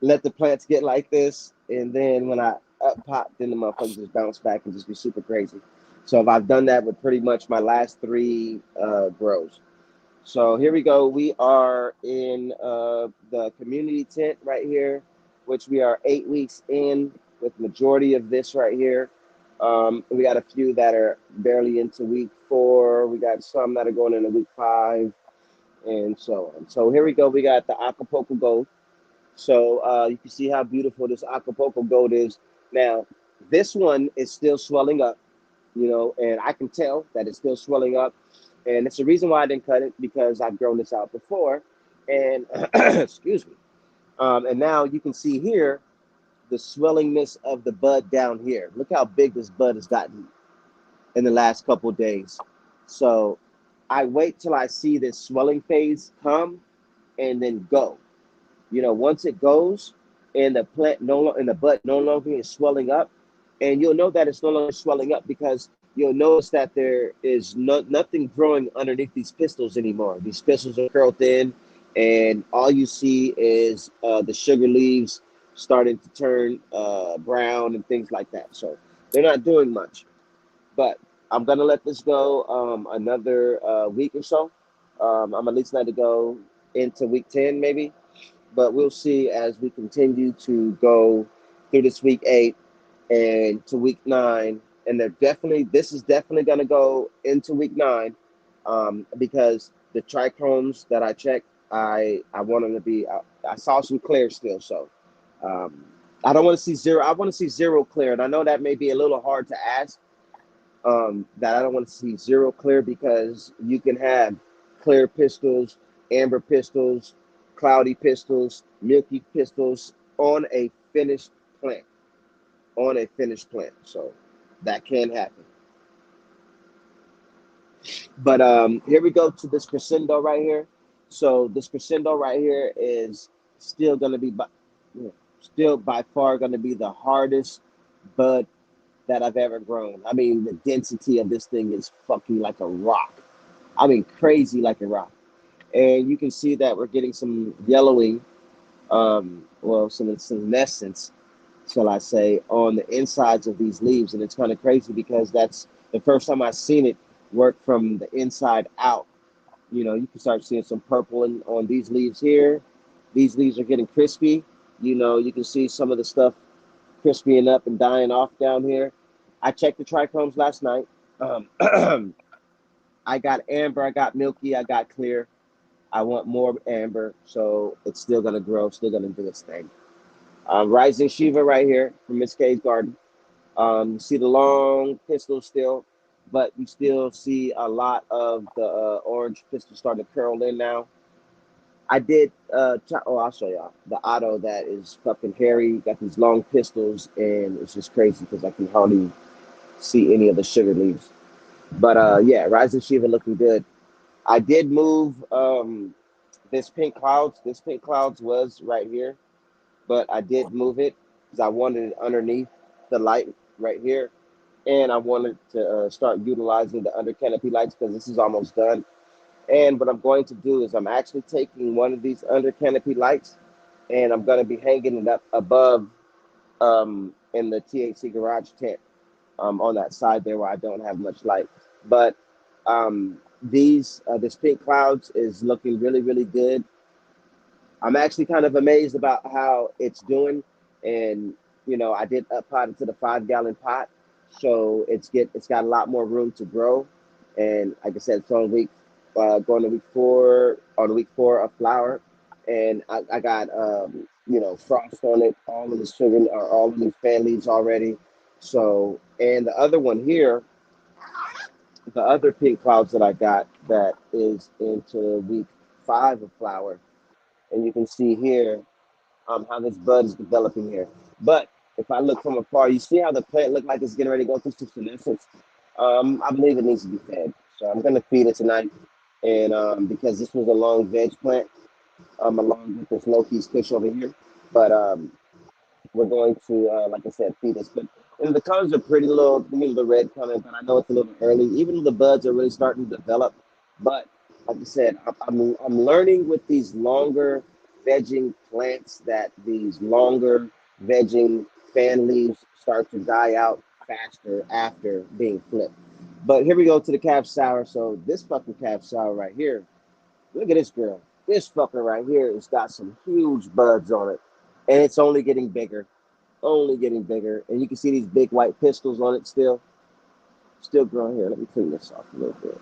[SPEAKER 2] let the plants get like this, and then when I up pop, then the motherfuckers just bounce back and just be super crazy. So I've done that with pretty much my last three grows. So here we go. We are in the community tent right here, which we are 8 weeks in with majority of this right here. We got a few that are barely into week 4. We got some that are going into week 5, and so on. So here we go. We got the Acapulco Gold. So you can see how beautiful this Acapulco Gold is. Now, this one is still swelling up. you know, and I can tell that it's still swelling up. And it's the reason why I didn't cut it because I've grown this out before. And excuse me. And now you can see here the swellingness of the bud down here. Look how big this bud has gotten in the last couple of days. So I wait till I see this swelling phase come and then go. You know, once it goes and the plant no longer and the bud no longer is swelling up, and you'll know that it's no longer swelling up because you'll notice that there is nothing growing underneath these pistils anymore. These pistils are curled in, and all you see is the sugar leaves starting to turn brown and things like that. So they're not doing much. But I'm gonna let this go another week or so. I'm at least let it go into week 10 maybe, but we'll see as we continue to go through this week 8 and to week 9. And this is definitely gonna go into week 9 because the trichomes that I checked, I want them to be. I saw some clear still, so I don't want to see zero. I want to see zero clear, and I know that may be a little hard to ask that I don't want to see zero clear because you can have clear pistils, amber pistils, cloudy pistils, milky pistils on a finished plant, So that can happen. But here we go to this crescendo right here. So this crescendo right here is still going to be, still by far going to be the hardest bud that I've ever grown. I mean, the density of this thing is fucking like a rock. I mean, crazy like a rock. And you can see that we're getting some yellowing, some senescence, shall I say, on the insides of these leaves. And it's kind of crazy because that's the first time I've seen it work from the inside out. You know, you can start seeing some purple on these leaves here. These leaves are getting crispy. You know, you can see some of the stuff crispying up and dying off down here. I checked the trichomes last night. I got amber, I got milky, I got clear. I want more amber, so it's still gonna grow, still gonna do its thing. Rising Shiva right here from Miss K's garden. You see the long pistils still, but you still see a lot of the orange pistils starting to curl in now. I did, I'll show y'all the auto that is fucking hairy, got these long pistils, and it's just crazy because I can hardly see any of the sugar leaves. But yeah, Rising Shiva looking good. I did move this pink clouds. This pink clouds was right here, but I did move it because I wanted it underneath the light right here. And I wanted to start utilizing the under canopy lights because this is almost done. And what I'm going to do is I'm actually taking one of these under canopy lights and I'm going to be hanging it up above in the THC garage tent on that side there where I don't have much light. But this pink clouds is looking really, really good. I'm actually kind of amazed about how it's doing. And, you know, I did up pot it to the 5-gallon pot. So it's got a lot more room to grow. And like I said, it's on going to week 4, on week 4 of flower. And I got, frost on it, all of the sugar, or all of the fan leaves already. So, and the other one here, the other pink clouds that I got that is into week 5 of flower. And you can see here how this bud is developing here. But if I look from afar, you see how the plant looked like it's getting ready to go through some senescence. I believe it needs to be fed. So I'm going to feed it tonight. And because this was a long veg plant, along with this Loki's fish over here. But we're going to, like I said, feed this. But and the colors are pretty little, the red color, but I know it's a little early. Even though the buds are really starting to develop. But like I said, I'm learning with these longer vegging plants that these longer vegging fan leaves start to die out faster after being flipped. But here we go to the calf sour. So this fucking calf sour right here, look at this girl. This fucker right here has got some huge buds on it. And it's only getting bigger. Only getting bigger. And you can see these big white pistils on it still. Still growing here. Let me clean this off a little bit.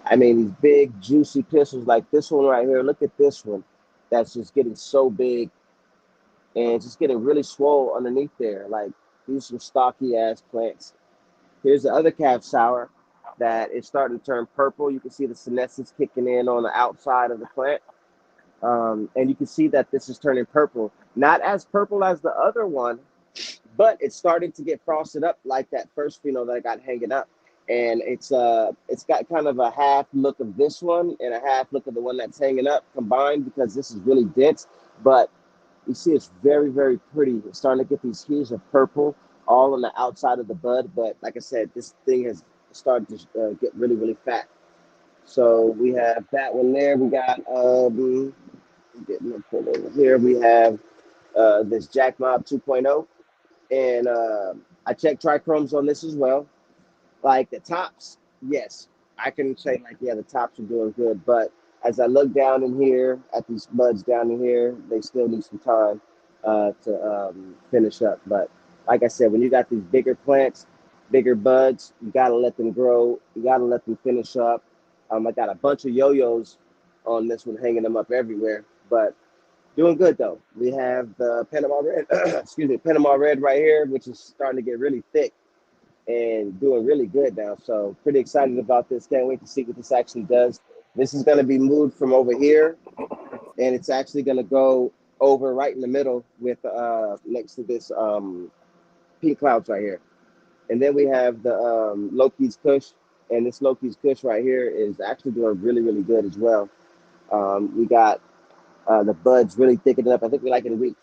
[SPEAKER 2] I mean, these big, juicy pistils like this one right here. Look at this one. That's just getting so big. and just getting really swole underneath there. Like these are some stocky ass plants. Here's the other calf sour that is starting to turn purple. You can see the senescence kicking in on the outside of the plant. And you can see that this is turning purple. Not as purple as the other one, but it's starting to get frosted up like that first pheno that I got hanging up. And it's got kind of a half look of this one and a half look of the one that's hanging up combined, because this is really dense. But you see it's very, very pretty. It's starting to get these hues of purple all on the outside of the bud. But like I said, this thing has started to get really, really fat. So we have that one there. We got getting it pulled over here. We have this Jack Mob 2.0, and I checked trichromes on this as well. Like the tops, yes, I can say like, yeah, the tops are doing good. But as I look down in here at these buds down in here, they still need some time to finish up. But like I said, when you got these bigger plants, bigger buds, you gotta let them grow. You gotta let them finish up. I got a bunch of yo-yos on this one, hanging them up everywhere. But doing good though. We have the Panama Red, excuse me, Panama Red right here, which is starting to get really thick and doing really good now. So pretty excited about this. Can't wait to see what this actually does. This is going to be moved from over here, and it's actually going to go over right in the middle with next to this pink clouds right here. And then we have the Loki's Kush, and this Loki's Kush right here is actually doing really, really good as well. We got the buds really thickening up. I think we're like in week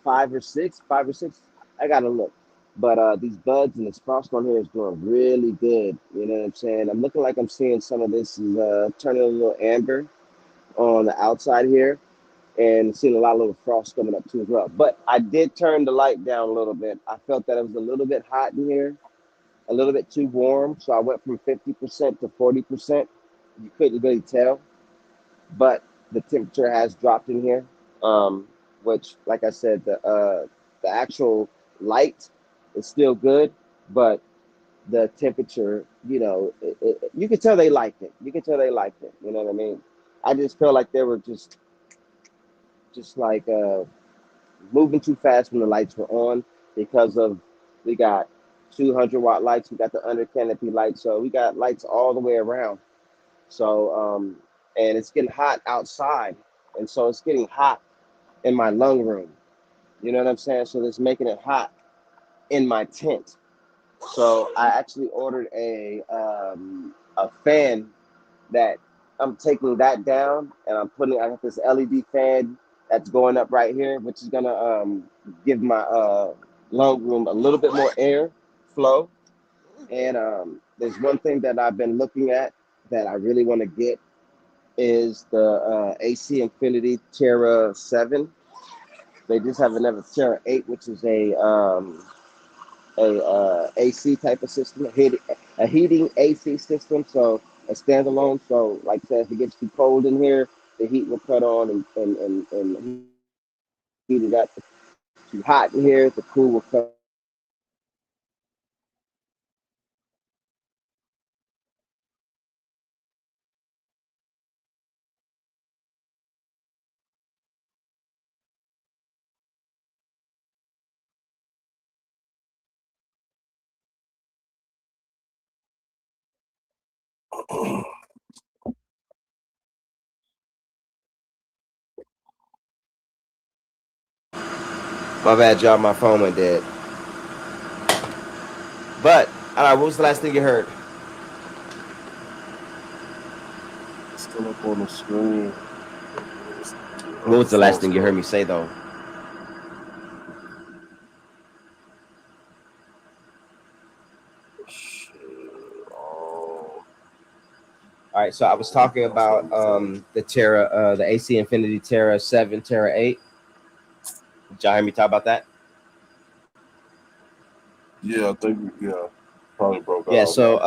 [SPEAKER 2] five or six. I got to look. But these buds and this frost on here is doing really good. You know what I'm saying? I'm looking like I'm seeing some of this is turning a little amber on the outside here, and seeing a lot of little frost coming up too as well. But I did turn the light down a little bit. I felt that it was a little bit hot in here, a little bit too warm. So I went from 50% to 40%. You couldn't really tell, but the temperature has dropped in here, which, like I said, the actual light is still good, but the temperature, you know, you could tell they liked it. You could tell they liked it. You know what I mean? I just felt like they were just like moving too fast when the lights were on, because of we got 200-watt lights, we got the under canopy lights, so we got lights all the way around. So and it's getting hot outside, and so it's getting hot in my lung room. You know what I'm saying? So it's making it hot in my tent. So I actually ordered a fan that I'm taking that down, and I got this LED fan that's going up right here, which is gonna give my lung room a little bit more air flow. And there's one thing that I've been looking at that I really want to get is the AC Infinity Terra 7. They just have another Terra 8, which is a AC type of system, a heating AC system. So a standalone. So like I said, if it gets too cold in here, the heat will cut on and heat it up. If it's too hot in here, the cool will cut. My bad, y'all. My phone went dead. But all right, what was the last thing you heard?
[SPEAKER 4] Still up on the screen.
[SPEAKER 2] What was the last thing you heard me say though? All right, so I was talking about the Terra, the AC Infinity Terra 7, Terra 8. Did y'all hear me talk about that?
[SPEAKER 4] Yeah, I think probably broke out.
[SPEAKER 2] Yeah, so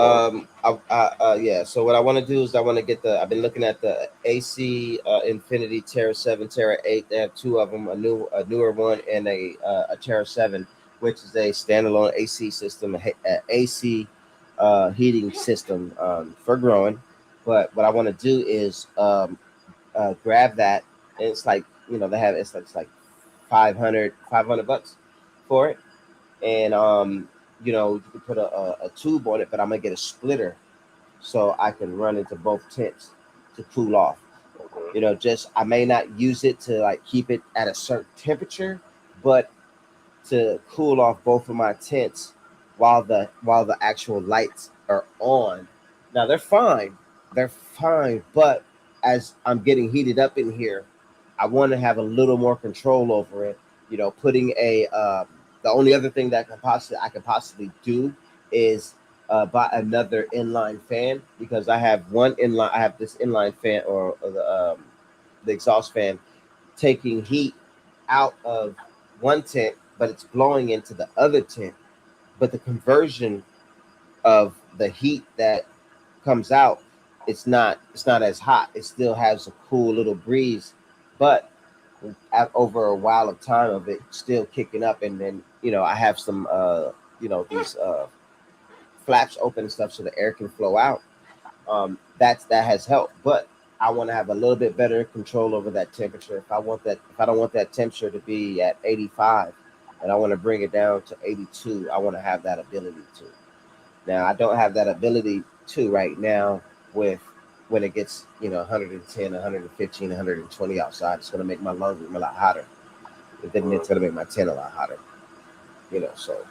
[SPEAKER 2] so what I want to do is I want to get I've been looking at the AC Infinity Terra 7, Terra 8. They have two of them, a newer one and a Terra 7, which is a standalone AC system, AC heating system for growing. But what I want to do is grab that, and it's like, you know, they have it's like 500 bucks for it. And you know, you can put a tube on it, but I'm gonna get a splitter so I can run into both tents to cool off. You know, just I may not use it to like keep it at a certain temperature, but to cool off both of my tents while the actual lights are on. Now they're fine, but as I'm getting heated up in here, I want to have a little more control over it. You know, putting a the only other thing that I can possibly do is buy another inline fan, because I have this inline fan, or the exhaust fan, taking heat out of one tent, but it's blowing into the other tent. But the conversion of the heat that comes out, it's not as hot. It still has a cool little breeze, but over a while of time of it still kicking up. And then, you know, I have some these flaps open and stuff so the air can flow out. That has helped, but I want to have a little bit better control over that temperature. If I don't want that temperature to be at 85 and I want to bring it down to 82, I want to have that ability to. Now, I don't have that ability to right now with when it gets, you know, 110, 115, 120 outside. It's going to make my lungs a lot hotter. But then it's going to make my tent a lot hotter. You know, so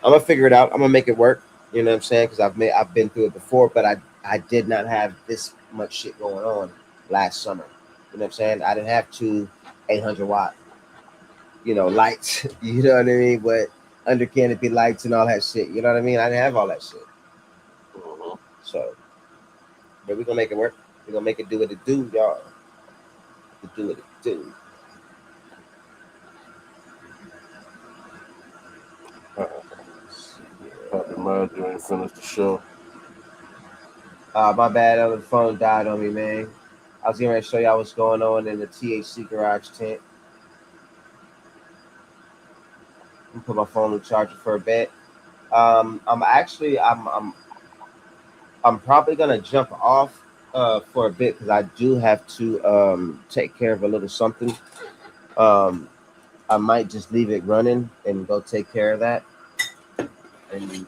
[SPEAKER 2] I'm going to figure it out. I'm going to make it work. You know what I'm saying? Because I've been through it before, but I did not have this much shit going on last summer. You know what I'm saying? I didn't have two 800-watt, you know, lights. You know what I mean? But under canopy lights and all that shit. You know what I mean? I didn't have all that shit. So, but we're gonna make it work. We're gonna make it do what it do, y'all. To do what it do.
[SPEAKER 4] Happy mind you ain't finished the show.
[SPEAKER 2] My bad, the phone died on me, man. I was going to show y'all what's going on in the THC garage tent. I'm put my phone on charger for a bit. I'm probably gonna jump off for a bit because I do have to take care of a little something. I might just leave it running and go take care of that. And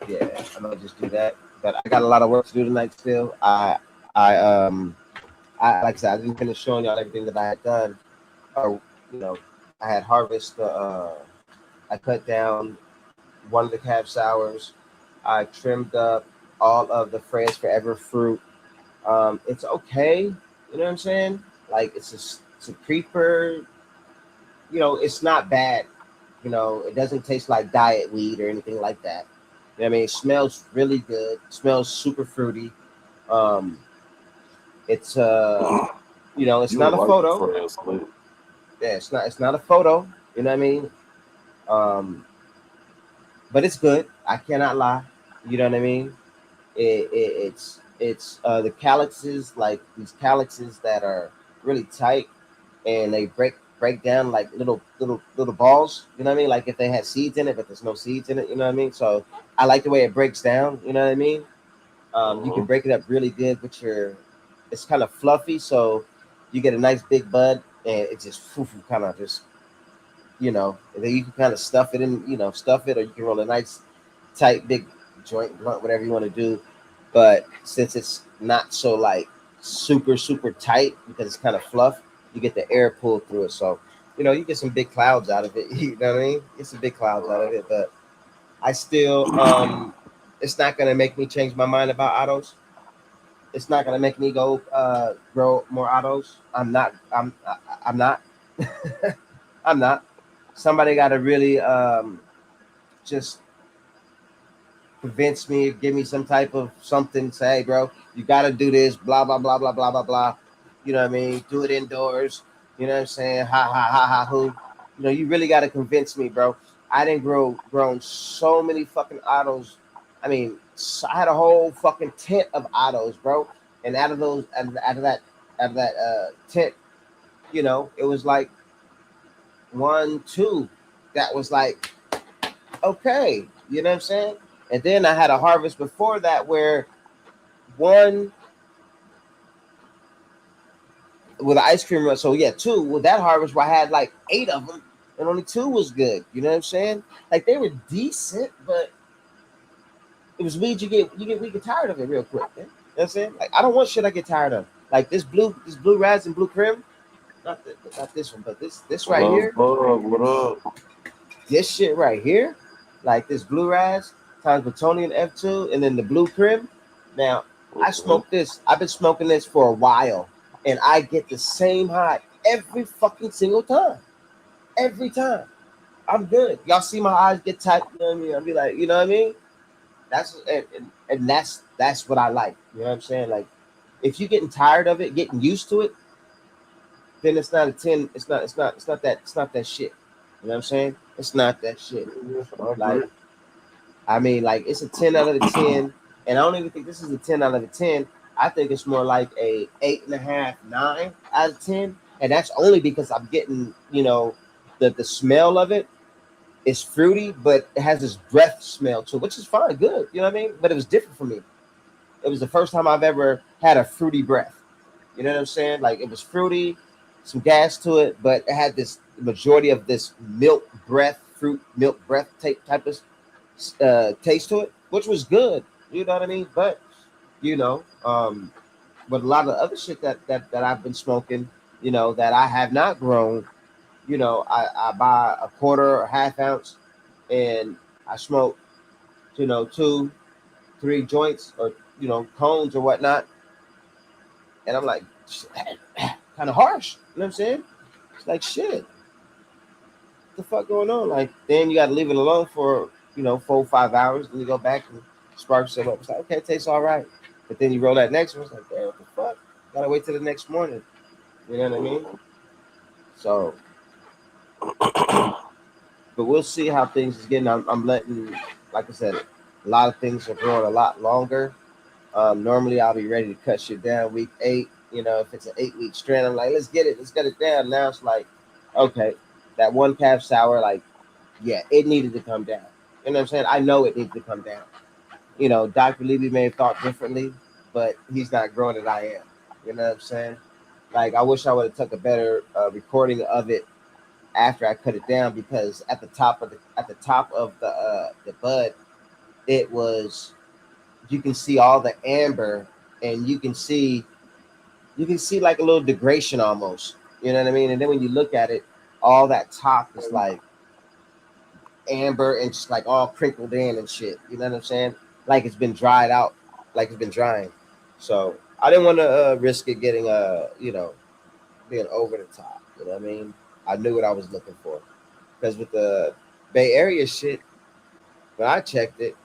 [SPEAKER 2] yeah, I might just do that. But I got a lot of work to do tonight still. I like I said, I didn't finish showing y'all everything that I had done. Or, you know, I had I cut down one of the cab sours. I trimmed up all of the Fred's Forever fruit. It's okay, you know what I'm saying? Like it's a creeper. You know, it's not bad. You know, it doesn't taste like diet weed or anything like that. You know what I mean? It smells really good. It smells super fruity. It's you know, it's not a photo. Yeah, it's not a photo. You know what I mean? But it's good. I cannot lie. You know what I mean? It's the calyxes, like these calyxes that are really tight and they break down like little balls. You know what I mean? Like if they had seeds in it, but there's no seeds in it. You know what I mean? So I like the way it breaks down. You know what I mean? You can break it up really good with it's kind of fluffy, so you get a nice big bud, and it just kind of just, you know, and then you can kind of stuff it, or you can roll a nice tight big joint blunt, whatever you want to do. But since it's not so like super tight because it's kind of fluff, you get the air pulled through it. So, you know, you get some big clouds out of it. You know what I mean? Get some big clouds out of it. But I still, it's not gonna make me change my mind about autos. It's not gonna make me go grow more autos. I'm not. I'm not. Somebody got to really just convince me, give me some type of something. Say, hey, bro, you got to do this. Blah blah blah blah blah blah blah. You know what I mean? Do it indoors. You know what I'm saying? Ha who? You know, you really got to convince me, bro. I didn't grown so many fucking autos. I mean, I had a whole fucking tent of autos, bro. And out of that tent, you know, it was like 1, 2 that was like, okay, you know what I'm saying? And then I had a harvest before that where 1, with the ice cream. So yeah, 2 with that harvest where I had like 8 of them, and only 2 was good. You know what I'm saying? Like they were decent, but it was weed. We get tired of it real quick. Man. You know what I'm saying? Like I don't want shit I get tired of. Like this blue raz and blue crim. Not this one, but this right here.
[SPEAKER 4] What up?
[SPEAKER 2] This shit right here, like this blue raz times plutonium F2, and then the blue crim. Now I smoke this. I've been smoking this for a while, and I get the same high every fucking single time. Every time. I'm good. Y'all see my eyes get tight. You know what I mean? I'll be like, you know what I mean? And that's what I like. You know what I'm saying? Like, if you're getting tired of it, getting used to it, then it's not a 10. It's not that shit. You know what I'm saying? It's not that shit. Like, I mean, like it's a 10 out of 10, and I don't even think this is a 10 out of 10. I think it's more like a 8.5, 9 out of 10, and that's only because I'm getting, you know, the smell of it is fruity, but it has this breath smell to it, which is fine, good. You know what I mean? But it was different for me. It was the first time I've ever had a fruity breath. You know what I'm saying? Like it was fruity, some gas to it, but it had this majority of this milk breath type of taste to it, which was good. You know what I mean? But you know, but a lot of other shit that I've been smoking, you know, that I have not grown, you know, I buy a quarter or half ounce, and I smoke, you know, 2, 3 joints or you know cones or whatnot, and I'm like, kind of harsh. You know what I'm saying? It's like shit. What the fuck going on? Like then you got to leave it alone for you know 4 or 5 hours, then you go back and spark some up. It's like okay, it tastes all right, but then you roll that next one. It's like, damn, what the fuck? Gotta wait till the next morning. You know what I mean? So, but we'll see how things is getting. I'm letting, like I said, a lot of things are growing a lot longer. Normally, I'll be ready to cut shit down week 8. You know, if it's an 8-week strand, I'm like, let's get it down. Now it's like, okay, that one calf sour, like, yeah, it needed to come down. You know what I'm saying? I know it needs to come down. You know, Dr. Levy may have thought differently, but he's not growing as I am. You know what I'm saying? Like, I wish I would have took a better recording of it after I cut it down, because at the top of the bud, it was, you can see all the amber, and you can see like a little degradation almost. You know what I mean? And then when you look at it, all that top is like amber and just like all crinkled in and shit. You know what I'm saying? Like it's been dried out, like it's been drying. So I didn't want to risk it getting you know, being over the top. You know what I mean? I knew what I was looking for, because with the Bay Area shit, when I checked it,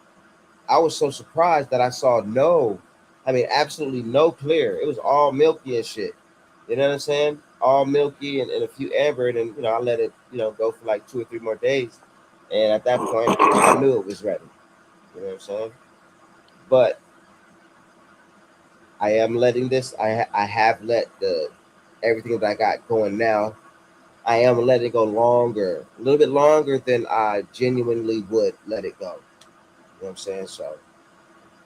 [SPEAKER 2] I was so surprised that I saw absolutely no clear. It was all milky and shit. You know what I'm saying? All milky and a few amber, and then, you know, I let it, you know, go for like 2 or 3 more days. And at that point, I knew it was ready. You know what I'm saying? But I am letting this, I have let everything that I got going now, I am letting it go longer, a little bit longer than I genuinely would let it go. You know what I'm saying? So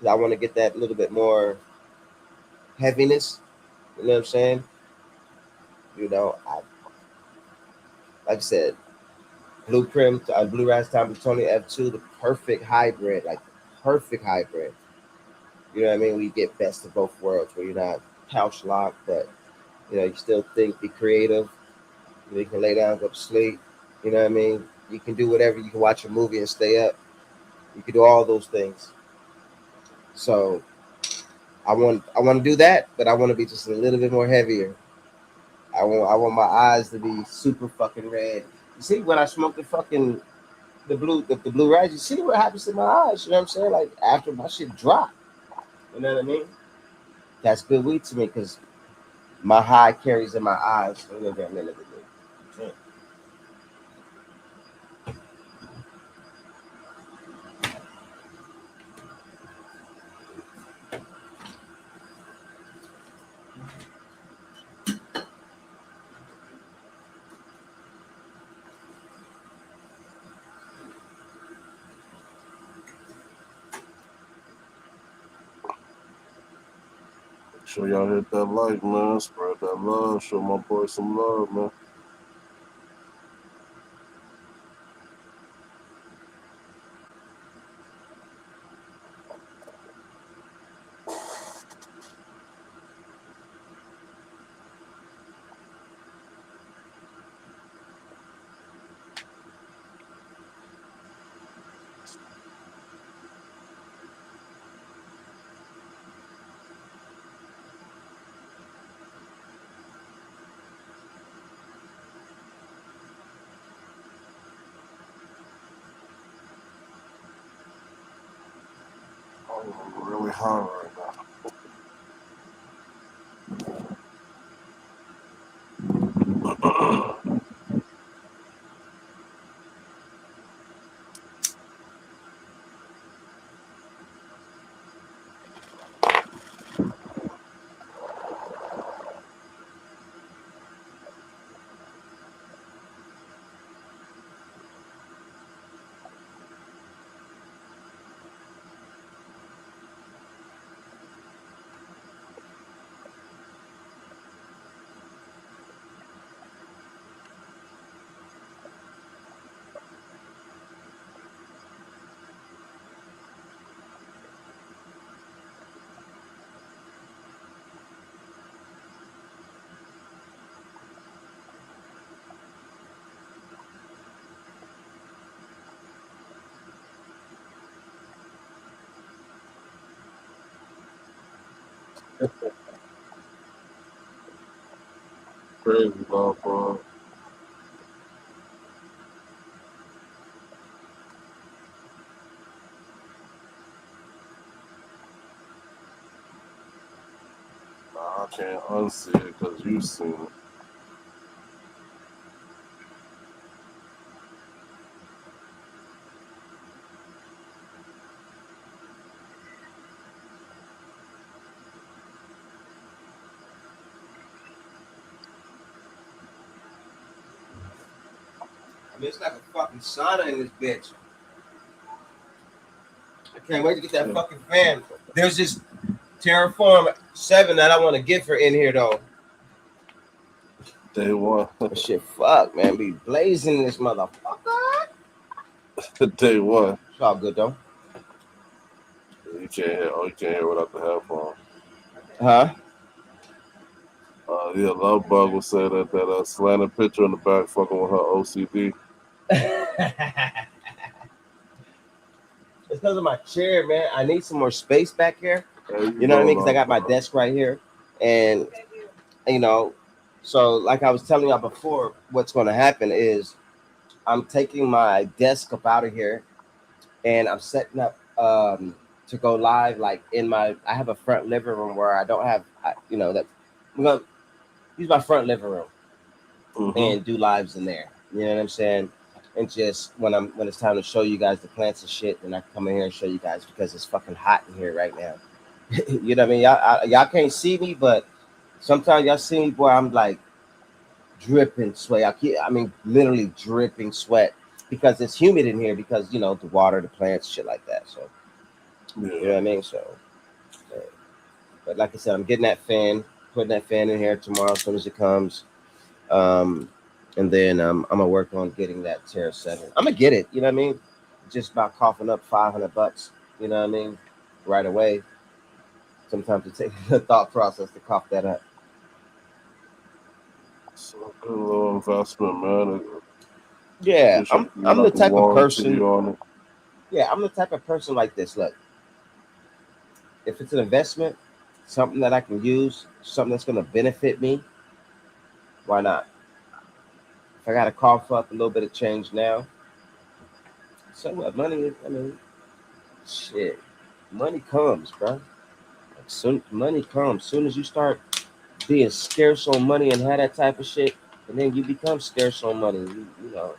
[SPEAKER 2] I want to get that little bit more heaviness. You know what I'm saying? You know, like I said, blue crim, blue raz time plutonium F2, the perfect hybrid, like perfect hybrid. You know what I mean? We get best of both worlds, where you're not couch locked, but you know you still think, be creative. You can lay down, go to sleep. You know what I mean? You can do whatever. You can watch a movie and stay up. You can do all those things. So I want to do that, but I want to be just a little bit more heavier. I want my eyes to be super fucking red. You see, when I smoke the blue raz, you see what happens to my eyes. You know what I'm saying? Like after my shit drop. You know what I mean? That's good weed to me, because my high carries in my eyes. A little bit. Yeah.
[SPEAKER 4] Sure y'all hit that like, man. Spread that love. Show my boy some love, man. I'm really hot right now. Crazy, love, bro. Nah, I can't unsee it because you seen it.
[SPEAKER 2] I mean, it's like a fucking sauna in this bitch. I can't wait to get that fucking fan. There's this Terraform 7 that I want to get for in here though.
[SPEAKER 4] Day one.
[SPEAKER 2] That shit, fuck, man, be blazing this motherfucker.
[SPEAKER 4] Day one.
[SPEAKER 2] It's all good though.
[SPEAKER 4] You can't hear. Oh, you can't hear without the headphones.
[SPEAKER 2] Huh?
[SPEAKER 4] Yeah, Love Bug will say that slanted picture in the back fucking with her OCD.
[SPEAKER 2] It's because of my chair, man. I need some more space back here.
[SPEAKER 4] Hey,
[SPEAKER 2] You know what I mean? Because I
[SPEAKER 4] Love
[SPEAKER 2] got my
[SPEAKER 4] Bug.
[SPEAKER 2] desk right here, and you know, so like I was telling y'all before, what's going to happen is I'm taking my desk up out of here, and I'm setting up to go live like in my. I have a front living room where I don't have, that I'm gonna use my front living room and do lives in there. You know what I'm saying? And just when it's time to show you guys the plants and shit, then I can come in here and show you guys because it's fucking hot in here right now. You know what I mean? Y'all can't see me, but sometimes y'all see me, boy. I'm like dripping sweat. I mean, literally dripping sweat because it's humid in here because the water, the plants, shit like that. So
[SPEAKER 4] Yeah.
[SPEAKER 2] you know what I mean? So, but like I said, I'm getting that fan, putting that fan in here tomorrow as soon as it comes. And then I'm gonna work on getting that Terra 7. I'm gonna get it, you know what I mean? Just about coughing up $500, you know what I mean? Right away. Sometimes it takes a thought process to cough that up.
[SPEAKER 4] So good little investment, man.
[SPEAKER 2] Yeah, I'm the type of person.
[SPEAKER 4] On it.
[SPEAKER 2] Yeah, I'm the type of person like this. Look, if it's an investment, something that I can use, something that's gonna benefit me, why not? If I gotta cough up a little bit of change now, so what? Money, I mean, shit, money comes, bro. Soon money comes. Soon as you start being scarce on money and have that type of shit, and then you become scarce on money. You know.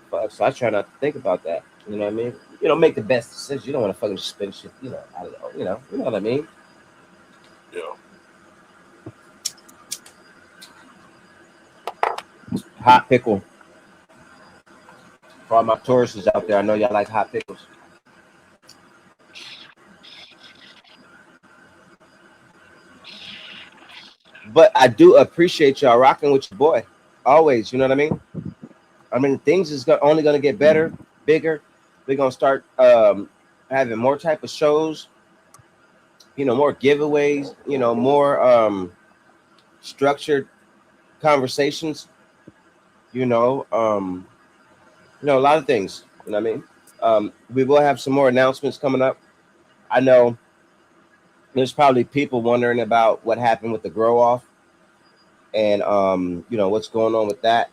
[SPEAKER 2] So I try not to think about that. You know what I mean? Make the best decision. You don't want to fucking spend shit. I don't know. You know what I mean?
[SPEAKER 4] Yeah.
[SPEAKER 2] Hot pickle. For all my tourists out there, I know y'all like hot pickles. But I do appreciate y'all rocking with your boy always. You know what I mean? I mean, things is only going to get better, bigger. We're going to start having more type of shows, more giveaways, more structured conversations, you know, um, a lot of things. You know what I mean? We will have some more announcements coming up. I know there's probably people wondering about what happened with the grow off and, what's going on with that.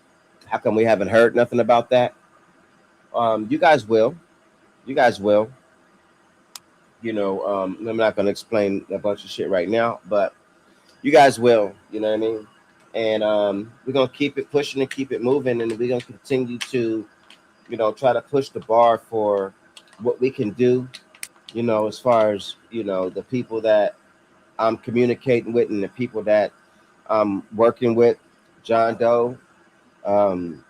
[SPEAKER 2] How come we haven't heard nothing about that? You guys will. You guys will. I'm not going to explain a bunch of shit right now, but you guys will. You know what I mean? And we're going to keep it pushing and keep it moving. And we're going to continue to, try to push the bar for what we can do, as far as, the people that I'm communicating with and the people that I'm working with, John Doe, um,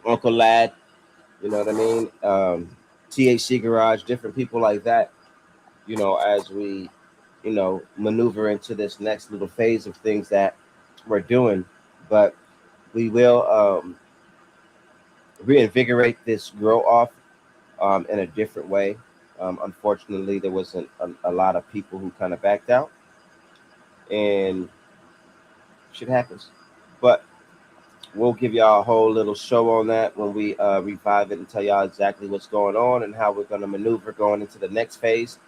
[SPEAKER 2] Uncle Lad, you know what I mean? THC Garage, different people like that, as we, maneuver into this next little phase of things that we're doing. But we will reinvigorate this grow off in a different way. Unfortunately, there wasn't a lot of people who kind of backed out, and shit happens. But we'll give y'all a whole little show on that when we revive it and tell y'all exactly what's going on and how we're going to maneuver going into the next phase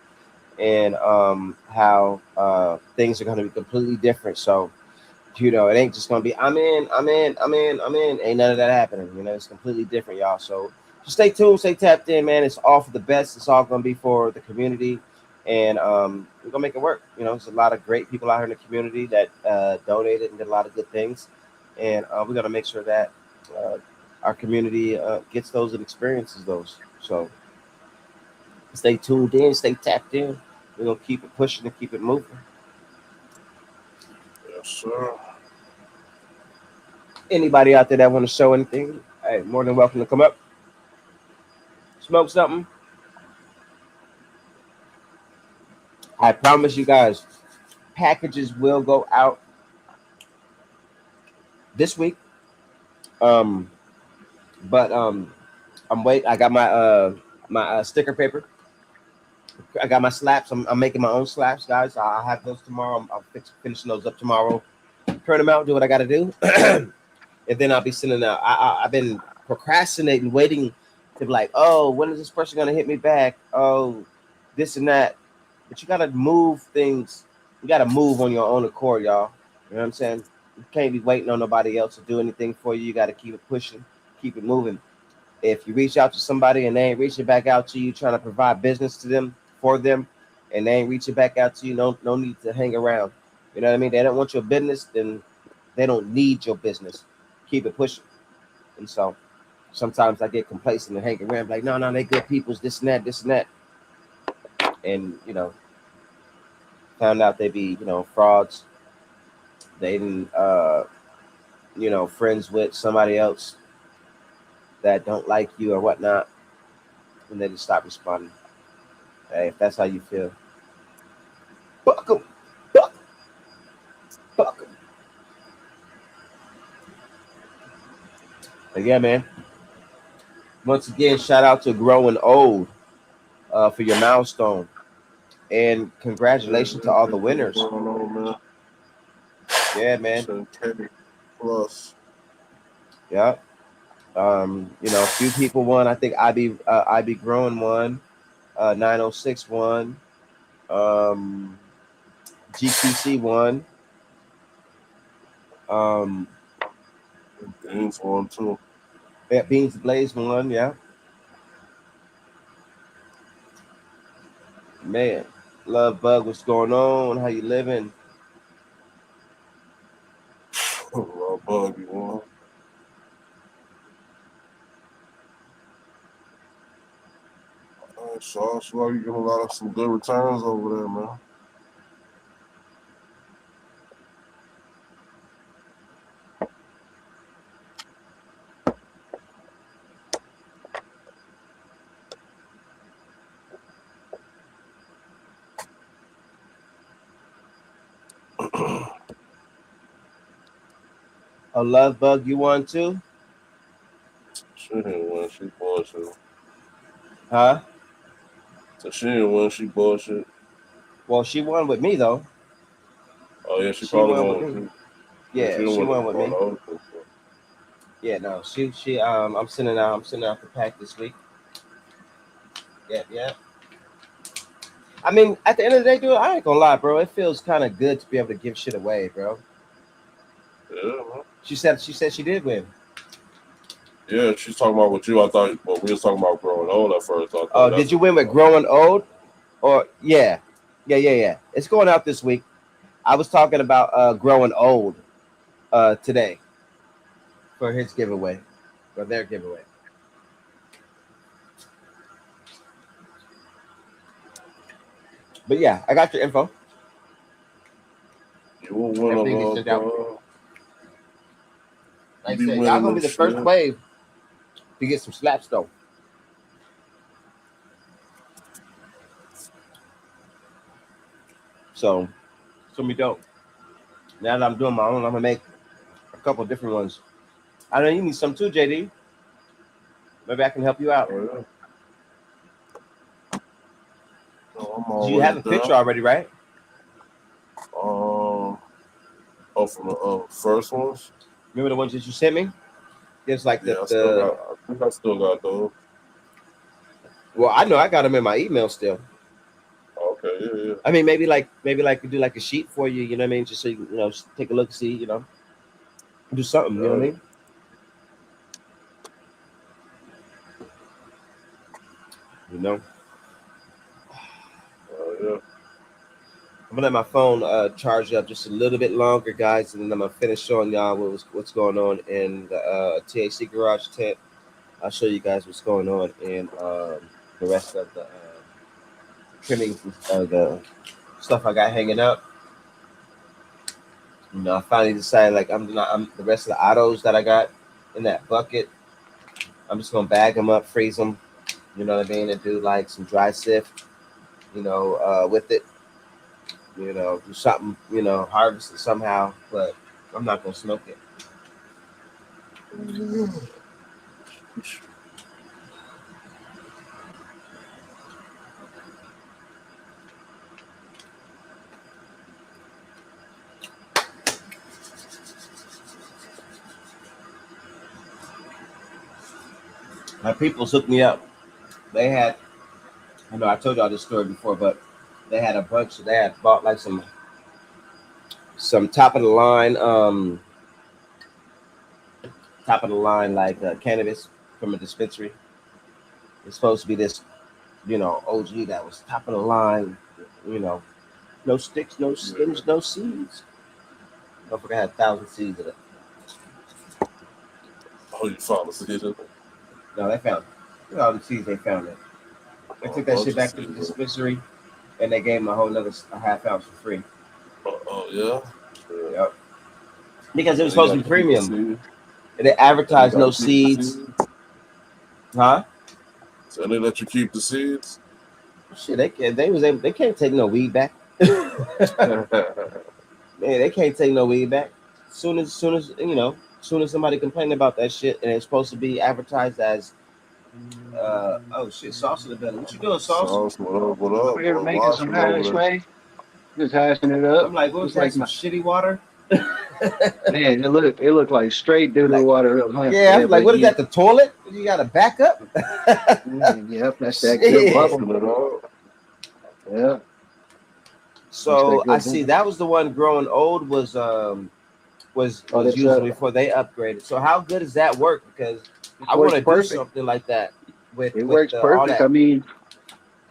[SPEAKER 2] and how things are going to be completely different. So, it ain't just going to be, I'm in, I'm in, I'm in, I'm in. Ain't none of that happening. It's completely different, y'all. So just stay tuned, stay tapped in, man. It's all for the best. It's all going to be for the community. And we're going to make it work. There's a lot of great people out here in the community that donated and did a lot of good things. And we're going to make sure that our community gets those and experiences those. So stay tuned in, stay tapped in. We're going to keep it pushing and keep it moving.
[SPEAKER 4] Yes, sir.
[SPEAKER 2] Anybody out there that want to show anything, hey, more than welcome to come up, smoke something. I promise you guys, packages will go out this week. But I'm waiting. I got my sticker paper. I got my slaps. I'm making my own slaps, guys. I'll have those tomorrow. I'll finishing those up tomorrow. Print them out, do what I got to do, and then I'll be sending out. I've been procrastinating, waiting to be like, oh, when is this person gonna hit me back? Oh, this and that. But you gotta move things. You gotta move on your own accord, y'all. You know what I'm saying? You can't be waiting on nobody else to do anything for you. You gotta keep it pushing, keep it moving. If you reach out to somebody and they ain't reaching back out to you, trying to provide business to them for them, and they ain't reaching back out to you, no need to hang around. You know what I mean? They don't want your business, then they don't need your business. Keep it pushing. And so sometimes I get complacent and hang around like, no, they good peoples, this and that. And found out they be, frauds. They didn't friends with somebody else that don't like you or whatnot, and they just stop responding. Hey, if that's how you feel, fuck them. Fuck them. But yeah, man. Once again, shout out to Growing Old for your milestone, and congratulations to all the winners.
[SPEAKER 4] Man.
[SPEAKER 2] Yeah, man.
[SPEAKER 4] 10K plus.
[SPEAKER 2] Yeah. A few people won. I think IB Growing won. 906 won. GQC won.
[SPEAKER 4] Beans won too.
[SPEAKER 2] Yeah, Beans Blaze won. Yeah. Man, Love Bug, what's going on? How you living?
[SPEAKER 4] Love Bug, you won. So you get a lot of some good returns over there, man.
[SPEAKER 2] A love bug, you won too?
[SPEAKER 4] She didn't win. She bullshit.
[SPEAKER 2] Huh?
[SPEAKER 4] So she didn't win. She bullshit.
[SPEAKER 2] Well, she won with me though.
[SPEAKER 4] Oh yeah, she
[SPEAKER 2] She
[SPEAKER 4] probably
[SPEAKER 2] won
[SPEAKER 4] won
[SPEAKER 2] with
[SPEAKER 4] with
[SPEAKER 2] me.
[SPEAKER 4] you.
[SPEAKER 2] Yeah,
[SPEAKER 4] didn't
[SPEAKER 2] she
[SPEAKER 4] win
[SPEAKER 2] won with me.
[SPEAKER 4] the
[SPEAKER 2] Yeah, no, she I'm sending out the pack this week. Yeah. I mean, at the end of the day, dude, I ain't gonna lie, bro. It feels kind of good to be able to give shit away, bro.
[SPEAKER 4] Yeah, man.
[SPEAKER 2] She said she did win.
[SPEAKER 4] Yeah, she's talking about with you. I thought, well, we was talking about growing old at first. I thought
[SPEAKER 2] Oh,
[SPEAKER 4] that's
[SPEAKER 2] did you
[SPEAKER 4] what
[SPEAKER 2] win with growing old? Or yeah. It's going out this week. I was talking about growing old today for his giveaway, for their giveaway. But yeah, I got your info.
[SPEAKER 4] You will win
[SPEAKER 2] Everything is
[SPEAKER 4] a
[SPEAKER 2] sent out. Like I said, y'all gonna be the first wave to get some slaps though. So it's gonna be dope. Now that I'm doing my own, I'm gonna make a couple different ones. I know you need some too, JD. Maybe I can help you out.
[SPEAKER 4] Oh, yeah.
[SPEAKER 2] So you have a picture already, right?
[SPEAKER 4] From the first ones.
[SPEAKER 2] Remember the ones that you sent me? It's like
[SPEAKER 4] Yeah, I think I still got those.
[SPEAKER 2] Well, I know I got them in my email still.
[SPEAKER 4] Okay, yeah.
[SPEAKER 2] I mean, maybe do like a sheet for you. You know what I mean? Just so you know, just take a look, see, do something. You know what I mean? You know.
[SPEAKER 4] Yeah.
[SPEAKER 2] I'm gonna let my phone charge up just a little bit longer, guys, and then I'm gonna finish showing y'all what's going on in the THC garage tent. I'll show you guys what's going on in the rest of the trimmings of the stuff I got hanging up. I finally decided like I'm the rest of the autos that I got in that bucket. I'm just gonna bag them up, freeze them. You know what I mean, and do like some dry sift. With it. Do something. Harvest it somehow, but I'm not gonna smoke it. My peoples hooked me up. They had, I know I told y'all this story before, but they had a bunch. They had bought like some top of the line, like cannabis from a dispensary. It's supposed to be this, OG that was top of the line. No sticks, no skins, no seeds. Don't forget, I had 1,000 seeds in it.
[SPEAKER 4] Oh, you found the seeds?
[SPEAKER 2] No, they found all the seeds. They found it. They took that shit back to the dispensary, and they gave them a whole another half ounce for free.
[SPEAKER 4] Oh yeah.
[SPEAKER 2] Yep. Because it was supposed to be premium. And they advertised no seeds. Huh?
[SPEAKER 4] So they let you keep the seeds?
[SPEAKER 2] Shit, they can't take no weed back. Man, they can't take no weed back. Soon as somebody complained about that shit, and it's supposed to be advertised as sauce in the belly. What you doing, sauce?
[SPEAKER 4] What up?
[SPEAKER 8] We're making some hash, man. Just hashing it up.
[SPEAKER 2] I'm like, what was that? Like some shitty water?
[SPEAKER 8] Man, it looked like straight doo doo water.
[SPEAKER 2] Yeah, I'm like, what is that? The toilet? You got to back up?
[SPEAKER 8] Yep, that's that good bubble. Yeah.
[SPEAKER 2] So I see that was the one growing old was using before they upgraded. So how good does that work? Because I want to do something like that.
[SPEAKER 8] It works perfect. I mean,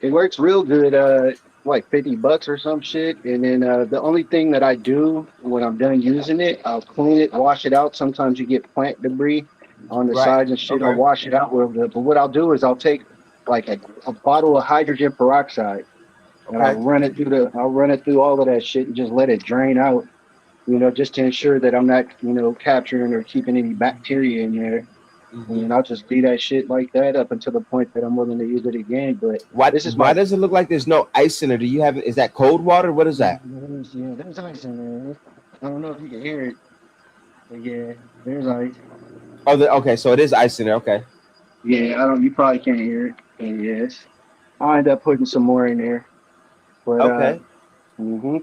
[SPEAKER 8] it works real good. Like $50 or some shit. And then the only thing that I do when I'm done using it, I'll clean it, wash it out. Sometimes you get plant debris on the sides and shit. Okay. I'll wash it out real good. But what I'll do is I'll take like a bottle of hydrogen peroxide, and I'll run it through all of that shit and just let it drain out. Just to ensure that I'm not capturing or keeping any bacteria in there. Mm-hmm. And I'll just leave that shit like that up until the point that I'm willing to use it again. But
[SPEAKER 2] why does it look like there's no ice in it? Is that cold water? What is that?
[SPEAKER 8] Yeah, there's ice in there. I don't know if you can hear it. But yeah, there's ice.
[SPEAKER 2] Oh, okay, so it is ice in there. Okay.
[SPEAKER 8] Yeah, I don't. You probably can't hear it. And yes, I end up putting some more in there. But
[SPEAKER 2] Okay.
[SPEAKER 8] hmm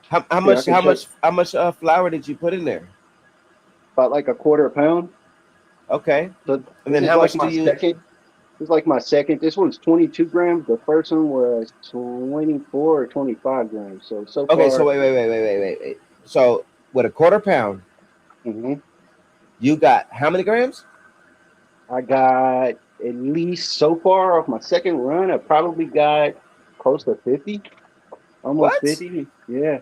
[SPEAKER 2] How
[SPEAKER 8] yeah, I
[SPEAKER 2] much
[SPEAKER 8] can check
[SPEAKER 2] flour did you put in there?
[SPEAKER 8] about like a quarter pound.
[SPEAKER 2] Okay.
[SPEAKER 8] So
[SPEAKER 2] And
[SPEAKER 8] this
[SPEAKER 2] then
[SPEAKER 8] is
[SPEAKER 2] how
[SPEAKER 8] like
[SPEAKER 2] much
[SPEAKER 8] my
[SPEAKER 2] do you?
[SPEAKER 8] second. This is like my second. This one's 22 grams. The first one was 24 or 25 grams. So
[SPEAKER 2] Okay, so
[SPEAKER 8] far,
[SPEAKER 2] wait. So with a quarter pound,
[SPEAKER 8] hmm
[SPEAKER 2] you got how many grams?
[SPEAKER 8] I got at least so far off my second run. I probably got close to 50, almost
[SPEAKER 2] What?
[SPEAKER 8] 50. Yeah,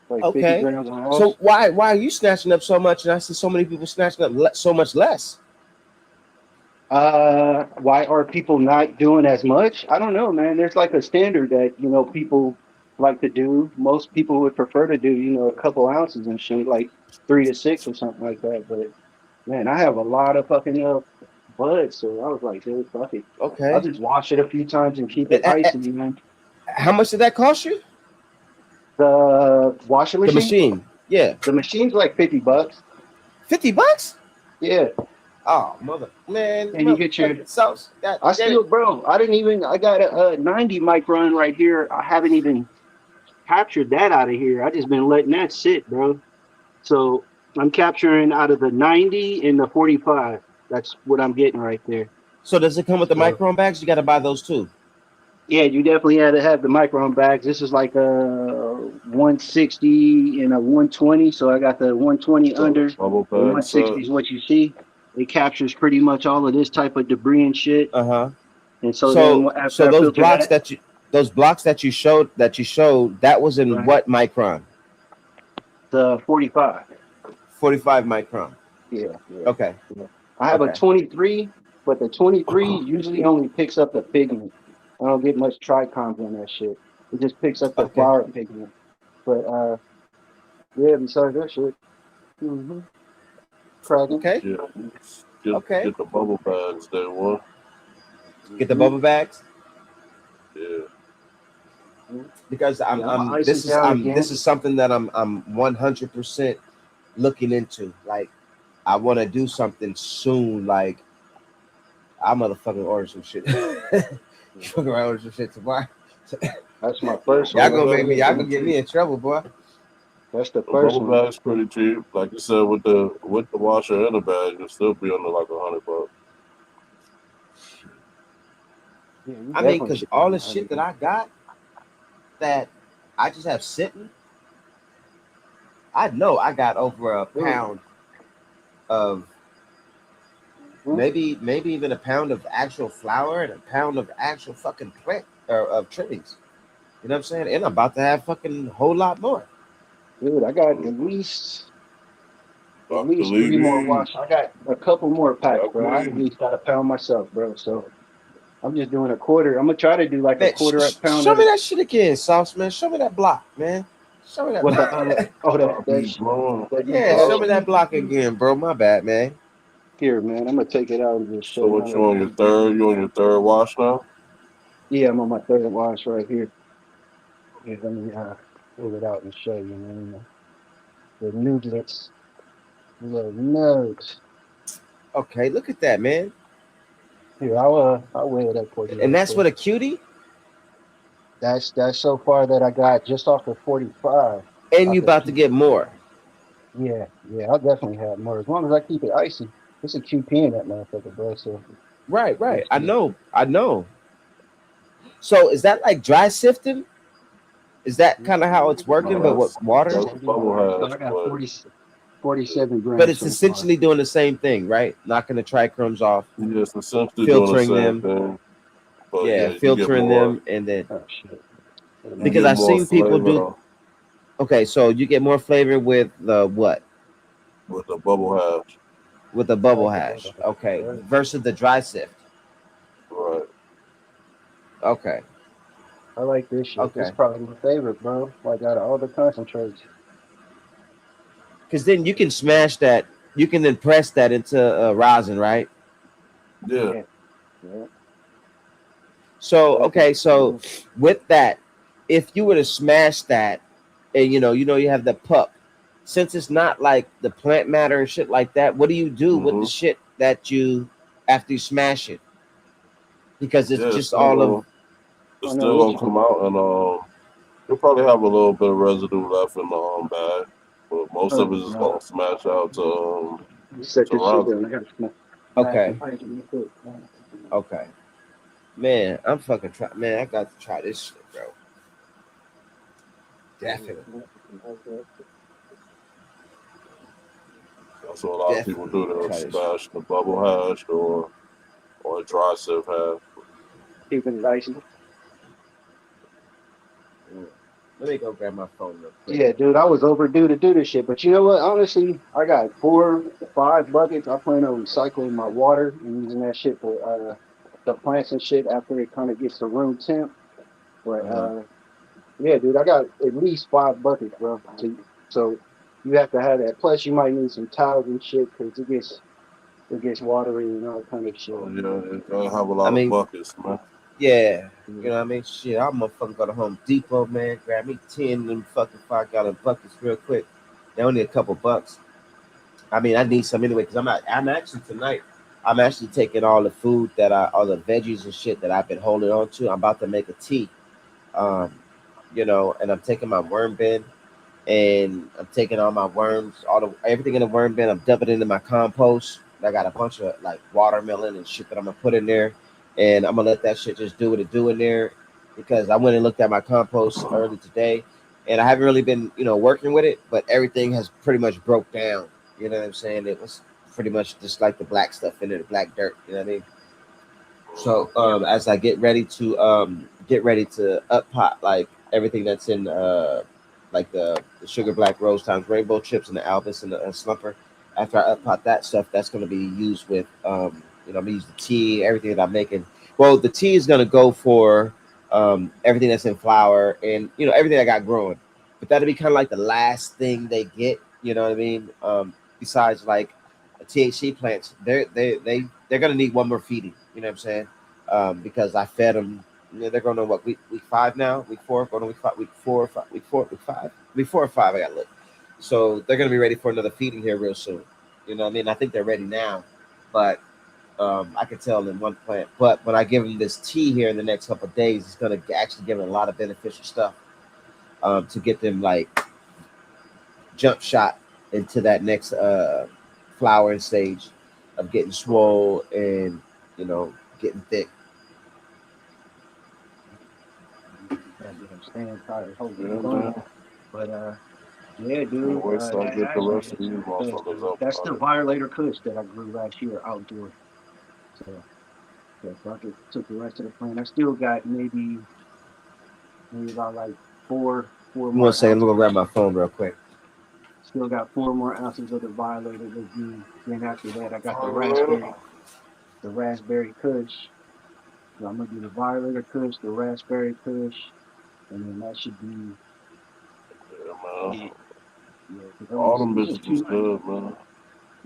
[SPEAKER 8] like 50
[SPEAKER 2] Okay.
[SPEAKER 8] grams on
[SPEAKER 2] So
[SPEAKER 8] loss.
[SPEAKER 2] why are you snatching up so much, and I see so many people snatching up so much less?
[SPEAKER 8] Why are people not doing as much? I don't know, man. There's like a standard that, people like to do. Most people would prefer to do, a couple ounces and shit, like 3 to 6 or something like that. But man, I have a lot of fucking buds, so I was like, dude, fuck it. I'll
[SPEAKER 2] Okay.
[SPEAKER 8] just wash it a few times and keep
[SPEAKER 2] And,
[SPEAKER 8] it icy, man.
[SPEAKER 2] how much did that cost you?
[SPEAKER 8] The washing
[SPEAKER 2] The
[SPEAKER 8] machine,
[SPEAKER 2] machine. Yeah.
[SPEAKER 8] the machine's like $50.
[SPEAKER 2] $50?
[SPEAKER 8] Yeah,
[SPEAKER 2] Oh, mother, man,
[SPEAKER 8] and you get your.
[SPEAKER 2] sauce. God
[SPEAKER 8] I
[SPEAKER 2] damn it.
[SPEAKER 8] still, bro. I got a 90 micron right here. I haven't even captured that out of here. I just been letting that sit, bro. So I'm capturing out of the 90 and the 45. That's what I'm getting right there.
[SPEAKER 2] So does it come with the
[SPEAKER 8] So
[SPEAKER 2] micron bags? You got to buy those too.
[SPEAKER 8] yeah, you definitely had to have the micron bags. This is like a 160 and a 120. So I got the 120 under. The
[SPEAKER 4] Bubble bag
[SPEAKER 8] 160
[SPEAKER 4] set.
[SPEAKER 8] is what you see. It captures pretty much all of this type of debris and shit.
[SPEAKER 2] Uh-huh.
[SPEAKER 8] And so then
[SPEAKER 2] So
[SPEAKER 8] after I
[SPEAKER 2] those
[SPEAKER 8] filter
[SPEAKER 2] blocks
[SPEAKER 8] that,
[SPEAKER 2] those blocks that you showed that was in
[SPEAKER 8] right,
[SPEAKER 2] what micron?
[SPEAKER 8] the 45.
[SPEAKER 2] 45 micron.
[SPEAKER 8] Yeah, yeah.
[SPEAKER 2] Okay.
[SPEAKER 8] Yeah. I have a
[SPEAKER 2] Okay.
[SPEAKER 8] 23, but the 23 usually only picks up the pigment. I don't get much trichomes on that shit. It just picks up the
[SPEAKER 2] Okay.
[SPEAKER 8] flower pigment. But yeah, besides that shit, mm-hmm. Cracking.
[SPEAKER 2] Okay.
[SPEAKER 4] Yeah.
[SPEAKER 2] Okay.
[SPEAKER 4] Get the bubble bags day one.
[SPEAKER 2] Get the bubble bags
[SPEAKER 4] Yeah.
[SPEAKER 2] because
[SPEAKER 8] Yeah, I'm icing down again.
[SPEAKER 2] this is something that I'm 100% looking into. Like I want to do something soon. Like I motherfucking order some shit. Fucking around order some shit tomorrow.
[SPEAKER 8] That's my first
[SPEAKER 2] Y'all
[SPEAKER 8] one.
[SPEAKER 2] y'all gonna get me in trouble, boy.
[SPEAKER 8] That's the
[SPEAKER 4] The
[SPEAKER 8] first
[SPEAKER 4] bubble
[SPEAKER 8] one.
[SPEAKER 4] bag's pretty cheap. Like you said, with the washer and the bag, you'll still be under like $100.
[SPEAKER 8] Yeah, you
[SPEAKER 2] I mean,
[SPEAKER 8] definitely
[SPEAKER 2] because
[SPEAKER 8] should
[SPEAKER 2] all
[SPEAKER 8] do
[SPEAKER 2] the shit that I got that I just have sitting, I know I got over a pound of maybe even a pound of actual flour and a pound of actual fucking plant or of trimmings. You know what I'm saying? And I'm about to have fucking whole lot more.
[SPEAKER 8] Dude, I got at least
[SPEAKER 4] Believe
[SPEAKER 8] 3 more
[SPEAKER 4] me.
[SPEAKER 8] watch. I got a couple more packs,
[SPEAKER 4] I
[SPEAKER 8] bro. I at
[SPEAKER 4] agree.
[SPEAKER 8] least got a pound myself, bro. So I'm just doing a quarter. I'm gonna try to do like a
[SPEAKER 2] Man,
[SPEAKER 8] quarter a pound
[SPEAKER 2] show
[SPEAKER 8] at
[SPEAKER 2] me
[SPEAKER 8] a
[SPEAKER 2] that shit again, Sauce, man. Show me that block, man. Show me that
[SPEAKER 8] what the
[SPEAKER 2] block.
[SPEAKER 8] that's
[SPEAKER 4] Blowing.
[SPEAKER 2] Yeah, show me that block again, bro. My bad, man.
[SPEAKER 8] here, man. I'm gonna take it out and just show
[SPEAKER 4] So what
[SPEAKER 8] you.
[SPEAKER 4] you on your third? You on your third wash now?
[SPEAKER 8] Yeah, I'm on my third wash right here. Yeah, let me pull it out and show you, man. The nudelets, little nugs.
[SPEAKER 2] Okay, look at that, man.
[SPEAKER 8] Here, I'll weigh it up for you.
[SPEAKER 2] And that's with a cutie?
[SPEAKER 8] That's so far that I got just off the 45.
[SPEAKER 2] And you about to get more.
[SPEAKER 8] Yeah, I'll definitely have more as long as I keep it icy. It's a QP in that motherfucker, bro. So
[SPEAKER 2] Right. I know. So is that like dry sifting? Is that kind of how it's working, but with water?
[SPEAKER 4] That's bubble hash,
[SPEAKER 8] I got
[SPEAKER 4] but
[SPEAKER 8] 47 grams.
[SPEAKER 2] But it's
[SPEAKER 8] so far.
[SPEAKER 2] essentially doing the same thing, right? Knocking the trichromes off,
[SPEAKER 4] yeah, it's essentially
[SPEAKER 2] filtering
[SPEAKER 4] doing the same
[SPEAKER 2] them.
[SPEAKER 4] thing. But
[SPEAKER 2] Yeah,
[SPEAKER 4] you get
[SPEAKER 2] filtering
[SPEAKER 4] more-
[SPEAKER 2] them, and then
[SPEAKER 8] Oh shit.
[SPEAKER 4] you
[SPEAKER 2] because
[SPEAKER 4] get
[SPEAKER 2] I've
[SPEAKER 4] more
[SPEAKER 2] seen people
[SPEAKER 4] flavor
[SPEAKER 2] do. Okay, so you get more flavor with the what?
[SPEAKER 4] with the bubble hash.
[SPEAKER 2] With the bubble
[SPEAKER 8] Like the
[SPEAKER 2] hash.
[SPEAKER 8] bubble hash,
[SPEAKER 2] Okay,
[SPEAKER 8] right.
[SPEAKER 2] versus the dry sift.
[SPEAKER 4] Right.
[SPEAKER 2] Okay.
[SPEAKER 8] I like this shit.
[SPEAKER 2] Okay.
[SPEAKER 8] This is probably my favorite, bro. Like out of all the concentrates.
[SPEAKER 2] Because then you can smash that. You can then press that into rosin, right?
[SPEAKER 4] Yeah.
[SPEAKER 8] Yeah.
[SPEAKER 2] So okay, so with that, if you were to smash that, and you know you have the pup, since it's not like the plant matter and shit like that, what do you do with the shit that you after you smash it? Because it's just all of
[SPEAKER 4] it's still gonna come out, and you'll probably have a little bit of residue left in the bag, but most of it is gonna smash out to rosin.
[SPEAKER 2] Okay. Okay. Man, I'm fucking trying. Man, I got to try this shit, bro. Definitely.
[SPEAKER 4] That's what a lot of people do. They'll smash the bubble hash or a dry sieve hash.
[SPEAKER 8] Keeping it icy.
[SPEAKER 2] Let me go grab my phone real quick.
[SPEAKER 8] Yeah, dude, I was overdue to do this shit. But you know what? Honestly, I got 4 to 5 buckets. I plan on recycling my water and using that shit for the plants and shit after it kind of gets to room temp. But yeah, dude, I got at least 5 buckets, bro. So you have to have that. Plus, you might need some towels and shit because it gets watery and all kind of shit.
[SPEAKER 4] Oh, yeah, you gotta have a lot of buckets, man.
[SPEAKER 2] Yeah, you know what I mean? Shit, I'm motherfucking go to Home Depot, man. Grab me 10 of them fucking $5 buckets real quick. They only a couple bucks. I mean, I need some anyway because I'm actually tonight. I'm actually taking all the food all the veggies and shit that I've been holding on to. I'm about to make a tea, you know, and I'm taking my worm bin and I'm taking all my worms, everything in the worm bin. I'm dumping it into my compost. I got a bunch of like watermelon and shit that I'm gonna put in there. And I'm gonna let that shit just do what it do in there because I went and looked at my compost early today, and I haven't really been, you know, working with it, but everything has pretty much broke down. You know what I'm saying? It was pretty much just like the black stuff in there, the black dirt. You know what I mean? So as I get ready to up pot like everything that's in like the Sugar Black Rose Times Rainbow Chips and the Albus and the Slumper, after I up pot that stuff, that's gonna be used with you know, I'm gonna use the tea, everything that I'm making. Well, the tea is gonna go for everything that's in flour and, you know, everything I got growing. But that'll be kind of like the last thing they get. You know what I mean? Besides like THC plants, they're gonna need one more feeding. You know what I'm saying? Because I fed them. You know, they're going on what week 5 now, week 4, going on week 5, week 4, 5, week 4, week 5, week 4 or 5. I got to look. So they're gonna be ready for another feeding here real soon. You know what I mean? I think they're ready now, but I can tell in one plant. But when I give them this tea here in the next couple of days, it's going to actually give them a lot of beneficial stuff to get them like jump shot into that next flowering stage of getting swole and, you know, getting thick.
[SPEAKER 8] But yeah, dude. That's the Violator Kush that I grew last year outdoor. So I just took the rest of the plant. I still got maybe about like four more.
[SPEAKER 2] 1 second, I'm gonna grab my phone real quick.
[SPEAKER 8] Still got 4 more ounces of the Violator with me. Then after that, I got the Raspberry Kush. So I'm gonna do the Violator Kush, the Raspberry Kush, and then that should be. Yeah,
[SPEAKER 4] all them bitches is good, man.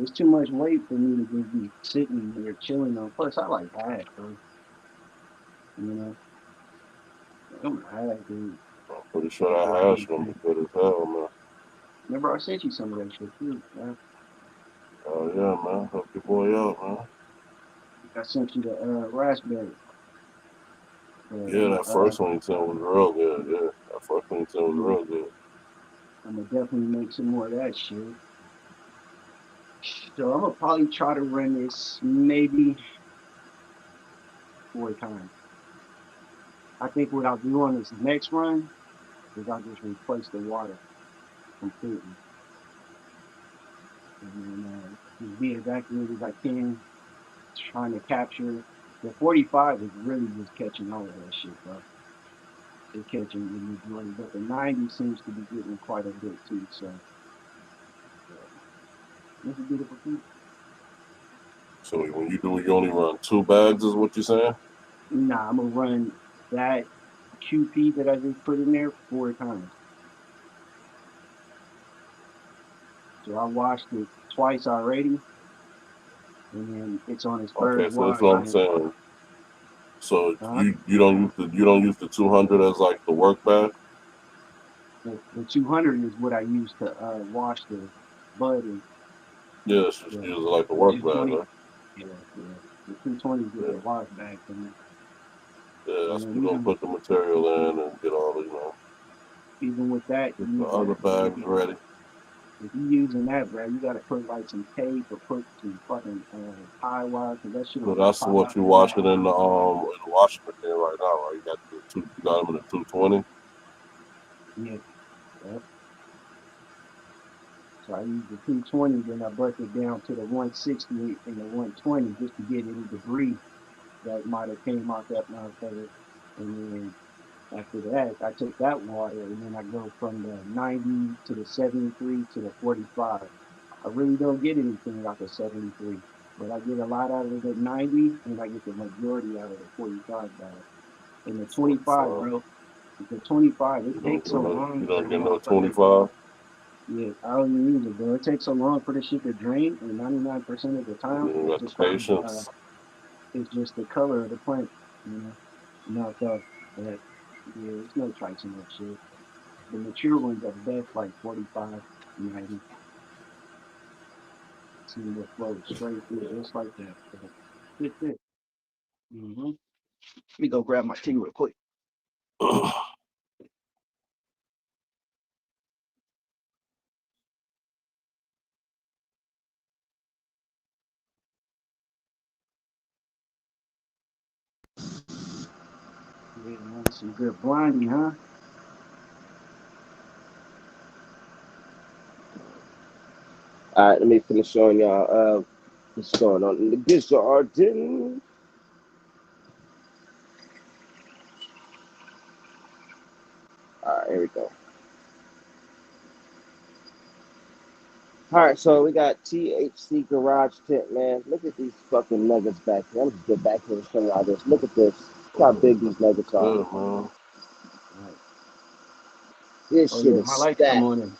[SPEAKER 8] It's too much weight for me to just be sitting here chilling on. Plus, I like hash, bro. You know, I'm hash, dude.
[SPEAKER 4] I'm pretty sure that hash gonna be good as hell, man.
[SPEAKER 8] Remember, I sent you some of that shit too, man.
[SPEAKER 4] Oh yeah, man. Help your boy out, man.
[SPEAKER 8] I sent you the raspberry.
[SPEAKER 4] Yeah, that first one you sent was real good. Yeah, that first one you sent was real good.
[SPEAKER 8] I'm gonna definitely make some more of that shit. So I'm gonna probably try to run this maybe 4 times. I think what I'll do on this next run is I'll just replace the water completely. And then just be as accurate as I can, trying to capture. The 45 is really just catching all of that shit, bro. They're catching the majority, but the 90 seems to be getting quite a bit too, so. It's a beautiful thing.
[SPEAKER 4] So when you only run 2 bags, is what you're saying?
[SPEAKER 8] Nah, I'm gonna run that QP that I just put in there 4 times. So I washed it twice already, and then it's on its third wash.
[SPEAKER 4] Okay, so that's what I'm saying. So you don't use the 200 as like the work bag?
[SPEAKER 8] The 200 is what I use to wash the bud and
[SPEAKER 4] Yeah, it's just
[SPEAKER 8] the,
[SPEAKER 4] using like a
[SPEAKER 8] the
[SPEAKER 4] work bag,
[SPEAKER 8] 220.
[SPEAKER 4] huh?
[SPEAKER 8] Yeah, yeah. The 220 is
[SPEAKER 4] Yeah.
[SPEAKER 8] the wash bag for me.
[SPEAKER 4] Yeah,
[SPEAKER 8] And
[SPEAKER 4] that's
[SPEAKER 8] then
[SPEAKER 4] what you're gonna put the material in and get all the,
[SPEAKER 8] even with that,
[SPEAKER 4] get the
[SPEAKER 8] you
[SPEAKER 4] other bags ready.
[SPEAKER 8] if you using that, bro, you gotta put like some tape or put some fucking tie wire because that shit
[SPEAKER 4] So
[SPEAKER 8] will
[SPEAKER 4] that's
[SPEAKER 8] pop
[SPEAKER 4] what
[SPEAKER 8] out
[SPEAKER 4] you
[SPEAKER 8] your back.
[SPEAKER 4] washing in the washing machine right now, right? You got them in the 220.
[SPEAKER 8] Yeah, yeah. So I use the 220, then I bust it down to the 160 and the 120 just to get any debris that might have came out that motherfucker. And then after that, I take that water and then I go from the 90 to the 73 to the 45. I really don't get anything out of 73, but I get a lot out of the 90 and I get the majority out of the 45 bag. And the 25,
[SPEAKER 4] 45.
[SPEAKER 8] bro, the 25, it
[SPEAKER 4] You don't
[SPEAKER 8] takes
[SPEAKER 4] get
[SPEAKER 8] so
[SPEAKER 4] no,
[SPEAKER 8] long
[SPEAKER 4] you
[SPEAKER 8] for
[SPEAKER 4] don't
[SPEAKER 8] the
[SPEAKER 4] get no
[SPEAKER 8] motherfucker.
[SPEAKER 4] 25.
[SPEAKER 8] Yeah, I don't even use it, bro. It takes so long for the shit to drain, and 99% of the time,
[SPEAKER 4] You
[SPEAKER 8] it's
[SPEAKER 4] got the
[SPEAKER 8] just because
[SPEAKER 4] patience.
[SPEAKER 8] it's just the color of the plant, you know, not the, but yeah, it's no tricing that shit. The mature ones are best like 45, 90. See what flows straight through, just like that. So, it's it. Mm-hmm. Let me go grab my tea real quick. Yeah, man, some good blinding, huh?
[SPEAKER 2] All right, let me finish showing y'all what's going on in the garden. All right, here we go. All right, so we got THC Garage Tent, man. Look at these fucking nuggets back here. I'm just get back here and show y'all this. Look at this. Look how big these nuggets are.
[SPEAKER 4] Good, man.
[SPEAKER 8] Right.
[SPEAKER 2] This
[SPEAKER 8] Oh
[SPEAKER 2] shit
[SPEAKER 8] yeah,
[SPEAKER 2] is
[SPEAKER 8] my lights come
[SPEAKER 2] stacked.
[SPEAKER 8] on in.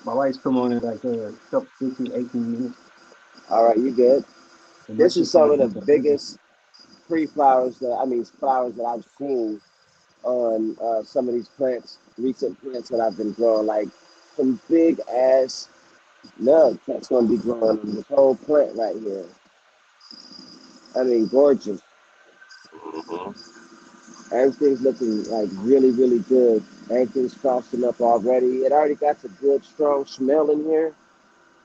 [SPEAKER 8] My lights come on in like a couple 15, 18 minutes,
[SPEAKER 2] All right, you good?
[SPEAKER 8] and that
[SPEAKER 2] This is
[SPEAKER 8] shit
[SPEAKER 2] some
[SPEAKER 8] probably
[SPEAKER 2] of the
[SPEAKER 8] get to cooking.
[SPEAKER 2] biggest flowers that I've seen on some of these plants, recent plants that I've been growing. Like some big ass nugs that's gonna be growing on this whole plant right here. I mean, gorgeous.
[SPEAKER 4] Mm-hmm.
[SPEAKER 2] Everything's looking like really, really good. Everything's frosting up already. It already got a good, strong smell in here.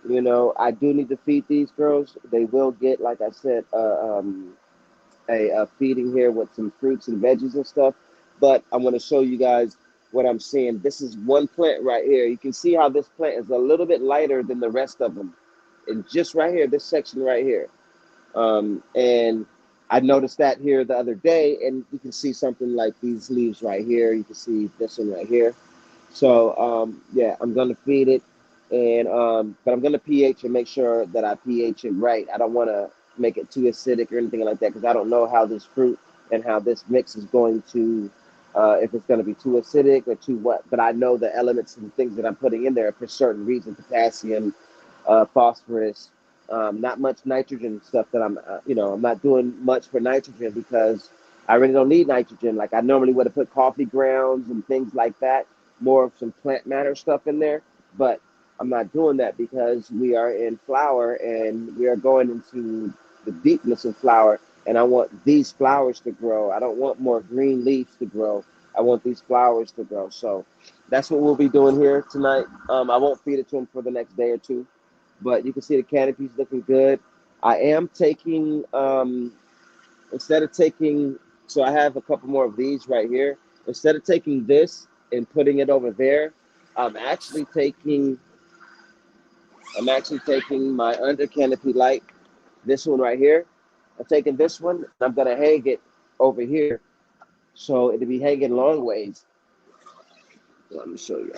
[SPEAKER 2] You know, I do need to feed these girls. They will get, like I said, a feeding here with some fruits and veggies and stuff. But I'm going to show you guys what I'm seeing. This is one plant right here. You can see how this plant is a little bit lighter than the rest of them. And just right here, this section right here. And I noticed that here the other day, and you can see something like these leaves right here. You can see this one right here. So yeah, I'm gonna feed it, and but I'm gonna pH and make sure that I pH it right. I don't want to make it too acidic or anything like that because I don't know how this fruit and how this mix is going to, if it's going to be too acidic or too what. But I know the elements and things that I'm putting in there for certain reasons: potassium, phosphorus, not much nitrogen stuff that I'm not doing much for nitrogen because I really don't need nitrogen. Like I normally would have put coffee grounds and things like that, more of some plant matter stuff in there, but I'm not doing that because we are in flower and we are going into the deepness of flower. And I want these flowers to grow. I don't want more green leaves to grow. I want these flowers to grow. So that's what we'll be doing here tonight. I won't feed it to them for the next day or two, but you can see the canopy's looking good. I am taking, instead of taking, so I have a couple more of these right here. Instead of taking this and putting it over there, I'm actually taking, my under canopy light, this one right here. I'm taking this one and I'm gonna hang it over here. So it'll be hanging long ways. Let me show you.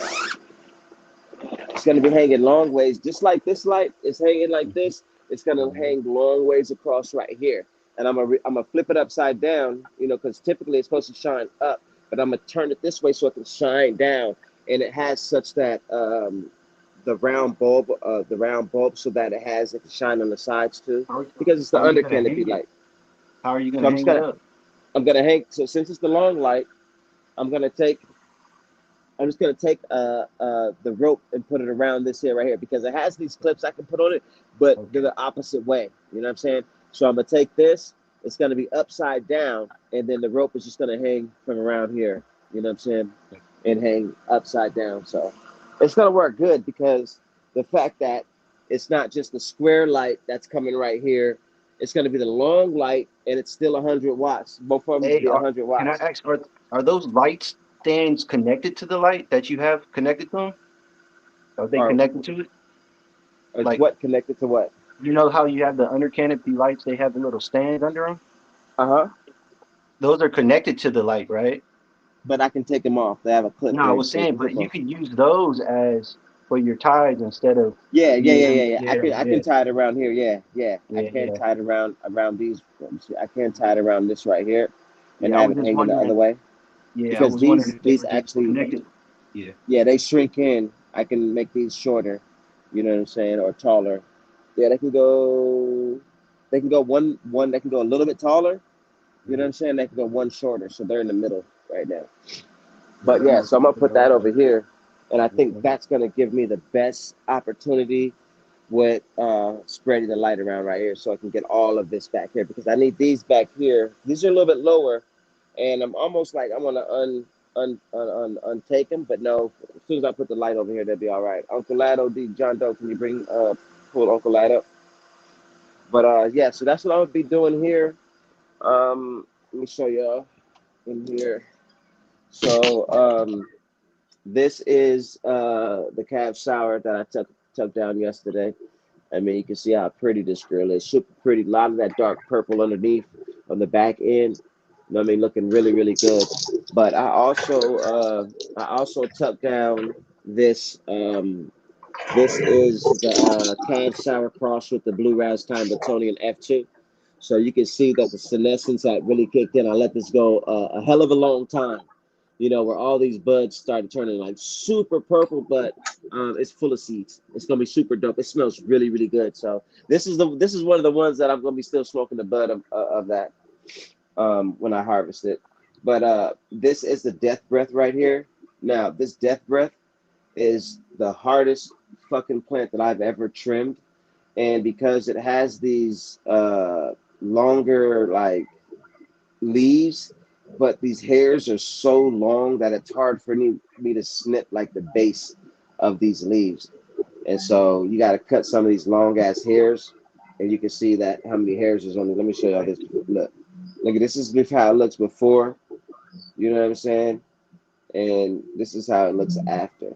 [SPEAKER 2] It's going to be hanging long ways, just like this light is hanging like this. It's going to
[SPEAKER 8] Mm-hmm.
[SPEAKER 2] hang long ways across right here. And I'm gonna flip it upside down, because typically it's supposed to shine up, but I'm gonna turn it this way so it can shine down. And it has such that the round bulb, so that it can shine on the sides too, because it's
[SPEAKER 8] How
[SPEAKER 2] the
[SPEAKER 8] are you
[SPEAKER 2] under
[SPEAKER 8] gonna
[SPEAKER 2] canopy
[SPEAKER 8] hang it?
[SPEAKER 2] light.
[SPEAKER 8] How are you
[SPEAKER 2] So
[SPEAKER 8] gonna hang it up?
[SPEAKER 2] I'm gonna hang. So since it's the long light, I'm gonna take I'm just gonna take the rope and put it around this here right here because it has these clips I can put on it, but they're
[SPEAKER 8] Okay.
[SPEAKER 2] the opposite way. You know what I'm saying? So I'm gonna take this. It's gonna be upside down, and then the rope is just gonna hang from around here. You know what I'm saying? And hang upside down. So it's gonna work good because the fact that it's not just the square light that's coming right here. It's gonna be the long light, and it's still 100 watts. Both of them
[SPEAKER 8] Hey,
[SPEAKER 2] be 100
[SPEAKER 8] can I
[SPEAKER 2] watts.
[SPEAKER 8] ask, are those light stands connected to the light that you have connected to them? Are they
[SPEAKER 2] Or
[SPEAKER 8] connected to it? Like,
[SPEAKER 2] what connected to what?
[SPEAKER 8] you know how you have the under canopy lights? They have the little stands under them.
[SPEAKER 2] Uh-huh.
[SPEAKER 8] Those are connected to the light, right?
[SPEAKER 2] But I can take them off. They have a clip
[SPEAKER 8] No, I
[SPEAKER 2] here,
[SPEAKER 8] was
[SPEAKER 2] so you
[SPEAKER 8] saying,
[SPEAKER 2] can
[SPEAKER 8] but
[SPEAKER 2] clip
[SPEAKER 8] you
[SPEAKER 2] them.
[SPEAKER 8] could use those as for your ties instead of using them.
[SPEAKER 2] Yeah.
[SPEAKER 8] Yeah,
[SPEAKER 2] I
[SPEAKER 8] yeah,
[SPEAKER 2] can tie it around here. Yeah. I
[SPEAKER 8] yeah,
[SPEAKER 2] can
[SPEAKER 8] yeah,
[SPEAKER 2] tie it around these. Let me see. I can tie it around this right here, and
[SPEAKER 8] yeah. I
[SPEAKER 2] have
[SPEAKER 8] was
[SPEAKER 2] it
[SPEAKER 8] just
[SPEAKER 2] hanging the other
[SPEAKER 8] wondering.
[SPEAKER 2] way
[SPEAKER 8] Yeah, I
[SPEAKER 2] because
[SPEAKER 8] was wondering if they
[SPEAKER 2] these
[SPEAKER 8] were just
[SPEAKER 2] actually,
[SPEAKER 8] connected. Yeah.
[SPEAKER 2] yeah, they shrink in. I can make these shorter. You know what I'm saying, or taller. Yeah, they can go. They can go one. They can go a little bit taller. You know what
[SPEAKER 8] Mhm.
[SPEAKER 2] I'm saying? They can go one shorter. So they're in the middle right now.
[SPEAKER 8] Yeah,
[SPEAKER 2] But
[SPEAKER 8] that
[SPEAKER 2] yeah,
[SPEAKER 8] might
[SPEAKER 2] so
[SPEAKER 8] be
[SPEAKER 2] I'm gonna
[SPEAKER 8] a good
[SPEAKER 2] put that over
[SPEAKER 8] idea.
[SPEAKER 2] here, and I think
[SPEAKER 8] Okay.
[SPEAKER 2] that's gonna give me the best opportunity with spreading the light around right here, so I can get all of this back here because I need these back here. These are a little bit lower, and I'm almost like I'm gonna untake them, but no. As soon as I put the light over here, they'll be all right. Uncle Lado, D. John Doe, can you bring pull Uncle Lado up? But yeah, so that's what I'm gonna be doing here. Let me show y'all in here. So this is the cab sour that I took down yesterday. I mean, you can see how pretty this grill is. Super pretty. A lot of that dark purple underneath on the back end. You know what I mean? Looking really, really good. But I also tucked down this. This is the cab sour cross with the blue raspberry Batonian F2. So you can see that the senescence had really kicked in. I let this go a hell of a long time, you know, where all these buds started turning like super purple, but it's full of seeds. It's gonna be super dope. It smells really, really good. So this is one of the ones that I'm gonna be still smoking the bud of that when I harvest it. But this is the death breath right here. Now this death breath is the hardest fucking plant that I've ever trimmed, and because it has these longer like leaves, but these hairs are so long that it's hard for me to snip like the base of these leaves. And so you got to cut some of these long ass hairs, and you can see that how many hairs is on it. Let me show y'all this. Look at this is how it looks before. You know what I'm saying? And this is how it looks after.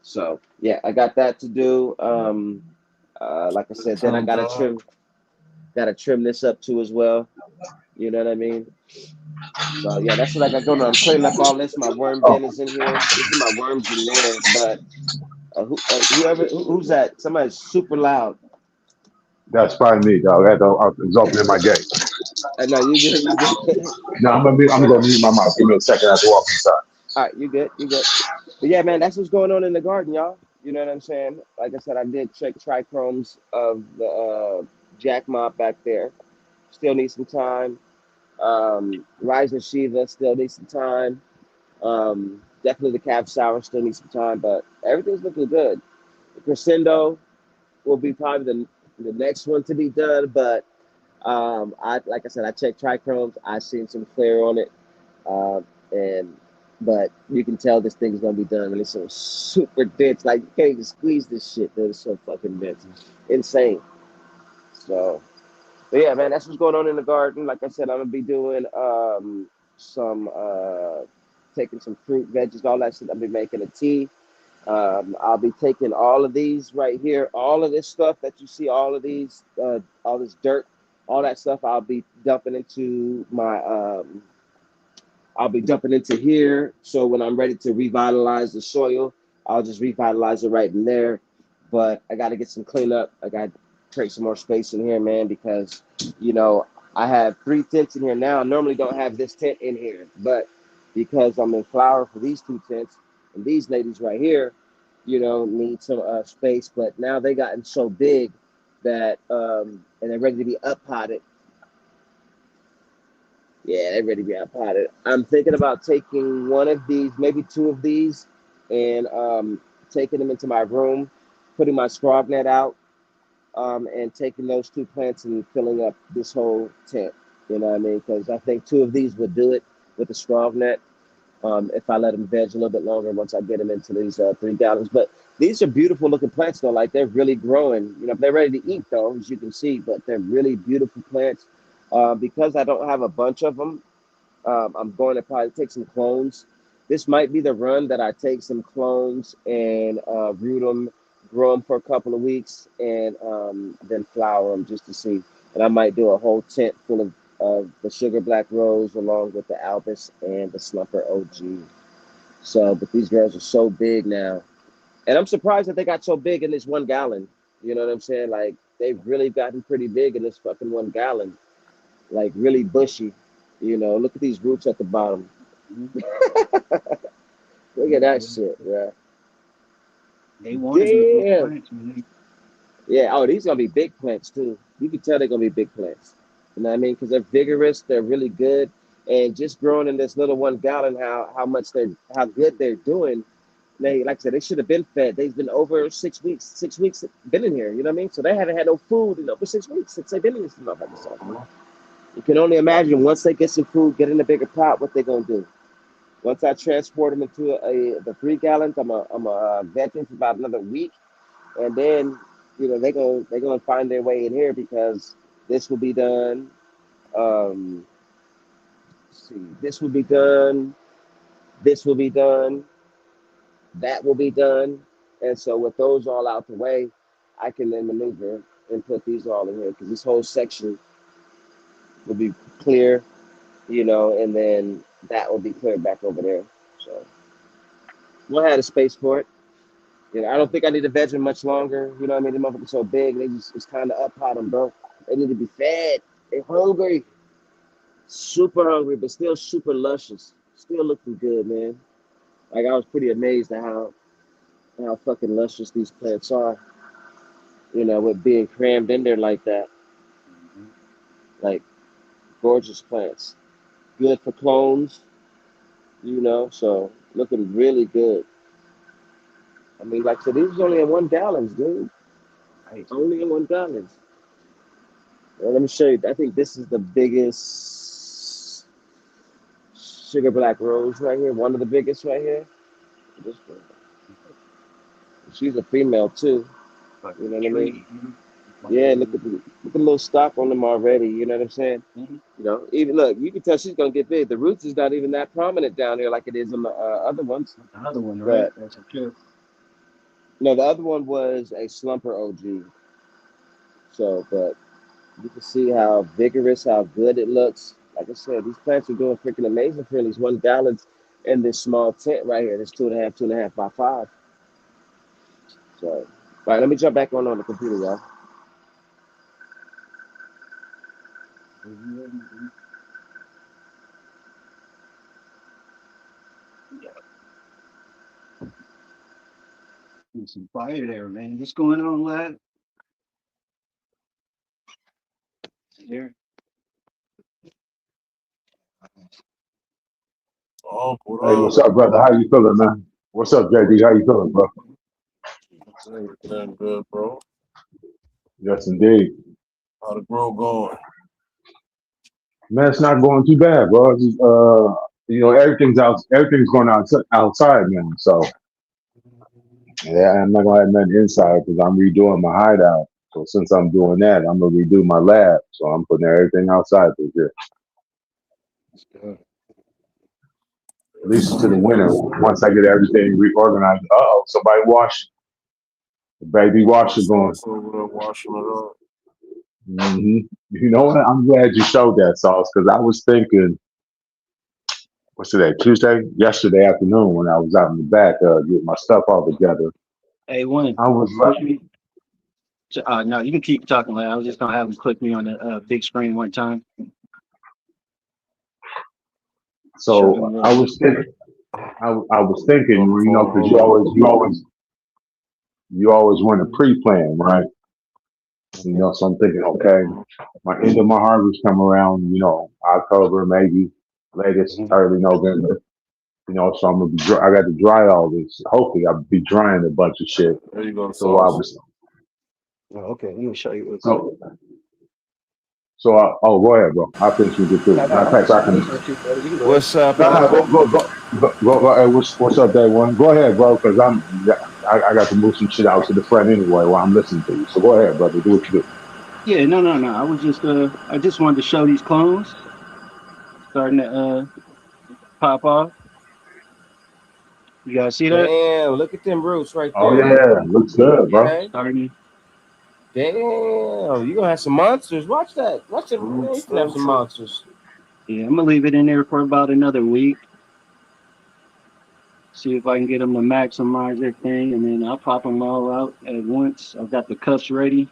[SPEAKER 2] So yeah, I got that to do. Like I said, then I gotta trim this up too as well. You know what I mean? So yeah, that's what I got going on. I'm cleaning up all this. My worm
[SPEAKER 9] Oh,
[SPEAKER 2] bin is in here. This is my worms in there. But who's that? Somebody's super loud.
[SPEAKER 9] that's probably me, dog. I was opening my gate.
[SPEAKER 2] No, you good. You good.
[SPEAKER 9] No, I'm gonna mute my mouth. Give me a second. I have to walk inside.
[SPEAKER 2] All right, you good. You good. But yeah, man, that's what's going on in the garden, y'all. You know what I'm saying? Like I said, I did check trichromes of the Jack Mop back there. Still need some time. Rising Shiva still needs some time. Definitely the Cab Sour still needs some time, but everything's looking good. The Crescendo will be probably the next one to be done, but I like I said, I checked trichromes. I seen some clear on it, and but you can tell this thing's gonna be done. And it's so super dense, like you can't even squeeze this shit. Dude, it's so fucking dense, insane. So, but yeah, man, that's what's going on in the garden. Like I said, I'm gonna be doing some taking some fruit, veggies, all that shit. I'll be making a tea. I'll be taking all of these right here, all of this stuff that you see, all of these, all this dirt, all that stuff. I'll be dumping into my. I'll be dumping into here. So when I'm ready to revitalize the soil, I'll just revitalize it right in there. But I got to get some cleanup. I got to create some more space in here, man, because you know I have 3 tents in here now. I normally don't have this tent in here, but because I'm in flower for these 2 tents and these ladies right here, you know, need some space. But now they gotten so big that and they're ready to be up potted. Yeah, they ready to be out potted. I'm thinking about taking one of these, maybe two of these, and taking them into my room, putting my scrog net out, and taking those two plants and filling up this whole tent. You know what I mean? Because I think two of these would do it with the scrog net. If I let them veg a little bit longer once I get them into these 3 gallons. But these are beautiful looking plants though. Like they're really growing. You know, they're ready to eat though, as you can see. But they're really beautiful plants. Because I don't have a bunch of them, I'm going to probably take some clones. This might be the run that I take some clones and root them, grow them for a couple of weeks, and then flower them just to see. And I might do a whole tent full of the sugar black rose along with the albus and the slumper OG. So, but these girls are so big now, and I'm surprised that they got so big in this 1 gallon. You know what I'm saying? Like they've really gotten pretty big in this fucking 1 gallon, like really bushy. You know, look at these roots at the bottom. Look at that shit, bro.
[SPEAKER 8] They want to be big
[SPEAKER 2] Damn.
[SPEAKER 8] plants, man.
[SPEAKER 2] Yeah. Oh, these gonna be big plants too. You can tell they're gonna be big plants. You know what I mean? Because they're vigorous, they're really good, and just growing in this little 1 gallon, how good they're doing. They, like I said, they should have been fed. They've been over 6 weeks. 6 weeks been in here. You know what I mean? So they haven't had no food in over 6 weeks since they've been in this motherfucker. You can only imagine once they get some food, get in a bigger pot, what they're gonna do. Once I transport them into the 3 gallons, I'm a vet them for about another week, and then they're gonna find their way in here because this will be done. Let's see, this will be done. This will be done. That will be done. And so with those all out the way, I can then maneuver and put these all in here because this whole section will be clear, and then that will be cleared back over there. So we'll have a space for it. I don't think I need to veg them much longer. You know what I mean? The motherfuckers so big, it's kind of up on them, bro. They need to be fed. They're hungry, super hungry, but still super luscious. Still looking good, man. Like I was pretty amazed at how fucking luscious these plants are. With being crammed in there like that. Like gorgeous plants. Good for clones, so looking really good. I mean, like I said, these was only in 1 gallons, dude. Only in 1 gallons. Well, let me show you. I think this is the biggest sugar black rose right here. One of the biggest right here. This one. She's a female too. You know what I mean? Yeah, look at the little stock on them already. You know what I'm saying? Even look, you can tell she's gonna get big. The roots is not even that prominent down here like it is on the other ones.
[SPEAKER 8] The other one, right? That's a cute.
[SPEAKER 2] No, the other one was a slumper OG. So, but you can see how vigorous, how good it looks. Like I said, these plants are doing freaking amazing for these 1 gallons in this small tent right here. This 2.5 by 5. So, all right, let me jump back on the computer, y'all.
[SPEAKER 8] Some fire there, man. What's going on, lad? Here.
[SPEAKER 4] Oh,
[SPEAKER 9] Hey, what's up, brother? How you feeling, man? What's up, JD? How you feeling, bro?
[SPEAKER 4] Doing good, bro.
[SPEAKER 9] Yes, indeed.
[SPEAKER 4] How the grow going?
[SPEAKER 9] Man, it's not going too bad, bro. It's just, everything's going outside, man. So, yeah, I'm not gonna have nothing inside because I'm redoing my hideout. So since I'm doing that, I'm gonna redo my lab. So I'm putting everything outside this year. At least to the winter. Once I get everything reorganized. Somebody washed. The baby washer going.
[SPEAKER 4] Washing it up.
[SPEAKER 9] Mm-hmm. You know what? I'm glad you showed that, Sauce, because I was thinking, what's today? Tuesday? Yesterday afternoon when I was out in the back getting my stuff all together.
[SPEAKER 8] Hey, one.
[SPEAKER 9] I was like,
[SPEAKER 8] no, you can keep talking. I was just gonna have them click me on the big screen one time.
[SPEAKER 9] So I was thinking, because you always want to pre-plan, right? You know, so I'm thinking, okay, my end of my harvest come around, you know, October, maybe latest
[SPEAKER 8] Mhm.
[SPEAKER 9] early November. You know, so I'm gonna be. I got to dry all this. Hopefully, I'll be drying a bunch of shit.
[SPEAKER 4] There you go,
[SPEAKER 9] So I
[SPEAKER 4] sauce.
[SPEAKER 9] was.
[SPEAKER 8] Oh, okay, let me show you what's up.
[SPEAKER 9] So oh, go ahead, bro. I'll finish with you too.
[SPEAKER 8] No,
[SPEAKER 9] Matter of
[SPEAKER 8] I'm
[SPEAKER 9] fact, I
[SPEAKER 8] listening,
[SPEAKER 9] can.
[SPEAKER 8] listening to you, brother. You can go ahead.
[SPEAKER 2] What's up?
[SPEAKER 9] No, no, go. Hey, what's up, day one? Go ahead, bro, because I got to move some shit out to the front anyway while I'm listening to you. So go ahead, brother. Do what you do.
[SPEAKER 8] Yeah, no. I just wanted to show these clones starting to pop off. You guys see that?
[SPEAKER 2] Damn, look at them roots right
[SPEAKER 9] Oh
[SPEAKER 2] there.
[SPEAKER 9] yeah, looks good, bro.
[SPEAKER 2] Okay.
[SPEAKER 8] Starting.
[SPEAKER 2] Damn, you gonna have some monsters. Watch that. Watch it. Man, you can have some monsters.
[SPEAKER 8] Yeah, I'm gonna leave it in there for about another week. See if I can get them to maximize everything, and then I'll pop them all out at once. I've got the cups ready,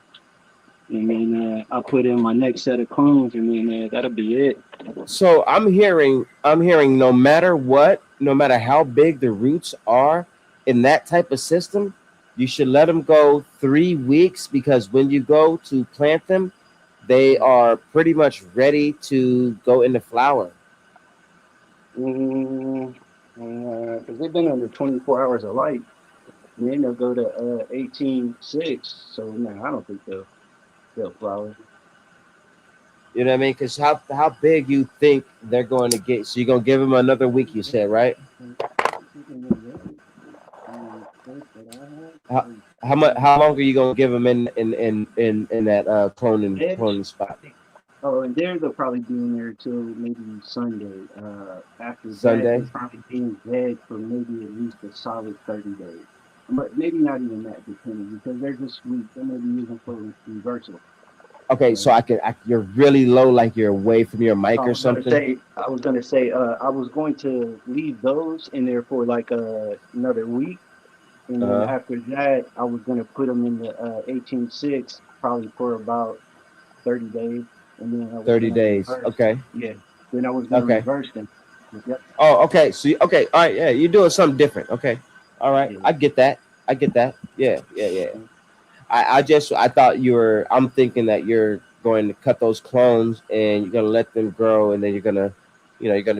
[SPEAKER 8] and then I'll put in my next set of clones, and then that'll be it.
[SPEAKER 2] So I'm hearing no matter what, no matter how big the roots are in that type of system, you should let them go 3 weeks, because when you go to plant them, they are pretty much ready to go into flower.
[SPEAKER 8] Because they've been under 24 hours of light, and then they'll go to 18.6. So no, I don't think they'll flower.
[SPEAKER 2] You know what I mean? Because how big you think they're going to get? So you're gonna give them another week, you said, right? How long are you gonna give them in that cloning spot?
[SPEAKER 8] Oh, and they'll probably be in there till maybe Sunday. After
[SPEAKER 2] Sunday?
[SPEAKER 8] that, they'll probably be in bed for maybe at least a solid 30 days. But maybe not even that, depending, because they're just weak. They may be using for reversal.
[SPEAKER 2] Okay, so you're really low, like you're away from your mic or something.
[SPEAKER 8] I was gonna say, I was going to leave those in there for like another week, and then after that, I was gonna put them in the 18.6 probably for about 30 days, and then I was
[SPEAKER 2] 30 days.
[SPEAKER 8] reverse.
[SPEAKER 2] Okay.
[SPEAKER 8] Yeah. Then I was gonna reverse them. Yep.
[SPEAKER 2] Oh, okay. So okay, all right, yeah, you're doing something different. Okay, all right,
[SPEAKER 8] Yeah.
[SPEAKER 2] I get that. Yeah. I thought I'm thinking that you're going to cut those clones and you're gonna let them grow, and then you're gonna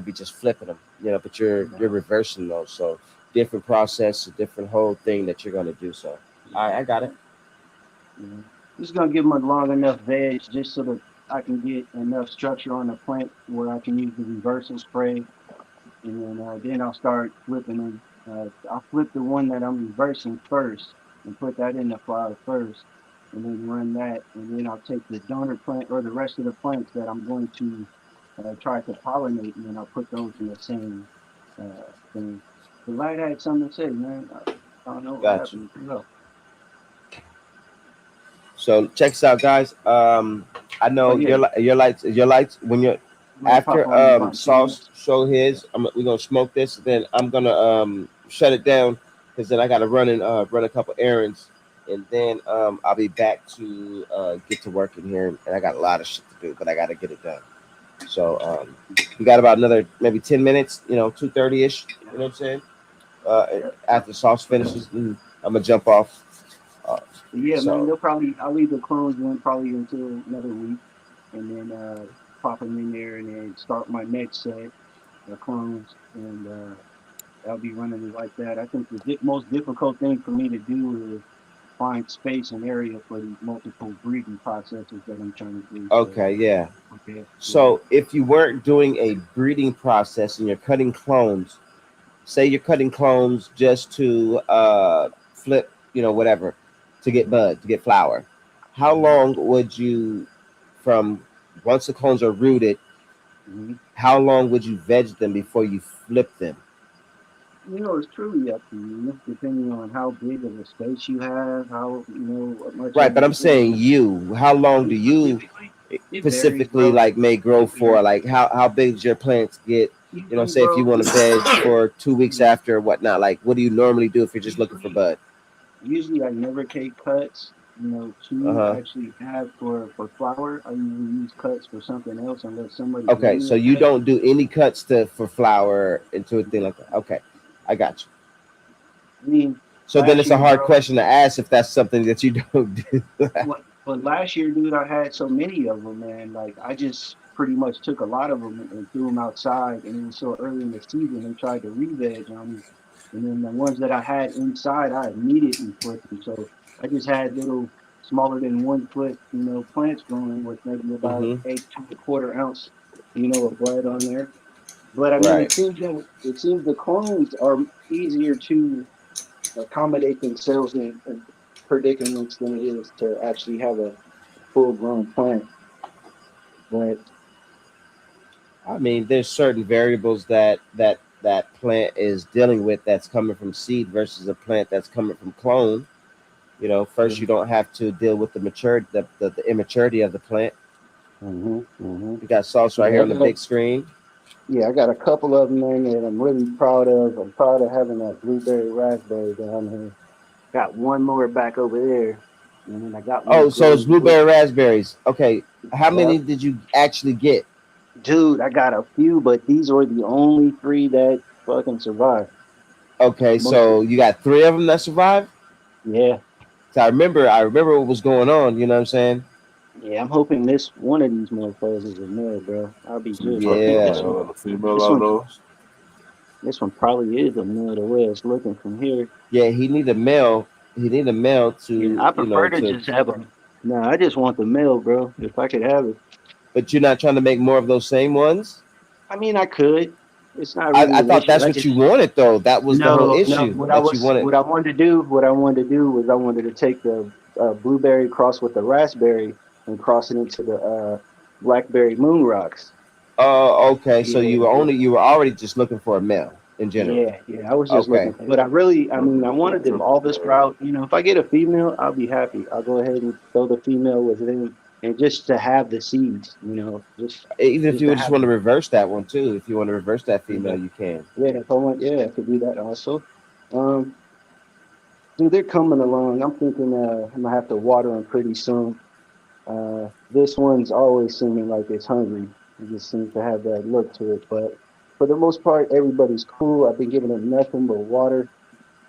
[SPEAKER 2] be just flipping them, but you're reversing those. So different process, a different whole thing that you're gonna do. So all right, I got it.
[SPEAKER 8] I'm just gonna give them a long enough veg just so that I can get enough structure on the plant where I can use the reversal spray, and then I'll start flipping them. I'll flip the one that I'm reversing first and put that in the flower first, and then run that, and then I'll take the donor plant or the rest of the plants that I'm going to try to pollinate, and then I'll put those in the same thing. The light had something to say, man. I don't know what happened. No.
[SPEAKER 2] So check this out, guys. I know your lights when you're after Sauce show his. We're gonna smoke this. Then I'm gonna shut it down, because then I gotta run a couple errands, and then I'll be back to get to work in here, and I got a lot of shit to do, but I gotta get it done. So we got about another maybe 10 minutes, 2:30ish. You know what I'm saying? After Sauce finishes, I'm gonna jump off.
[SPEAKER 8] Man, I'll leave the clones in probably until another week, and then pop them in there, and then start my next set of clones, and I'll be running it like that. I think the most difficult thing for me to do is find space and area for these multiple breeding processes that I'm trying to do.
[SPEAKER 2] Okay, yeah. So if you weren't doing a breeding process and you're cutting clones, say you're cutting clones just to flip, whatever, to get bud, to get flower, how long would you, from once the clones are rooted, how long would you veg them before you flip them?
[SPEAKER 8] It's truly up to you, depending on how big of a space you have, how what much.
[SPEAKER 2] Right, but I'm saying how long do you specifically may grow for? Like how big does your plants get? Say if you want to veg for 2 weeks after or whatnot, like what do you normally do if you're just looking for bud?
[SPEAKER 8] Usually I never take cuts, to actually have for flower. I usually use cuts for something else unless somebody.
[SPEAKER 2] Okay, so you don't do any cuts for flower into a thing like that. Okay, I got you.
[SPEAKER 8] I mean,
[SPEAKER 2] so then it's a hard question to ask if that's something that you don't do.
[SPEAKER 8] But last year, dude, I had so many of them, man. Like I just pretty much took a lot of them and threw them outside, and it was so early in the season and tried to re-veg on them. And then the ones that I had inside, I immediately flipped them. So I just had little smaller than 1 foot, plants growing with maybe about
[SPEAKER 2] Mm-hmm.
[SPEAKER 8] 8 to 1/4 ounce, of bud on there. But I mean,
[SPEAKER 2] Right.
[SPEAKER 8] it seems the clones are easier to accommodate themselves in predicaments than it is to actually have a full grown plant. But
[SPEAKER 2] I mean, there's certain variables that plant is dealing with that's coming from seed versus a plant that's coming from clone. First you don't have to deal with the immaturity of the plant. You got sauce right
[SPEAKER 8] yeah,
[SPEAKER 2] here on the big screen.
[SPEAKER 8] I got a couple of them, man, that I'm really proud of. I'm proud of having that blueberry raspberry down here. Got one more back over there, and then I got one
[SPEAKER 2] Oh, so it's
[SPEAKER 8] growing.
[SPEAKER 2] blueberry raspberries. Okay, how
[SPEAKER 8] Yeah,
[SPEAKER 2] many did you actually get?
[SPEAKER 8] dude, I got a few, but these were the only three that fucking survived.
[SPEAKER 2] Okay,
[SPEAKER 8] Most of,
[SPEAKER 2] so you got 3 of them that survived.
[SPEAKER 8] yeah,
[SPEAKER 2] So I remember what was going on. You know what I'm saying?
[SPEAKER 8] yeah. I'm hoping this one of these motherfuckers is a male, bro. I'll be
[SPEAKER 4] So you
[SPEAKER 8] good. I
[SPEAKER 4] trying to
[SPEAKER 8] think
[SPEAKER 4] get a
[SPEAKER 2] Yeah.
[SPEAKER 4] male and a female
[SPEAKER 8] this
[SPEAKER 4] out of
[SPEAKER 8] one,
[SPEAKER 4] those?
[SPEAKER 8] this one probably is a male the way it's looking from here.
[SPEAKER 2] Yeah, he need a male. He need a male
[SPEAKER 8] Yeah,
[SPEAKER 2] to,
[SPEAKER 8] I prefer to just have them. No, I just want the male, bro. If I could have it,
[SPEAKER 2] but you're not trying to make more of those same ones.
[SPEAKER 8] I mean, I could. It's not
[SPEAKER 2] I
[SPEAKER 8] really an
[SPEAKER 2] thought
[SPEAKER 8] issue.
[SPEAKER 2] that's
[SPEAKER 8] I
[SPEAKER 2] what you
[SPEAKER 8] just
[SPEAKER 2] wanted though. That was the whole
[SPEAKER 8] no.
[SPEAKER 2] issue that you wanted.
[SPEAKER 8] What I wanted to do was I wanted to take the blueberry cross with the raspberry and cross it into the blackberry moon rocks.
[SPEAKER 2] Oh, okay. So
[SPEAKER 8] Yeah,
[SPEAKER 2] you were already just looking for a male in general.
[SPEAKER 8] yeah. I was just
[SPEAKER 2] Okay.
[SPEAKER 8] looking, but I mean, I wanted them all this route. If I get a female, I'll be happy. I'll go ahead and throw the female with them, and just to have the seeds,
[SPEAKER 2] Even if
[SPEAKER 8] just
[SPEAKER 2] you
[SPEAKER 8] to
[SPEAKER 2] just
[SPEAKER 8] have
[SPEAKER 2] want to
[SPEAKER 8] them.
[SPEAKER 2] reverse that one too, if you want to reverse that
[SPEAKER 8] Yeah,
[SPEAKER 2] female, you can.
[SPEAKER 8] yeah. If I want, yeah, I could do that also. Um, Dude, they're coming along. I'm thinking I'm gonna have to water them pretty soon. This one's always seeming like it's hungry. It just seems to have that look to it. But for the most part, everybody's cool. I've been giving them nothing but water.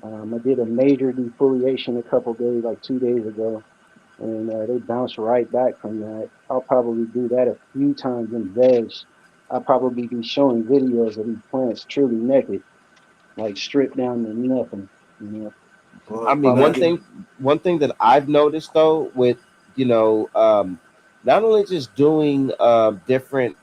[SPEAKER 8] I did a major defoliation a couple days, like 2 days ago, and they bounced right back from that. I'll probably do that a few times in veg. I'll probably be showing videos of these plants truly naked, like stripped down to nothing. You know,
[SPEAKER 2] I
[SPEAKER 4] Well,
[SPEAKER 2] mean,
[SPEAKER 8] probably
[SPEAKER 2] one
[SPEAKER 4] that
[SPEAKER 8] give.
[SPEAKER 2] thing one thing that I've noticed though with you know not only just doing different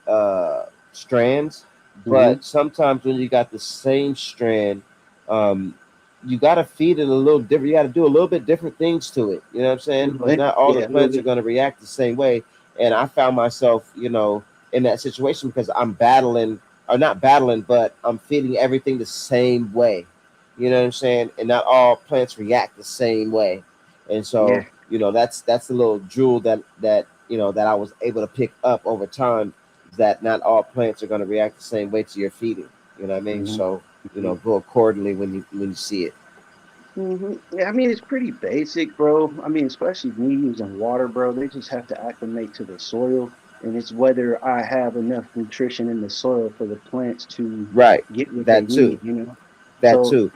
[SPEAKER 2] strands,
[SPEAKER 8] Mm-hmm.
[SPEAKER 2] but sometimes when you got the same strand, um, you got to feed it a little different. You got to do a little bit different things to it. You know what I'm saying? Because not all the
[SPEAKER 8] Yeah, a little
[SPEAKER 2] plants are
[SPEAKER 8] bit.
[SPEAKER 2] going to react the same way. And I found myself, in that situation because I'm battling, or not battling, but I'm feeding everything the same way. You know what I'm saying? And not all plants react the same way. And so,
[SPEAKER 8] Yeah.
[SPEAKER 2] that's a little jewel that I was able to pick up over time, that not all plants are going to react the same way to your feeding. You know what I mean?
[SPEAKER 8] Mm-hmm.
[SPEAKER 2] So, go accordingly when you see it.
[SPEAKER 8] Yeah, I mean, it's pretty basic, bro. I mean, especially me using water, bro. They just have to acclimate to the soil, and it's whether I have enough nutrition in the soil for the plants to
[SPEAKER 2] Right.
[SPEAKER 8] get what they
[SPEAKER 2] That too.
[SPEAKER 8] need.
[SPEAKER 2] That
[SPEAKER 8] So,
[SPEAKER 2] too.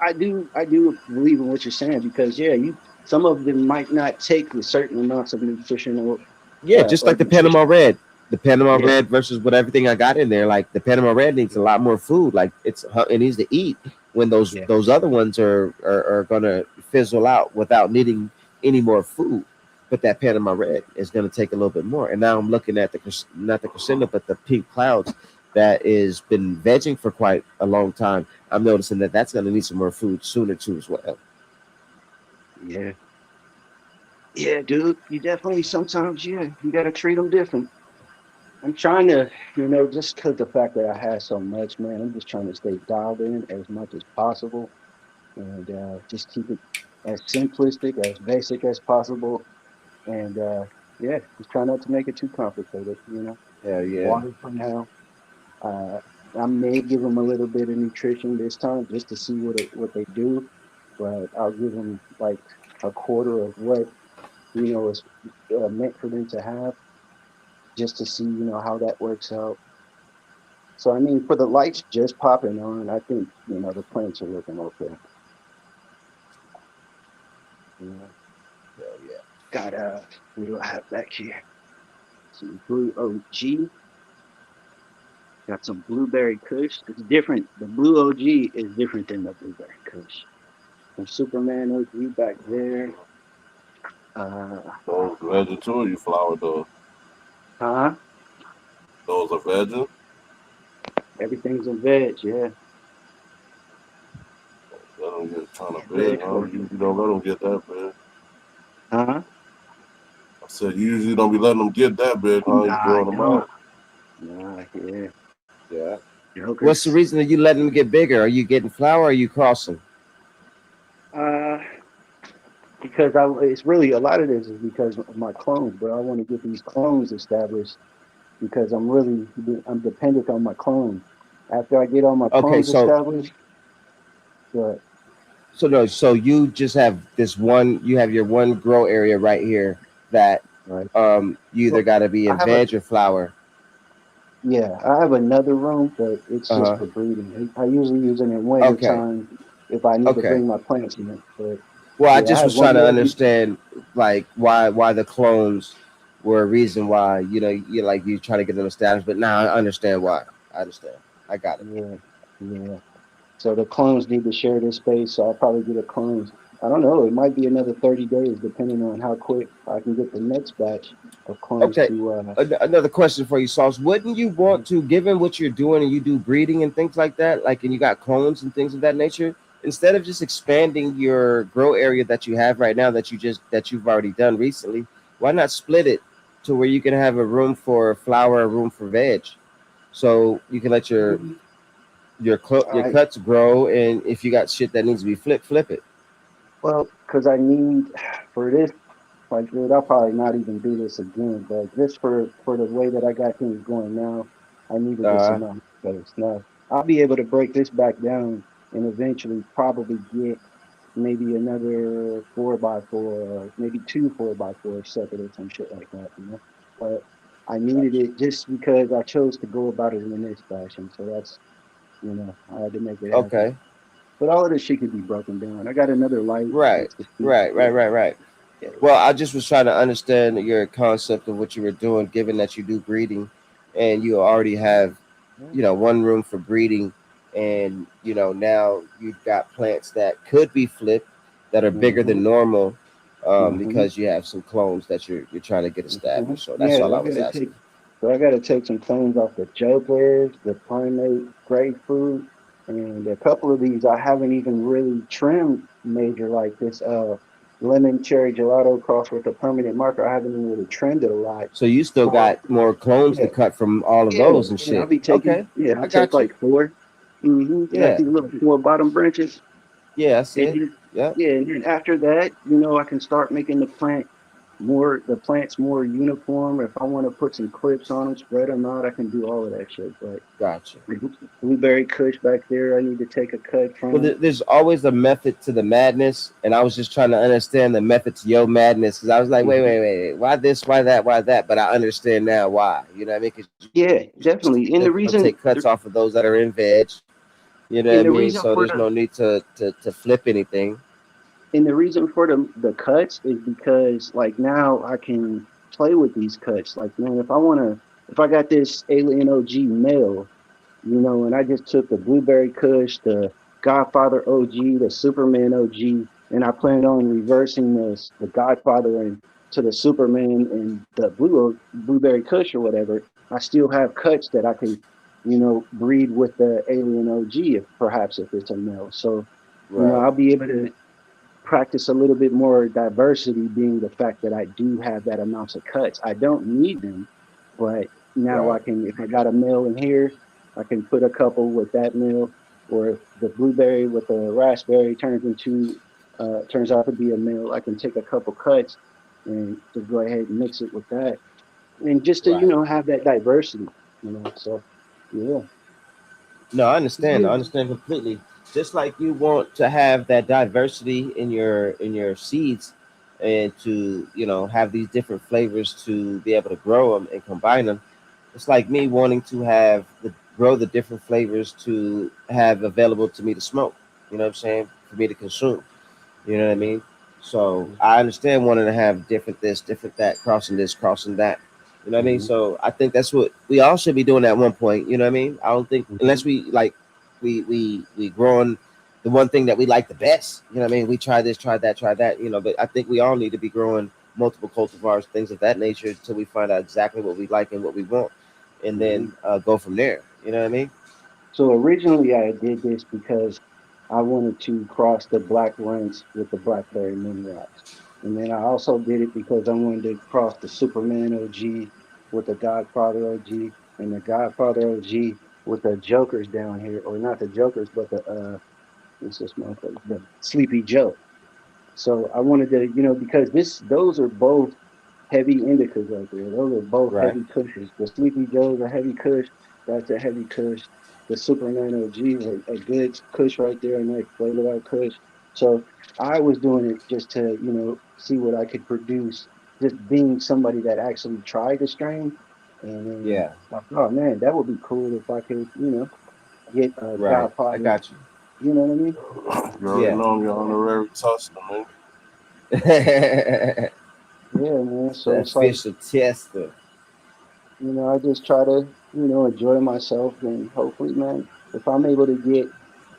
[SPEAKER 8] I do believe in what you're saying because, yeah, some of them might not take the certain amounts of nutritional
[SPEAKER 2] Yeah, just
[SPEAKER 8] or
[SPEAKER 2] like the Panama
[SPEAKER 8] nutrition.
[SPEAKER 2] Red. The Panama
[SPEAKER 8] Yeah,
[SPEAKER 2] Red versus what everything I got in there. Like the Panama Red needs a lot more food. Like it needs to eat when those
[SPEAKER 8] yeah.
[SPEAKER 2] those other ones are gonna fizzle out without needing any more food. But that Panama Red is gonna take a little bit more. And now I'm looking at not the crescendo, but the pink clouds that is been vegging for quite a long time. I'm noticing that that's gonna need some more food sooner too as well.
[SPEAKER 8] Yeah. Yeah, dude. You definitely sometimes, yeah, you got to treat them different. I'm trying to, just because the fact that I had so much, man, I'm just trying to stay dialed in as much as possible and just keep it as simplistic, as basic as possible. And yeah, just try not to make it too complicated.
[SPEAKER 2] Hell yeah.
[SPEAKER 8] Water for now. Uh, I may give them a little bit of nutrition this time just to see what they do, but I'll give them like a quarter of what, is meant for them to have just to see, how that works out. So, I mean, for the lights just popping on, I think, the plants are looking okay. You know?
[SPEAKER 2] Hell yeah.
[SPEAKER 8] got what do I have back here? Some Blue OG. Got some Blueberry Kush. It's different. The Blue OG is different than the Blueberry Kush. Some Superman OG back there.
[SPEAKER 4] Those veggie too, or you flour those?
[SPEAKER 8] Huh?
[SPEAKER 4] Those are veggie?
[SPEAKER 8] Everything's in veg, yeah.
[SPEAKER 4] Let them get kind of
[SPEAKER 8] Veg
[SPEAKER 4] big, huh?
[SPEAKER 8] for
[SPEAKER 4] You don't let them get that big.
[SPEAKER 8] Huh?
[SPEAKER 4] I said, you usually don't be letting them get that big, huh? You
[SPEAKER 8] Nah, I
[SPEAKER 4] growing them
[SPEAKER 8] don't.
[SPEAKER 4] out.
[SPEAKER 8] Nah, yeah.
[SPEAKER 2] Yeah.
[SPEAKER 8] Jokers.
[SPEAKER 2] What's the reason that you letting them get bigger? Are you getting flour or are you crossing?
[SPEAKER 8] Because it's really a lot of this is because of my clones, bro. I want to get these clones established because I'm dependent on my clones. After I get all my
[SPEAKER 2] Okay,
[SPEAKER 8] clones
[SPEAKER 2] so
[SPEAKER 8] established, but
[SPEAKER 2] so you just have this one. You have your one grow area right here that
[SPEAKER 8] right.
[SPEAKER 2] you either
[SPEAKER 8] Well,
[SPEAKER 2] got to be
[SPEAKER 8] I
[SPEAKER 2] in
[SPEAKER 8] have
[SPEAKER 2] veg or flour.
[SPEAKER 8] I have another room, but it's just
[SPEAKER 2] Uh-huh.
[SPEAKER 8] for breeding. I usually use it in winter
[SPEAKER 2] Okay.
[SPEAKER 8] time if I need to
[SPEAKER 2] Okay.
[SPEAKER 8] bring my plants in it. But
[SPEAKER 2] Well, I
[SPEAKER 8] yeah, I
[SPEAKER 2] just
[SPEAKER 8] have
[SPEAKER 2] was trying
[SPEAKER 8] one
[SPEAKER 2] to
[SPEAKER 8] more.
[SPEAKER 2] understand like why the clones were a reason why you trying to get them established. But now I understand why. I understand. I got it.
[SPEAKER 8] Yeah. So the clones need to share this space. So I'll probably get a clones. I don't know. It might be another 30 days, depending on how quick I can get the next batch of clones
[SPEAKER 2] Okay.
[SPEAKER 8] to.
[SPEAKER 2] Another question for you, Sauce. Wouldn't you want to, given what you're doing and you do breeding and things like that, like and you got clones and things of that nature, instead of just expanding your grow area that you have right now that you've already done recently, why not split it to where you can have a room for flower, a room for veg, so you can let your
[SPEAKER 8] I
[SPEAKER 2] cuts grow, and if you got shit that needs to be flipped, flip it.
[SPEAKER 8] Well, because I need for this. Like, dude, I'll probably not even do this again. But just for the way that I got things going now, I needed this
[SPEAKER 2] Uh,
[SPEAKER 8] amount of space. Now I'll be able to break this back down and eventually probably get maybe another 4x4, or maybe two 4x4 separate or some shit like that, you know. But I needed it just because I chose to go about it in this fashion. So that's I had to make it happen.
[SPEAKER 2] okay.
[SPEAKER 8] But all of this shit could be broken down. I got another light.
[SPEAKER 2] Right.
[SPEAKER 8] That's the
[SPEAKER 2] Right. Right. Right. Right.
[SPEAKER 8] yeah.
[SPEAKER 2] Well, I just was trying to understand your concept of what you were doing, given that you do breeding, and you already have, one room for breeding, and now you've got plants that could be flipped that are bigger than normal, because you have some clones that you're trying to get established. So that's
[SPEAKER 8] Yeah,
[SPEAKER 2] all I was asking.
[SPEAKER 8] I gotta take some clones off the Jokers, the Primate Grapefruit, and a couple of these I haven't even really trimmed major, like this lemon cherry gelato cross with a permanent marker. I haven't even really trimmed it a lot.
[SPEAKER 2] So you still
[SPEAKER 8] For
[SPEAKER 2] got more clones to
[SPEAKER 8] yeah,
[SPEAKER 2] cut from all of those and
[SPEAKER 8] I'll
[SPEAKER 2] shit.
[SPEAKER 8] be taking
[SPEAKER 2] Okay,
[SPEAKER 8] I'll
[SPEAKER 2] I
[SPEAKER 8] take
[SPEAKER 2] got you.
[SPEAKER 8] like 4. Yeah,
[SPEAKER 2] Yeah,
[SPEAKER 8] these little 4 bottom branches.
[SPEAKER 2] yeah, I see
[SPEAKER 8] And
[SPEAKER 2] it.
[SPEAKER 8] then,
[SPEAKER 2] Yep.
[SPEAKER 8] and then after that, I can start making the plants more uniform. If I want to put some clips on them, spread them out, I can do all of that shit. But
[SPEAKER 2] Gotcha.
[SPEAKER 8] the Blueberry Kush back there, I need to take a cut
[SPEAKER 2] Well,
[SPEAKER 8] from.
[SPEAKER 2] there's always a method to the madness, and I was just trying to understand the method to your madness because I was like, wait, why this, why that, why that? But I understand now why. You know what I mean? Because
[SPEAKER 8] Yeah, definitely. And the
[SPEAKER 2] you'll
[SPEAKER 8] reason,
[SPEAKER 2] take cuts off of those that are in veg. You know what I
[SPEAKER 8] and the
[SPEAKER 2] mean?
[SPEAKER 8] reason
[SPEAKER 2] So
[SPEAKER 8] for
[SPEAKER 2] there's no need to flip anything.
[SPEAKER 8] the cuts is because like now I can play with these cuts. Like, man, if I got this Alien OG male, and I just took the Blueberry Kush, the Godfather OG, the Superman OG, and I planned on reversing the Godfather and to the Superman and the Blueberry Kush or whatever. I still have cuts that I can, breed with the Alien OG if it's a male. So,
[SPEAKER 2] Right.
[SPEAKER 8] I'll be able to practice a little bit more diversity, being the fact that I do have that amounts of cuts. I don't need them, but now I
[SPEAKER 2] Right.
[SPEAKER 8] can, if I got a male in here, I can put a couple with that male, or if the blueberry with the raspberry turns out to be a male, I can take a couple cuts and just go ahead and mix it with that, and just to
[SPEAKER 2] Right.
[SPEAKER 8] have that diversity, So yeah.
[SPEAKER 2] No, I understand. I understand completely. Just like you want to have that diversity in your seeds, and to have these different flavors to be able to grow them and combine them. It's like me wanting to grow the different flavors to have available to me to smoke. You know what I'm saying? For me to consume. You know what I mean? So I understand wanting to have different this, different that, crossing this, crossing that. You know what I mean? So I think that's what we all should be doing at one point. You know what I mean? I don't think unless we like we growing the one thing that we like the best. You know what I mean? We try this, try that, try that. You know, but I think we all need to be growing multiple cultivars, things of that nature, until we find out exactly what we like and what we want, and then go from there. You know what I mean?
[SPEAKER 8] So originally I did this because I wanted to cross the black ranks with the Blackberry Mini Rocks. And then I also did it because I wanted to cross the Superman OG with the Godfather OG and the Godfather OG with the Jokers down here, or not the Jokers, but the what's this motherfucker? The Sleepy Joe. So I wanted to, because those are both heavy indicas right there. Those are both
[SPEAKER 2] Right.
[SPEAKER 8] heavy cushes. The Sleepy Joe's a heavy kush. That's a heavy kush. The Superman OG is a good kush right there, and like flavored out kush. So I was doing it just to, see what I could produce. Just being somebody that actually tried the strain, and then
[SPEAKER 2] Yeah.
[SPEAKER 8] like, oh man, that would be cool if I could, get a
[SPEAKER 2] Right. I
[SPEAKER 8] Godfather.
[SPEAKER 2] got you.
[SPEAKER 8] You know what I mean?
[SPEAKER 4] You already
[SPEAKER 2] Yeah.
[SPEAKER 4] know I'm your honorary tester, man.
[SPEAKER 2] That
[SPEAKER 8] Yeah, man. So it's like,
[SPEAKER 2] official tester.
[SPEAKER 8] I just try to, enjoy myself, and hopefully, man, if I'm able to get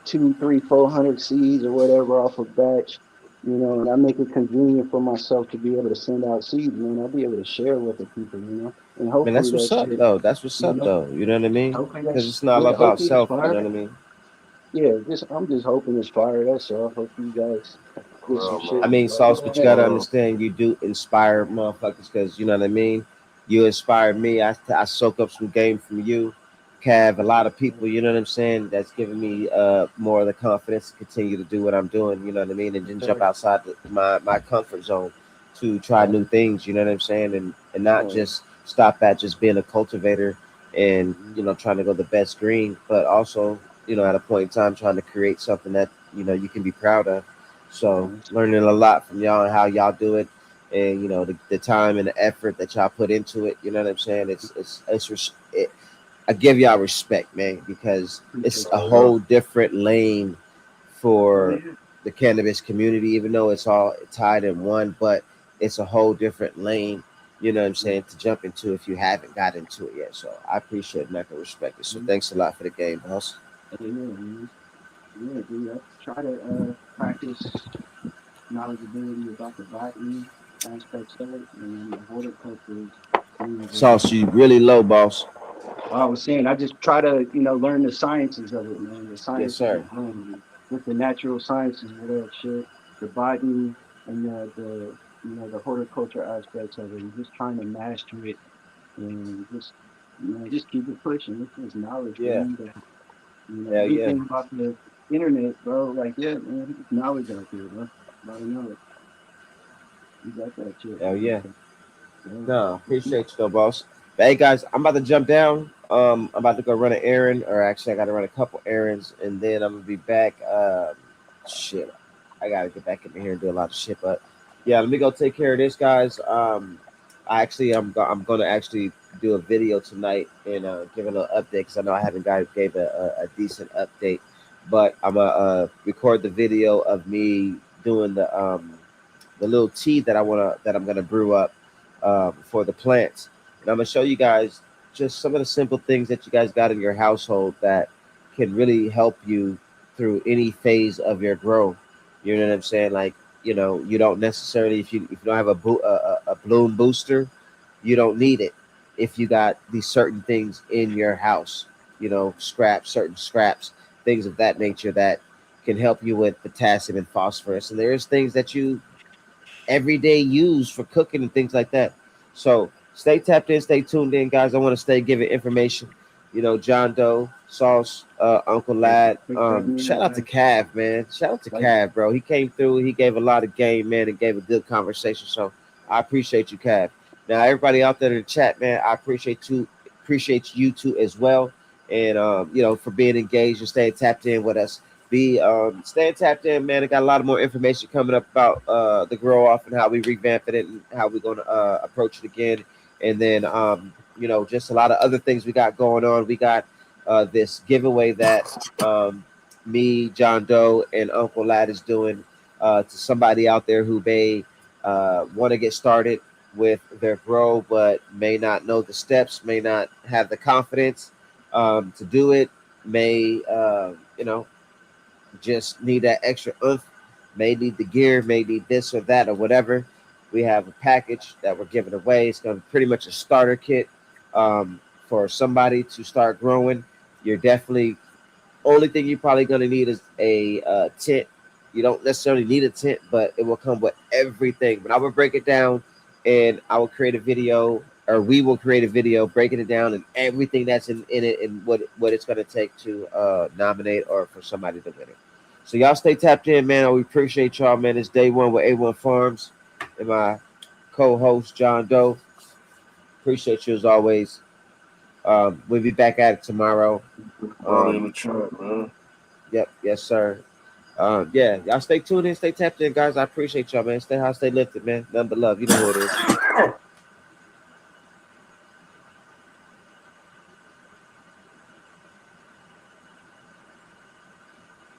[SPEAKER 8] 2, 3, 400 seeds or whatever off a batch, and I make it convenient for myself to be able to send out seeds, man, I'll be able to share with the people, and
[SPEAKER 2] Man,
[SPEAKER 8] hopefully
[SPEAKER 2] that's
[SPEAKER 8] that
[SPEAKER 2] what's up
[SPEAKER 8] shit,
[SPEAKER 2] though. That's what's up
[SPEAKER 8] you know,
[SPEAKER 2] though. You know what I mean?
[SPEAKER 8] hopefully
[SPEAKER 2] Because
[SPEAKER 8] that's,
[SPEAKER 2] it's not all
[SPEAKER 8] yeah,
[SPEAKER 2] about
[SPEAKER 8] hopefully it's
[SPEAKER 2] self. You know
[SPEAKER 8] fire.
[SPEAKER 2] what I mean?
[SPEAKER 8] Yeah, I'm just hoping it's fire. That's all. Hope you guys get some
[SPEAKER 4] Yeah,
[SPEAKER 8] shit.
[SPEAKER 2] I mean,
[SPEAKER 8] Like,
[SPEAKER 2] Sauce, but you gotta
[SPEAKER 8] hey,
[SPEAKER 2] understand, you do inspire motherfuckers because you know what I mean. You inspired me. I soak up some game from you, Cav. A lot of people, you know what I'm saying. That's giving me more of the confidence to continue to do what I'm doing. You know what I mean, and then jump outside my comfort zone to try new things. You know what I'm saying, and not just stop at just being a cultivator and trying to go the best green, but also at a point in time trying to create something that you can be proud of. So learning a lot from y'all and how y'all do it, and the time and the effort that y'all put into it. You know what I'm saying? I give y'all respect, man, because it's a whole different lane for the cannabis community. Even though it's all tied in one, but it's a whole different lane. You know what I'm saying, to jump into if you haven't got into it yet. So I appreciate and I can respect it. So thanks a lot for the game, boss.
[SPEAKER 8] Yeah, dude, I try to practice knowledgeability about the botany aspects of it, and the horticulture is.
[SPEAKER 2] Sauce, you really low, boss.
[SPEAKER 8] I was saying, I just try to, learn the sciences of it, man. The
[SPEAKER 2] Yes,
[SPEAKER 8] sciences
[SPEAKER 2] sir.
[SPEAKER 8] of growing, with the natural sciences of that shit, the botany and the horticulture aspects of it, and just trying to master it, and just keep it pushing. It's just knowledge for
[SPEAKER 2] Yeah.
[SPEAKER 8] me that,
[SPEAKER 2] Hell yeah.
[SPEAKER 8] anything about the internet, bro. Like, yeah, man, it's knowledge out there, bro. A lot of knowledge. You got that shit.
[SPEAKER 2] Hell yeah.
[SPEAKER 8] Yeah.
[SPEAKER 2] No, appreciate you though, boss. But hey guys, I'm about to jump down. I'm about to go run an errand, or actually I gotta run a couple errands, and then I'm gonna be back. Shit. I gotta get back in here and do a lot of shit. But yeah, let me go take care of this, guys. I'm gonna actually do a video tonight and give a little update because I know I haven't gave a decent update. But I'm gonna record the video of me doing the little tea that I'm gonna brew up for the plants, and I'm gonna show you guys just some of the simple things that you guys got in your household that can really help you through any phase of your growth. You know what I'm saying? Like, you don't necessarily, if you don't have a bloom booster, you don't need it. If you got these certain things in your house, certain scraps, things of that nature that can help you with potassium and phosphorus. And there's things that you everyday use for cooking and things like that. So stay tapped in, stay tuned in, guys. I want to stay giving information. John Doe, Sauce, Uncle Lad. Shout out to Cav, man. Shout out to Cav, bro. He came through. He gave a lot of game, man, and gave a good conversation. So I appreciate you, Cav. Now, everybody out there in the chat, man, I appreciate you too as well. And for being engaged and staying tapped in with us. Be staying tapped in, man. I got a lot of more information coming up about the grow off and how we revamping it and how we're gonna approach it again. And then just a lot of other things we got going on. We got this giveaway that me, John Doe, and Uncle Lad is doing to somebody out there who may want to get started with their grow, but may not know the steps, may not have the confidence to do it, may just need that extra oomph, may need the gear, may need this or that or whatever. We have a package that we're giving away. It's going to be pretty much a starter kit for somebody to start growing. You're definitely, only thing you're probably going to need is a tent. You don't necessarily need a tent, but it will come with everything. But I will break it down, and I will create a video, or we will create a video breaking it down and everything that's in it and what it's going to take to nominate or for somebody to win it. So y'all stay tapped in, man. We appreciate y'all, man. It's day one with A1 Farms and my co-host John Doe. Appreciate you as always. We'll be back at it tomorrow.
[SPEAKER 4] In the chat, man.
[SPEAKER 2] Yep, yes, sir. Yeah, y'all stay tuned in, stay tapped in, guys. I appreciate y'all, man. Stay high, stay lifted, man. Nothing but love. You know what it is.